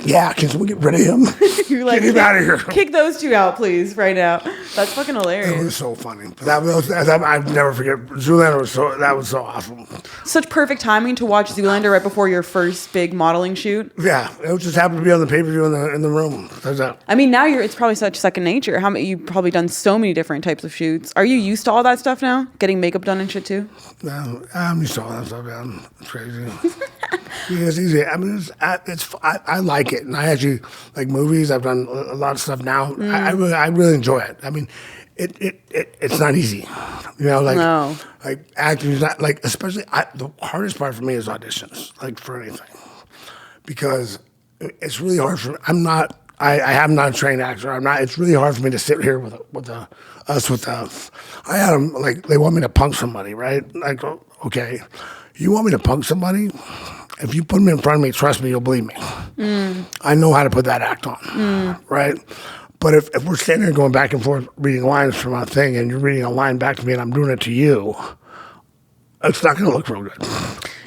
yeah, can someone get rid of him? You're like, get him out of here. Kick those two out, please, right now. That's fucking hilarious. It was so funny. I'd never forget. Zoolander was so awesome. Such perfect timing to watch Zoolander right before your first big modeling shoot. Yeah, it just happened to be on the pay-per-view in the room. I mean, now it's probably such second nature. You've probably done so many different types of shoots. Are you used to all that stuff now? Getting makeup done and shit too? No, I'm used to all that stuff, man. It's crazy. Yeah, it's easy. I mean, I like it, and I actually like movies. I've done a lot of stuff now. I really enjoy it. I mean, it's not easy, no. Like acting is not especially the hardest part for me is auditions, for anything, because it's really hard for me. I am not a trained actor. I'm not. It's really hard for me to sit here with I had them like they want me to punk somebody, right? Like, okay, you want me to punk somebody? If you put them in front of me, trust me, you'll believe me. I know how to put that act on, right? But if we're standing there going back and forth reading lines from a thing, and you're reading a line back to me, and I'm doing it to you, it's not going to look real good.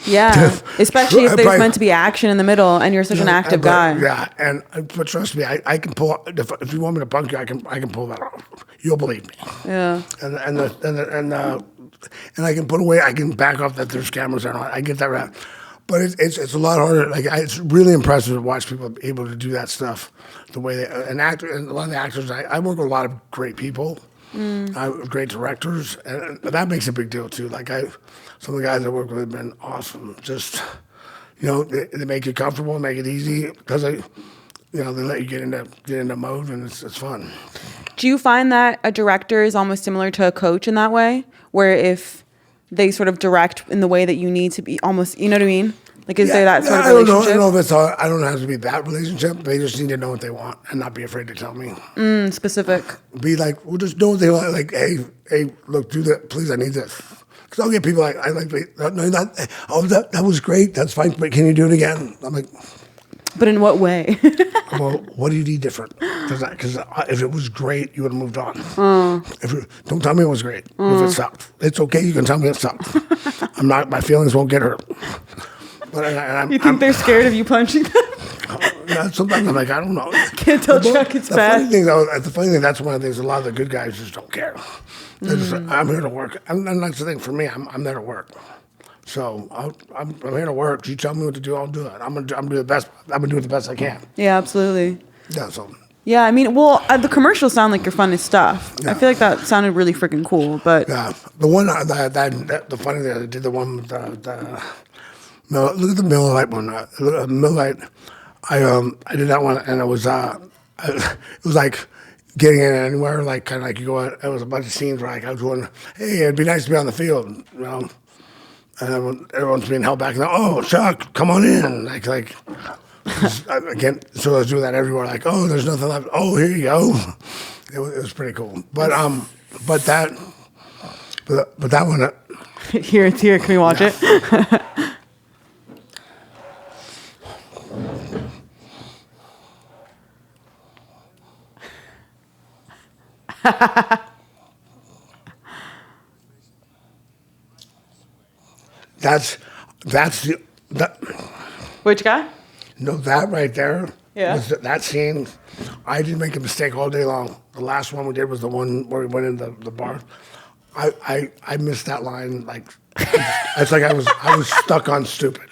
Yeah, especially if there's meant to be action in the middle, and you're such an active guy. Yeah, but trust me, I can pull. If you want me to punk you, I can pull that off. You'll believe me. Yeah. And I can put away. I can back off that there's cameras there. I get that right. But it's a lot harder. Like it's really impressive to watch people able to do that stuff the way they an actor and a lot of the actors. I work with a lot of great people. Great directors, and that makes a big deal too. Like some of the guys I work with have been awesome. Just they make you comfortable, make it easy because they let you get into mode, and it's fun. Do you find that a director is almost similar to a coach in that way, where if they sort of direct in the way that you need to be, almost, you know what I mean? Like, is there that sort of relationship? I don't know if it's all. I don't have to be that relationship. They just need to know what they want and not be afraid to tell me. Specific. Be like, well, just know what they want. Like, hey, look, do that, please. I need this. Because I'll get people like, that was great. That's fine, but can you do it again? I'm like, but in what way? well, what do you need different? Because if it was great, you would have moved on. Don't tell me it was great. If it sucked, it's okay. You can tell me it sucked. My feelings won't get hurt. But you think they're scared of you punching them? Sometimes I'm like, I don't know. Can't tell Chuck it's bad. The funny thing, that's one of the things. A lot of the good guys just don't care. Just, I'm here to work. And that's the thing for me. I'm there to work. So I'm here to work. You tell me what to do, I'll do it. I'm gonna do the best. I'm gonna do it the best I can. Yeah, absolutely. Yeah. So. Yeah, I mean, the commercials sound like your funnest stuff. Yeah. I feel like that sounded really freaking cool. But yeah, the one the funny thing I did the one with the look at the Miller Lite one. Miller Lite. I did that one, and it was like getting in anywhere, like kind of like you go. It was a bunch of scenes where like I was going, hey, it'd be nice to be on the field, and everyone's being held back. And oh, Chuck, come on in, like again. So I was doing that everywhere, like oh, there's nothing left. Oh, here you go. It was pretty cool, but that one. Here it's here. Can we watch it? That's Which guy? No, that right there. Yeah. Was that scene. I did make a mistake all day long. The last one we did was the one where we went in the bar. I missed that line. Like it's like I was stuck on stupid.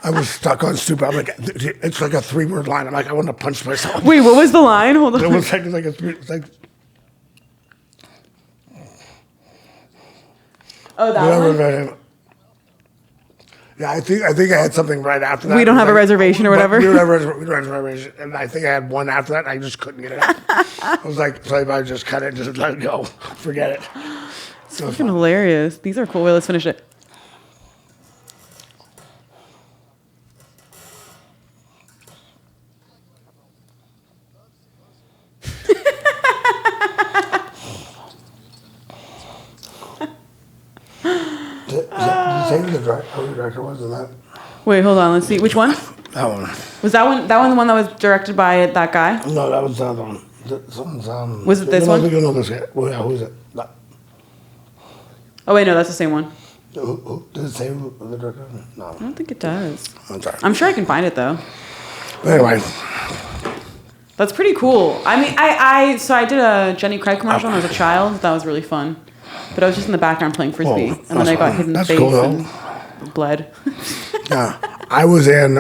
I was stuck on stupid. I'm like, it's like a 3-word line. I'm like, I want to punch myself. Wait, what was the line? Hold on. It was like oh, that one? Yeah, I think I had something right after that. We don't have a reservation or whatever? We don't have a reservation. And I think I had one after that, and I just couldn't get it out. I was like, so I just cut it, just let it go. Forget it. It's fucking hilarious. These are cool. Wait, let's finish it. Did you say who the director was in that? Wait, hold on. Let's see. Which one? That one. Was that one the one that was directed by that guy? No, that was the other one. Was it this one? You know this guy. Well, yeah, who is it? No. Oh, wait, no, that's the same one. Who does it say who the director? No. I don't think it does. I'm sorry. I'm sure I can find it, though. But anyway. That's pretty cool. I mean, I did a Jenny Craig commercial when I was a child. That was really fun. But I was just in the background playing Frisbee. And then I got hit in the face and bled. Yeah. I was in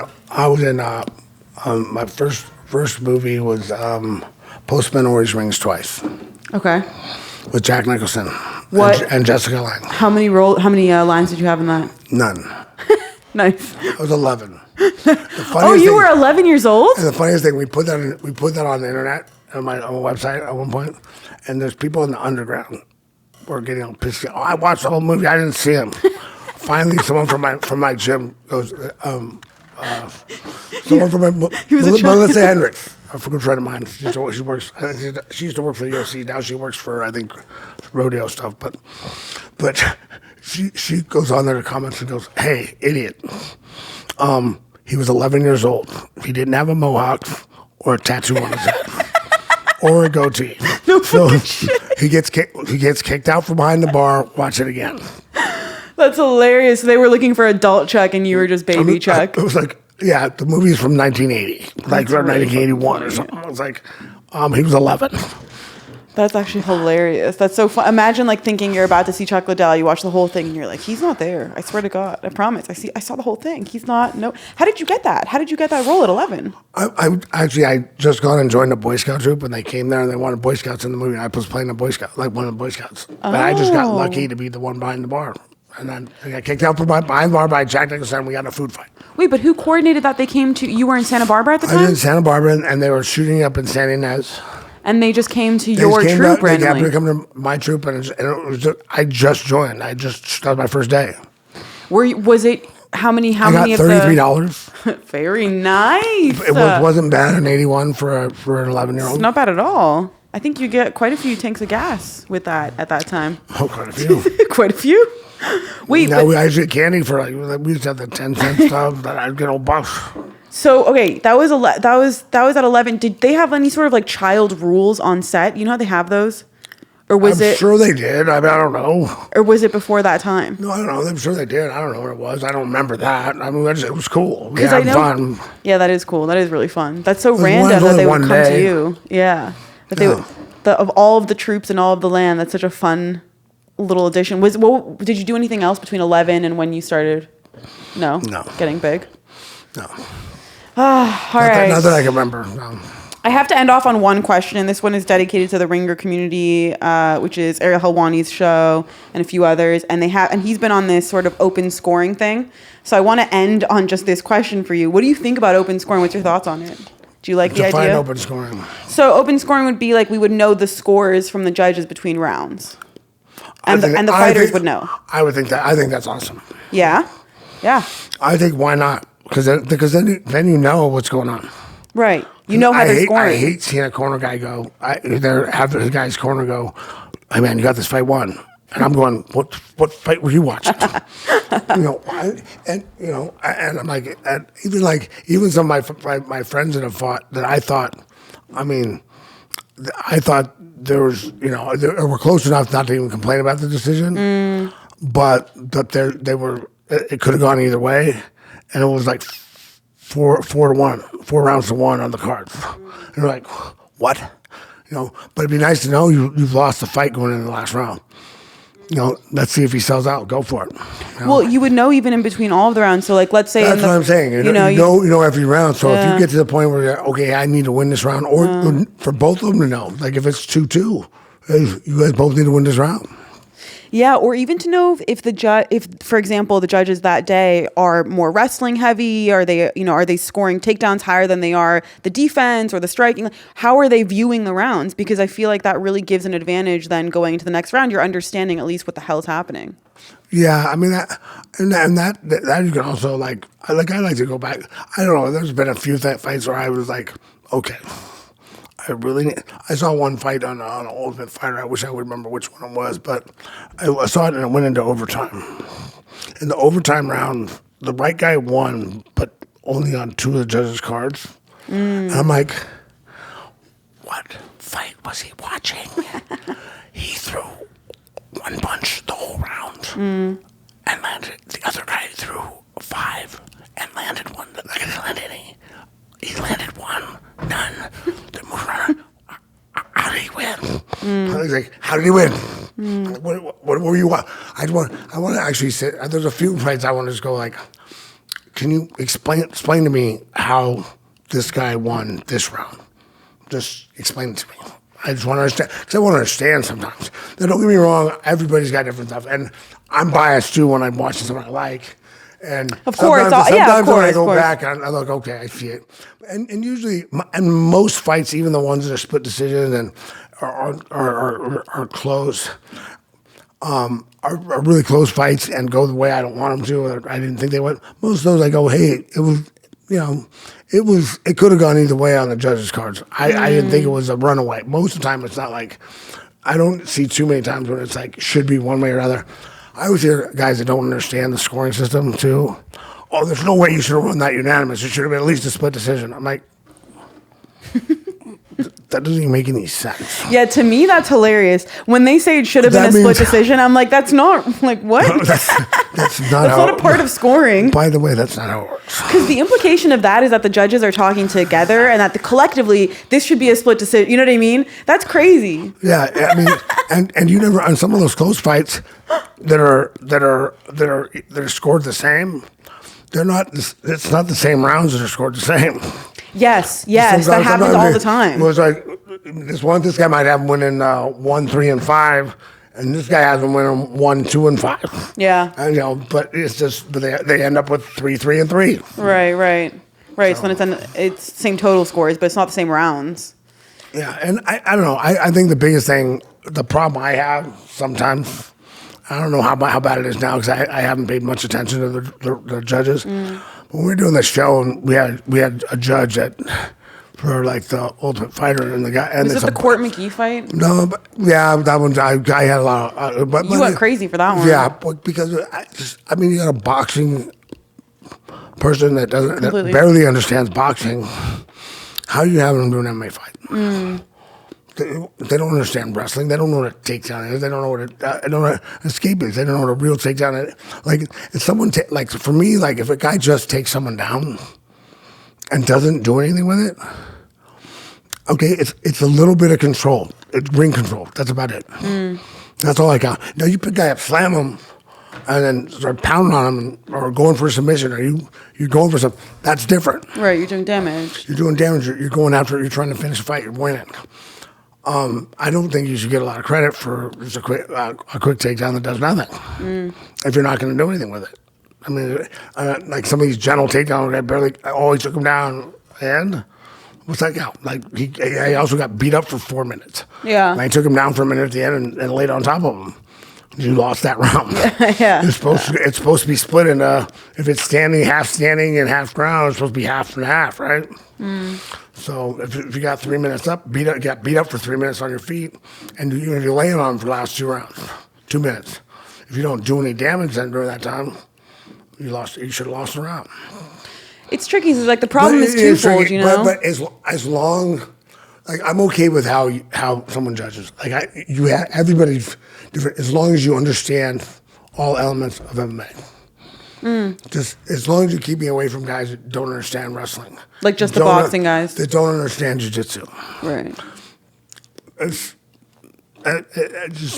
my first movie was Postman always rings twice. Okay. With Jack Nicholson. What? And Jessica Lange. How many lines did you have in that? None. Nice. I was 11. Oh, you were 11 years old? And the funniest thing, we put that on the internet on my website at one point, and there's people in the underground who are getting all pissed. Oh, I watched the whole movie. I didn't see him. Finally, someone from my gym goes, Someone from was a Melissa Hendricks, a good friend of mine. She works. She used to work for the UFC. Now she works for, I think, rodeo stuff. But she goes on there to comment and goes, "Hey, idiot! He was 11 years old. He didn't have a mohawk or a tattoo on his head." Or a goatee. No so shit. he gets kicked out from behind the bar. Watch it again. That's hilarious. They were looking for adult Chuck, and you were just baby Chuck. It was like, yeah, the movie's from 1980, like really 1981 or something. It was like, he was 11. That's actually hilarious. That's so fun. Imagine like thinking you're about to see Chuck Liddell. You watch the whole thing and you're like, he's not there. I swear to God. I promise. I saw the whole thing. He's not. No. How did you get that? How did you get that role at 11? I just gone and joined a Boy Scout troop, and they came there and they wanted Boy Scouts in the movie. And I was playing a Boy Scout, like one of the Boy Scouts. But I just got lucky to be the one behind the bar. And then I got kicked out from behind the bar by Jack Nicholson. We got in a food fight. Wait, but who coordinated that? They came to, you were in Santa Barbara at the time? I was in Santa Barbara, and they were shooting up in San Ynez. And they just came to your troop randomly? They happened to come to my troop, and it was I just joined. That was my first day. Was it, how many I got of $33. Very nice. It wasn't bad in 81 for an 11-year-old. It's not bad at all. I think you get quite a few tanks of gas with that at that time. Oh, quite a few. Quite a few? Wait, we actually get candy for we used to have the 10-cent stuff that I'd get old bucks. So okay, that was at 11. Did they have any sort of like child rules on set? You know how they have those, or was I'm sure they did. I mean, I don't know. Or was it before that time? No, I don't know. I'm sure they did. I don't know what it was. I don't remember that. I mean, it was cool. We I had know. fun. Yeah, that is cool. That is really fun. That's so random that they would come to you. Yeah, that they would, of all of the troops and all of the land. That's such a fun little addition. Did you do anything else between 11 and when you started? No. Getting big. No. All right. Not that I can remember. No. I have to end off on one question. This one is dedicated to the ringer community, which is Ariel Helwani's show and a few others. And he's been on this sort of open scoring thing. So I want to end on just this question for you. What do you think about open scoring? What's your thoughts on it? Do you like the idea? Define open scoring. So open scoring would be like we would know the scores from the judges between rounds. And the fighters would know. I would think that. I think that's awesome. Yeah? Yeah. I think why not? Because then you know what's going on. Right. You know how they're scoring. I hate seeing a corner guy go. After the guy's corner go, hey man, you got this fight won. And I'm going, what fight were you watching? And I'm like, even some of my friends that have fought that I thought there was, they were close enough not to even complain about the decision, but they were. It could have gone either way, and it was like 4 rounds to 1 on the cards. And you're like, what? But it'd be nice to know you've lost the fight going into the last round. Let's see if he sells out. Go for it. Well, you would know even in between all of the rounds. So, like, let's say that's what I'm saying. You know every round. So if you get to the point where you're, okay, I need to win this round, or for both of them to know, like if it's 2-2, you guys both need to win this round. Yeah, or even to know if for example, the judges that day are more wrestling heavy, are they scoring takedowns higher than they are the defense or the striking? How are they viewing the rounds? Because I feel like that really gives an advantage then going into the next round. You're understanding at least what the hell's happening. Yeah, I mean that you can also like I like to go back. I don't know. There's been a few fights where I was like, okay. I saw one fight on Ultimate Fighter. I wish I would remember which one it was, but I saw it and it went into overtime. In the overtime round, the right guy won, but only on 2 of the judges' cards. And I'm like, what fight was he watching? He threw one punch the whole round and landed. The other guy threw 5 and landed one. Like I didn't land any. He landed 1, none. The move around. How did he win? I was like, how did he win? What were you? I want to actually sit. There's a few fights I want to just go like, can you explain to me how this guy won this round? Just explain it to me. I just want to understand, because I want to understand sometimes. Now, don't get me wrong, everybody's got different stuff, and I'm biased too when I'm watching something I like. And of course, sometimes when I go back, I look, okay, I see it. And usually, and most fights, even the ones that are split decisions and are close, are really close fights and go the way I don't want them to, or I didn't think they would. Most of those, I go, hey, it could have gone either way on the judges' cards. I didn't think it was a runaway. Most of the time, it's not like, I don't see too many times when it's like, should be one way or other. I always hear guys that don't understand the scoring system too. Oh, there's no way you should have won that unanimous. It should have been at least a split decision. I'm like, that doesn't even make any sense. Yeah, to me, that's hilarious. When they say it should have been a split decision, I'm like, that's not, like, what? That's not a part of scoring. By the way, that's not how it works. Because the implication of that is that the judges are talking together and that collectively, this should be a split decision. You know what I mean? That's crazy. Yeah, I mean, and you never, on some of those close fights that are scored the same, it's not the same rounds that are scored the same. Yes, that happens all the time. It was like this guy might have him winning 1, 3, and 5, and this guy has him winning 1, 2, and 5. Yeah, and, but it's just they end up with 3, 3, and 3. Right. So then it's same total scores, but it's not the same rounds. Yeah, and I don't know. I think the biggest thing, the problem I have sometimes, I don't know how bad it is now because I haven't paid much attention to the judges. When we were doing this show, and we had a judge for like the Ultimate Fighter and the guy. And was it the Court McGee fight? No, but yeah, that one I had a lot of. But you went crazy for that one. Yeah, because you got a boxing person that barely understands boxing. How are you having them do an MMA fight? They don't understand wrestling. They don't know what a takedown is. They don't know what an escape is. They don't know what a real takedown is. Like, if someone, for me, like, if a guy just takes someone down and doesn't do anything with it, okay, it's a little bit of control. It's ring control. That's about it. That's all I got. Now, you pick a guy up, slam him, and then start pounding on him or going for a submission, or you're going for something. That's different. Right, you're doing damage. You're doing damage. You're going after it. You're trying to finish a fight. You're winning. I don't think you should get a lot of credit for just a quick takedown that does nothing if you're not going to do anything with it. I mean, like some of these gentle takedowns, I barely always took him down, and what's that count? Like he also got beat up for 4 minutes. Yeah, and I took him down for a minute at the end and laid on top of him. You lost that round. Yeah, it's supposed to be split into, if it's standing, and half ground, it's supposed to be half and half, right? So if you got 3 minutes up, got beat up for 3 minutes on your feet, and you're laying on them for the last 2 rounds, 2 minutes. If you don't do any damage then during that time, you should have lost the round. It's tricky. So like the problem is twofold, tricky, But as long, like I'm okay with how someone judges. Like everybody's different as long as you understand all elements of MMA. Just as long as you keep me away from guys that don't understand wrestling. Like just the boxing guys. That don't understand jiu-jitsu. Right. It's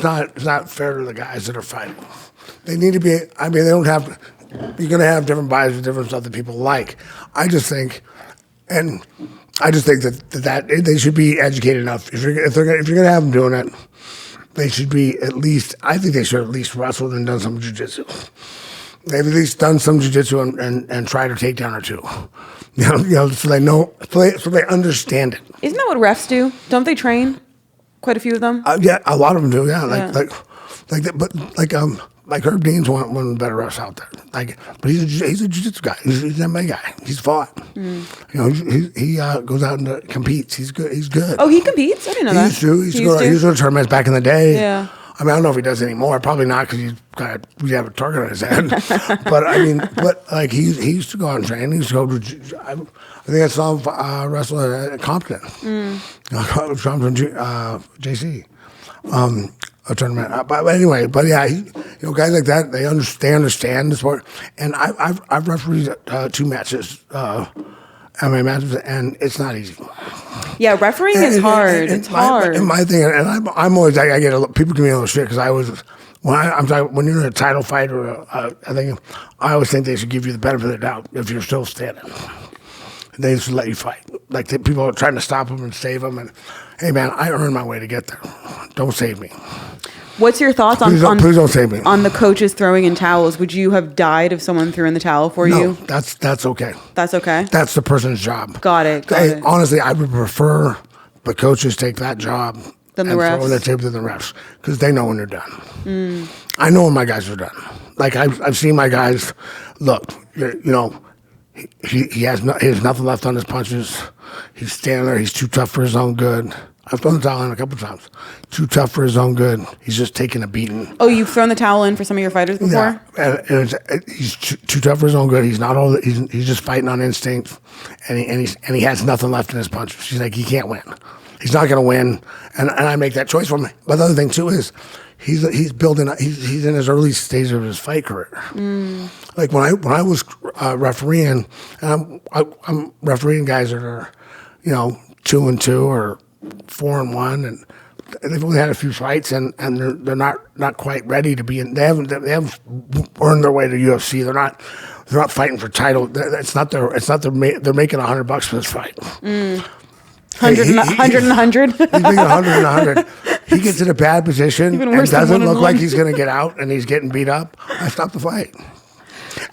not fair to the guys that are fighting. They need to be, they don't have, you're going to have different bodies with different stuff that people like. I just think that they should be educated enough. If you're going to have them doing it, they should be at least, I think they should have at least wrestled and done some jiu-jitsu. They've at least done some jiu-jitsu and tried a takedown or two. So they know, so they understand it. Isn't that what refs do? Don't they train? Quite a few of them? Yeah, a lot of them do, yeah. Like Herb Dean's one of the better refs out there. But he's a jiu-jitsu guy. He's an MMA guy. He's fought. He goes out and competes. He's good. Oh, he competes? I didn't know that. He used to go to tournaments back in the day. Yeah. I don't know if he does anymore. Probably not because we have a target on his head. But he used to go out and train. He used to go to. I think I saw him wrestle at Compton. Compton JC. A tournament. But anyway, guys like that, they understand the sport. And I've refereed 2 matches, MMA matches, and it's not easy. Yeah, refereeing is hard. It's hard. And my thing, and I'm always, I get people give me a little shit because I was, when you're in a title fight or I always think they should give you the benefit of the doubt if you're still standing. They just let you fight. Like people are trying to stop them and save them. And hey, man, I earned my way to get there. Don't save me. What's your thoughts please don't save me. On the coaches throwing in towels? Would you have died if someone threw in the towel for you? That's okay. That's okay? That's the person's job. Got it. Honestly, I would prefer the coaches take that job than the refs. Throw in the table to the refs because they know when they're done. I know when my guys are done. Like I've seen my guys. Look, he has nothing left on his punches. He's standing there. He's too tough for his own good. I've thrown the towel in a couple times. Too tough for his own good. He's just taking a beating. Oh, you've thrown the towel in for some of your fighters before? Yeah, he's too tough for his own good. He's not all. He's just fighting on instinct, and he has nothing left in his punches. She's like, he can't win. He's not going to win, and I make that choice for him. But the other thing too is he's building. He's in his early stage of his fight career. Like when I was refereeing, and I'm refereeing guys that are, 2-2 or 4-1, and they've only had a few fights, and they're not quite ready to be in. They haven't earned their way to UFC. They're not fighting for title. They're making $100 for this fight. 100 and 100. He's making 100 and 100. He gets in a bad position and doesn't look like he's going to get out, and he's getting beat up. I stop the fight,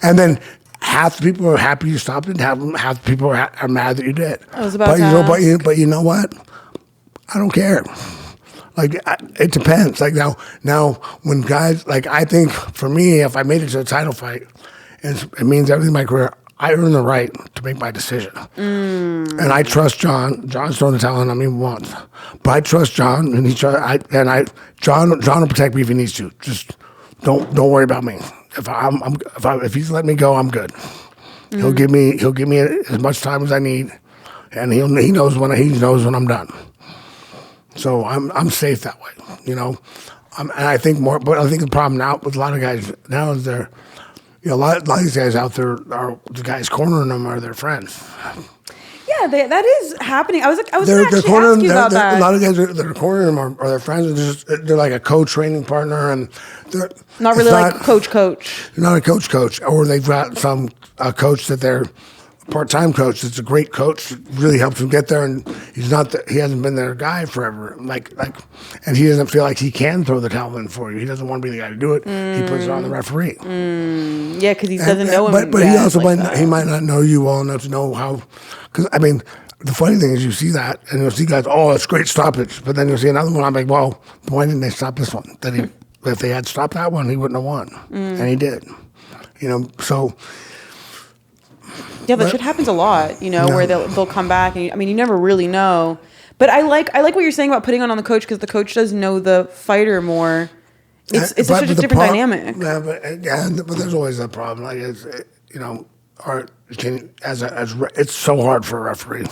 and then half the people are happy you stopped it. Half the people are mad that you did. I was about to ask. But you know what? I don't care. Like, it depends. Like now when guys, like, I think for me, if I made it to a title fight, it means everything in my career, I earn the right to make my decision. And I trust John. John's thrown the towel in on me once. But I trust John, and John will protect me if he needs to. Just don't worry about me. If he's letting me go, I'm good. He'll give me as much time as I need, and he knows when I'm done. So I'm safe that way, and I think but I think the problem now with a lot of guys now is they're, a lot of these guys out there are the guys cornering them are their friends. Yeah, that is happening. I was going to actually ask you about that. A lot of guys that are cornering them are their friends. They're like a co-training partner, and they're not really like coach. They're not a coach, or they've got some coach that they're part-time coach. That's a great coach. That really helps him get there, and he hasn't been their guy forever. And he doesn't feel like he can throw the towel in for you. He doesn't want to be the guy to do it. He puts it on the referee. Yeah, because he doesn't know him. But he also might not know you well enough to know how. Because the funny thing is, you see that, and you'll see guys, oh, it's great stoppage. But then you'll see another one. I'm like, well, why didn't they stop this one? If they had stopped that one, he wouldn't have won, and he did. So. Yeah, that shit happens a lot. Where they'll come back, and you never really know. But I like what you're saying about putting on the coach, because the coach does know the fighter more. It's such a different dynamic. Yeah, but there's always a problem. Like it's so hard for a referee,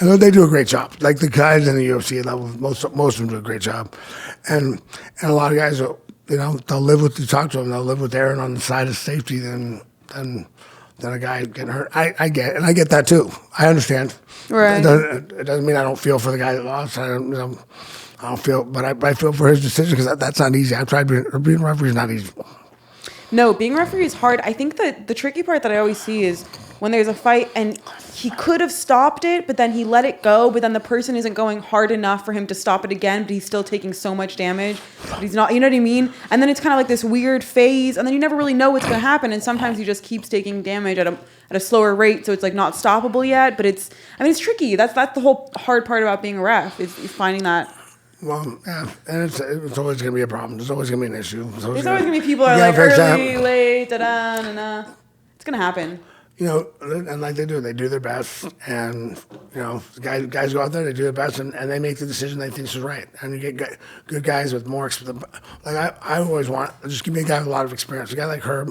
and they do a great job. Like the guys in the UFC level, most of them do a great job, and a lot of guys, they'll live with you. Talk to them, they'll live with erring on the side of safety than a guy getting hurt. I get that too. I understand. Right. It doesn't mean I don't feel for the guy that lost. I don't feel, but I feel for his decision, because that's not easy. I've tried being a referee is not easy. No, being a referee is hard. I think that the tricky part that I always see is when there's a fight and he could have stopped it, but then he let it go, but then the person isn't going hard enough for him to stop it again, but he's still taking so much damage. But he's not, you know what I mean? And then it's kind of like this weird phase, and then you never really know what's going to happen, and sometimes he just keeps taking damage at a slower rate, so it's like not stoppable yet, but it's tricky. That's the whole hard part about being a ref, is finding that. Well, yeah, and it's always going to be a problem. There's always going to be an issue. There's always going to be people who are like early, late, da-da. It's going to happen. And like they do their best, and guys go out there, they do their best, and they make the decision they think is right. And you get good guys with more experience. Like I always want, just give me a guy with a lot of experience. A guy like Herb,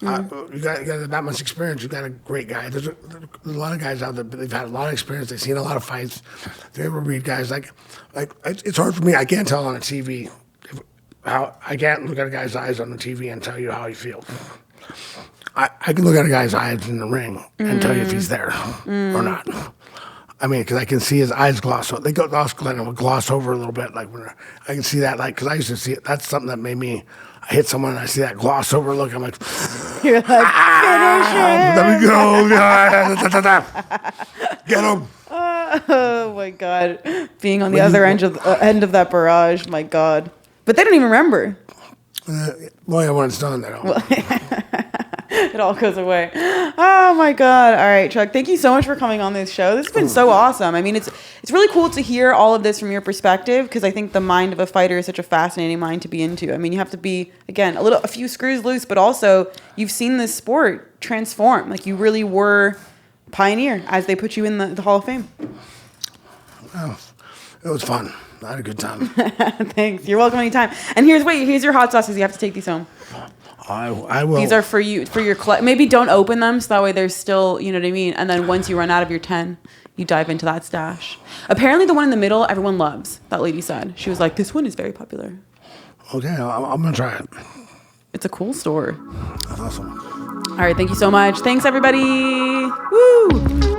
you got that much experience. You got a great guy. There's a lot of guys out there, but they've had a lot of experience. They've seen a lot of fights. They ever read guys like it's hard for me. I can't tell on a TV how I can't look at a guy's eyes on the TV and tell you how he feels. I can look at a guy's eyes in the ring and tell you if he's there or not. Because I can see his eyes gloss over. They go gloss over a little bit. Like when I can see that, because I used to see it. That's something that made me. I hit someone and I see that gloss over look. I'm like, you're like, finish him. Let me go. Get him. Oh my God, being on the other end of that barrage. My God, but they don't even remember. Well, yeah, when it's done, they don't. It all goes away. Oh my God. All right, Chuck, thank you so much for coming on this show. This has been so awesome. I mean, it's really cool to hear all of this from your perspective, because I think the mind of a fighter is such a fascinating mind to be into. I mean, you have to be, again, a few screws loose, but also you've seen this sport transform. Like, you really were a pioneer as they put you in the Hall of Fame. Oh, it was fun. I had a good time. Thanks. You're welcome anytime. And here's your hot sauces. You have to take these home. I will. These are for you, for your maybe don't open them, so that way there's still, you know what I mean? And then once you run out of your 10, you dive into that stash. Apparently the one in the middle, everyone loves, that lady said. She was like, this one is very popular. Okay, I'm going to try it. It's a cool store. That's awesome. All right, thank you so much. Thanks, everybody. Woo!